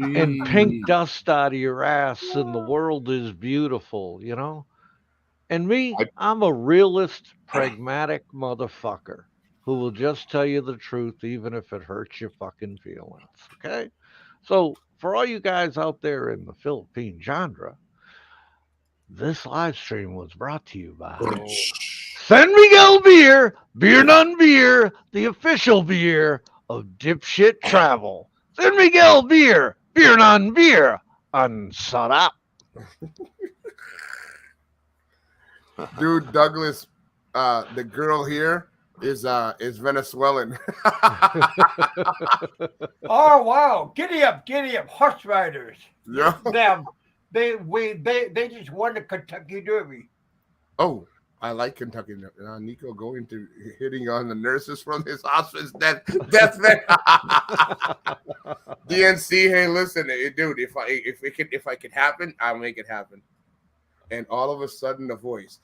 and pink dust out of your ass, and the world is beautiful, And me, I'm a realist, pragmatic motherfucker who will just tell you the truth, even if it hurts your fucking feelings. Okay, so for all you guys out there in the Philippine genre, this live stream was brought to you by San Miguel Beer, Beer None Beer, the official beer of Dipshit Travel. San Miguel Beer, Beer None Beer, unsarap. Dude, Douglas, the girl here is Venezuelan. Oh wow! Giddy up, horse riders. Yeah. Them. They just won the Kentucky Derby. Oh, I like Kentucky. NIKKO going to hitting on the nurses from his hospice death DNC. Hey, listen, dude. If I could happen, I'll make it happen. And all of a sudden, a voice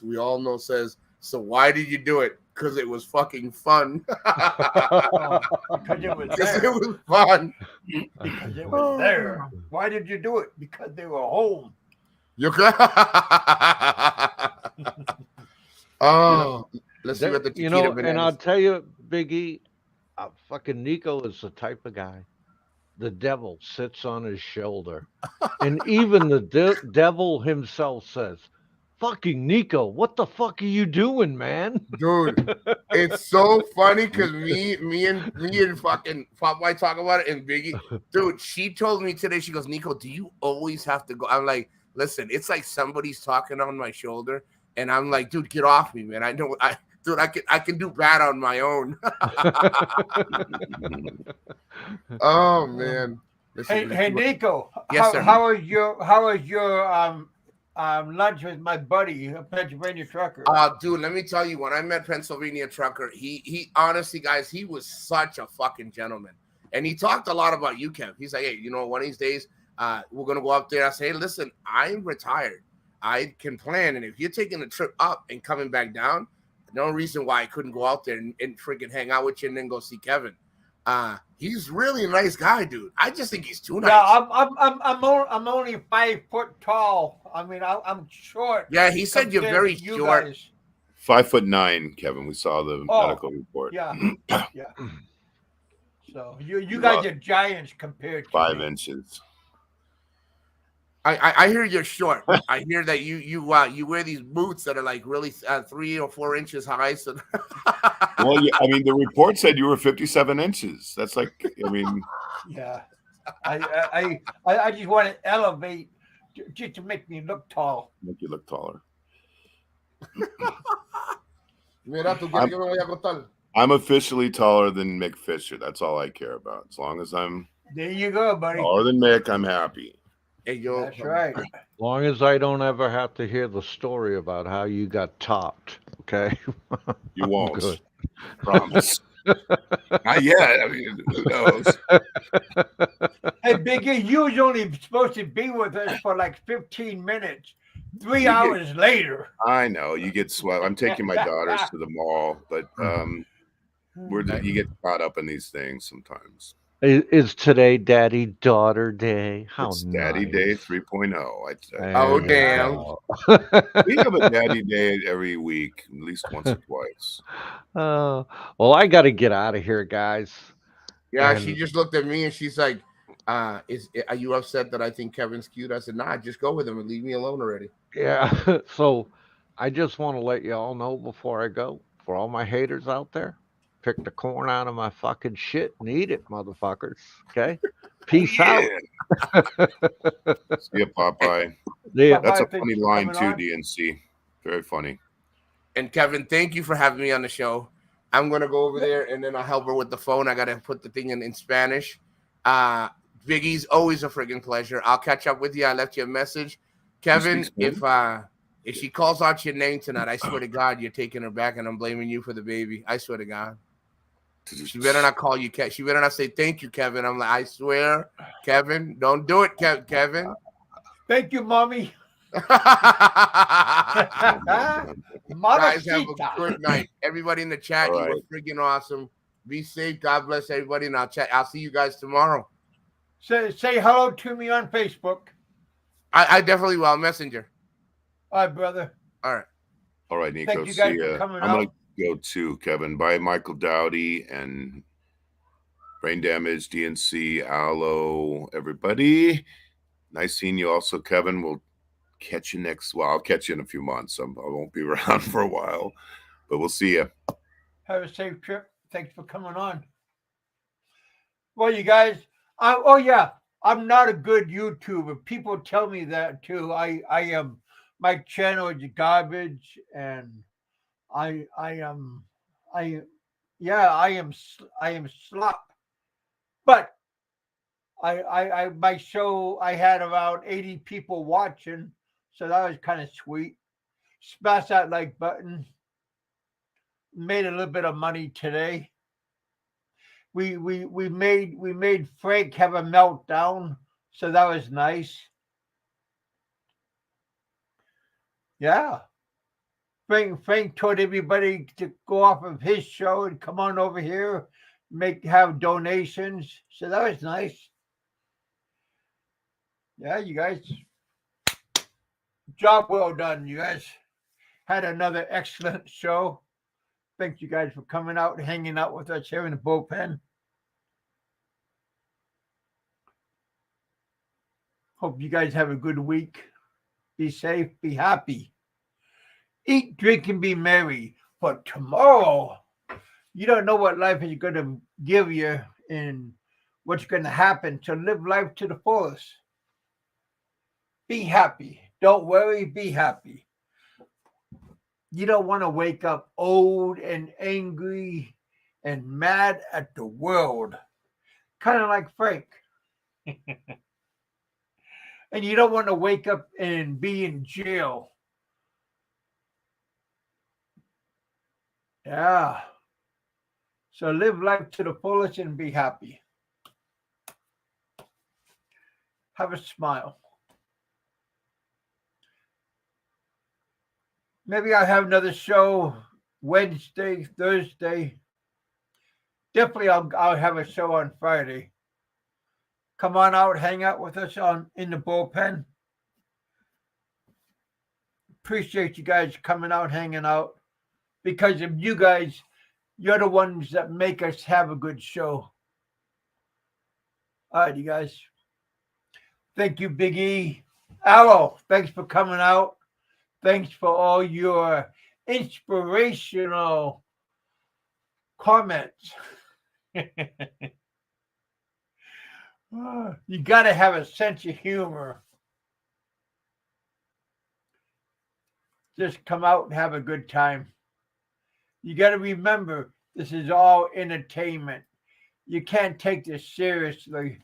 we all know says, "So why did you do it? Because it was fucking fun." Because it was fun. Because it was there. Why did you do it? Because they were home. Let's see what the and I'll tell you, Biggie, fucking NIKKO is the type of guy the devil sits on his shoulder. And even the devil himself says, fucking Nico, what the fuck are you doing, man? Dude, it's so funny because me and fucking Popeye talk about it, and Biggie, dude, she told me today, she goes, Nico, do you always have to go? I'm like, listen, it's like somebody's talking on my shoulder, and I'm like, dude, get off me, man. I can do bad on my own. Oh man. Listen, Hey Nico, yes, sir. how was your lunch with my buddy, a Pennsylvania trucker? Dude, let me tell you, when I met Pennsylvania trucker, he honestly, guys, he was such a fucking gentleman, and he talked a lot about you, Kev. He's like, hey, you know, one of these days, we're gonna go up there. I say, hey, listen, I'm retired. I can plan, and if you're taking a trip up and coming back down, no reason why I couldn't go out there and freaking hang out with you and then go see Kevin. He's really a nice guy, dude. I just think he's too nice. Yeah, I'm only 5 foot tall. I mean, I'm short. Yeah, he said you're very short. Guys. 5'9", Kevin. We saw the medical report. Yeah, yeah. So you guys are giants compared to 5 me. inches. I hear you're short. I hear that you wear these boots that are like really 3 or 4 inches high. So Well, I mean, the report said you were 57 inches. That's like, I mean, yeah. I just want to elevate just to make me look tall. Make you look taller. I'm officially taller than Mick Fisher. That's all I care about. As long as I'm there, you go, buddy. Taller than Mick, I'm happy. Hey, yo, that's right. As long as I don't ever have to hear the story about how you got topped, okay? You won't. Good. Promise. Not yet. I mean, who knows? Hey, Biggie, you was only supposed to be with us for like 15 minutes. 3 hours later. I know. You get swept. I'm taking my daughters to the mall, but you get caught up in these things sometimes. Is today Daddy-Daughter Day? How It's nice. Daddy Day 3.0, I'd say. Oh, damn. We have a Daddy Day every week, at least once or twice. Well, I got to get out of here, guys. Yeah, she just looked at me and she's like, are you upset that I think Kevin's cute? I said, nah, just go with him and leave me alone already. Yeah, so I just want to let you all know before I go, for all my haters out there, pick the corn out of my fucking shit and eat it, motherfuckers. Okay? Peace out. See ya, Popeye. Yeah. That's a funny line too, DNC. Very funny. And Kevin, thank you for having me on the show. I'm going to go over there and then I'll help her with the phone. I got to put the thing in Spanish. Biggie's always a friggin' pleasure. I'll catch up with you. I left you a message. Kevin, if she calls out your name tonight, I swear to God, you're taking her back and I'm blaming you for the baby. I swear to God. She better not call you. She better not say thank you, Kevin. I'm like, I swear, Kevin, don't do it, Kevin. Thank you, mommy. Guys, have a good night. Everybody in the chat, you were freaking awesome. Be safe. God bless everybody. And I'll see you guys tomorrow. Say hello to me on Facebook. I definitely will. Messenger. All right, brother. All right. All right, Nico. Thank you guys for coming out. I'm going to go too, Kevin. Bye, Michael Dowdy and Brain Damage, DNC, Aloe, everybody. Nice seeing you also, Kevin. We'll catch you I'll catch you in a few months. I won't be around for a while, but we'll see you. Have a safe trip. Thanks for coming on. Well, you guys, I'm not a good YouTuber. People tell me that too. I am. My channel is garbage, and I am slop. But my show, I had about 80 people watching, so that was kind of sweet. Smash that like button. Made a little bit of money today. We made Frank have a meltdown, so that was nice. Yeah. Frank told everybody to go off of his show and come on over here, have donations. So that was nice. Yeah, you guys, job well done. You guys had another excellent show. Thank you guys for coming out and hanging out with us here in the bullpen. Hope you guys have a good week. Be safe, be happy. Eat, drink, and be merry. For tomorrow, you don't know what life is going to give you and what's going to happen. So live life to the fullest. Be happy. Don't worry, be happy. You don't want to wake up old and angry and mad at the world. Kind of like Frank. And you don't want to wake up and be in jail. Yeah. So live life to the fullest and be happy. Have a smile. Maybe I'll have another show Wednesday, Thursday. Definitely I'll have a show on Friday. Come on out, hang out with us in the bullpen. Appreciate you guys coming out, hanging out. Because of you guys, you're the ones that make us have a good show. All right, you guys. Thank you, Big E. Aloe, thanks for coming out. Thanks for all your inspirational comments. You got to have a sense of humor. Just come out and have a good time. You got to remember, this is all entertainment. You can't take this seriously.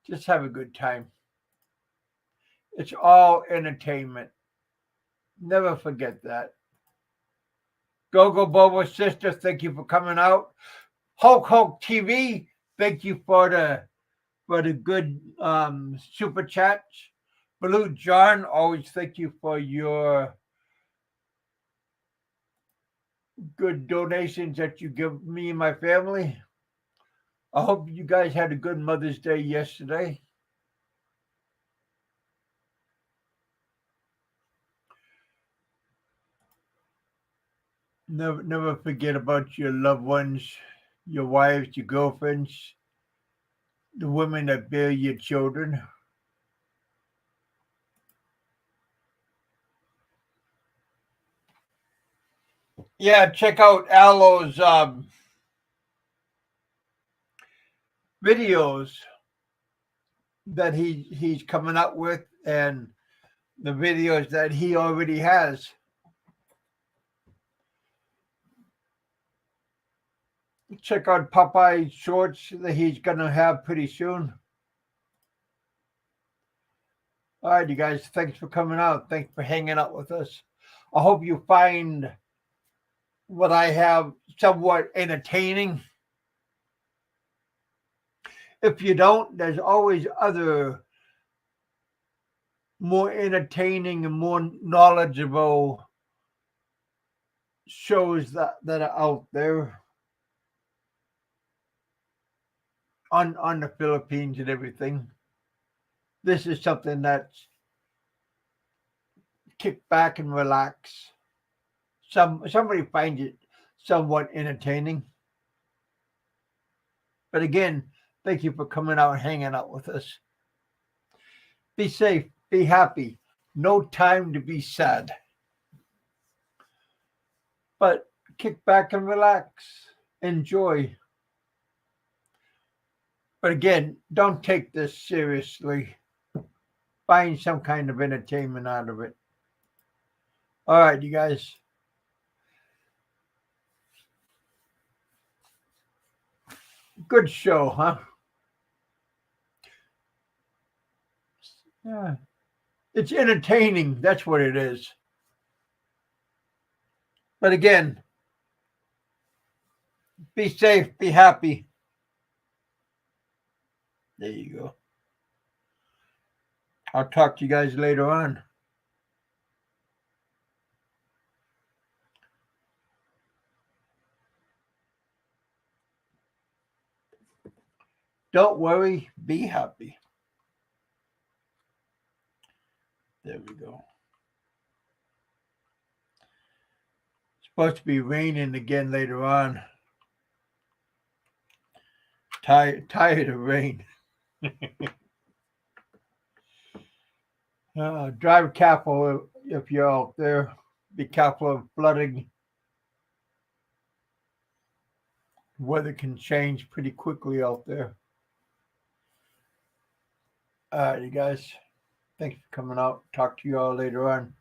Just have a good time. It's all entertainment. Never forget that. Go Bobo sister, thank you for coming out. Hulk TV, thank you for the good super chats. Blue John, always thank you for your good donations that you give me and my family. I hope you guys had a good Mother's Day yesterday. Never forget about your loved ones, your wives, your girlfriends, the women that bear your children. Yeah, check out Aloe's videos that he's coming up with and the videos that he already has. Check out Popeye's shorts that he's going to have pretty soon. All right, you guys, thanks for coming out. Thanks for hanging out with us. I hope you find what I have somewhat entertaining. If you don't, there's always other more entertaining and more knowledgeable shows that are out there on the Philippines and everything. This is something that's kick back and relax. Somebody finds it somewhat entertaining. But again, thank you for coming out and hanging out with us. Be safe, be happy. No time to be sad. But kick back and relax. Enjoy. But again, don't take this seriously. Find some kind of entertainment out of it. All right, you guys. Good show, huh? Yeah. It's entertaining. That's what it is. But again, be safe, be happy. There you go. I'll talk to you guys later on. Don't worry, be happy. There we go. It's supposed to be raining again later on. Tired of rain. Drive careful if you're out there. Be careful of flooding. Weather can change pretty quickly out there. All right, you guys. Thanks for coming out. Talk to you all later on.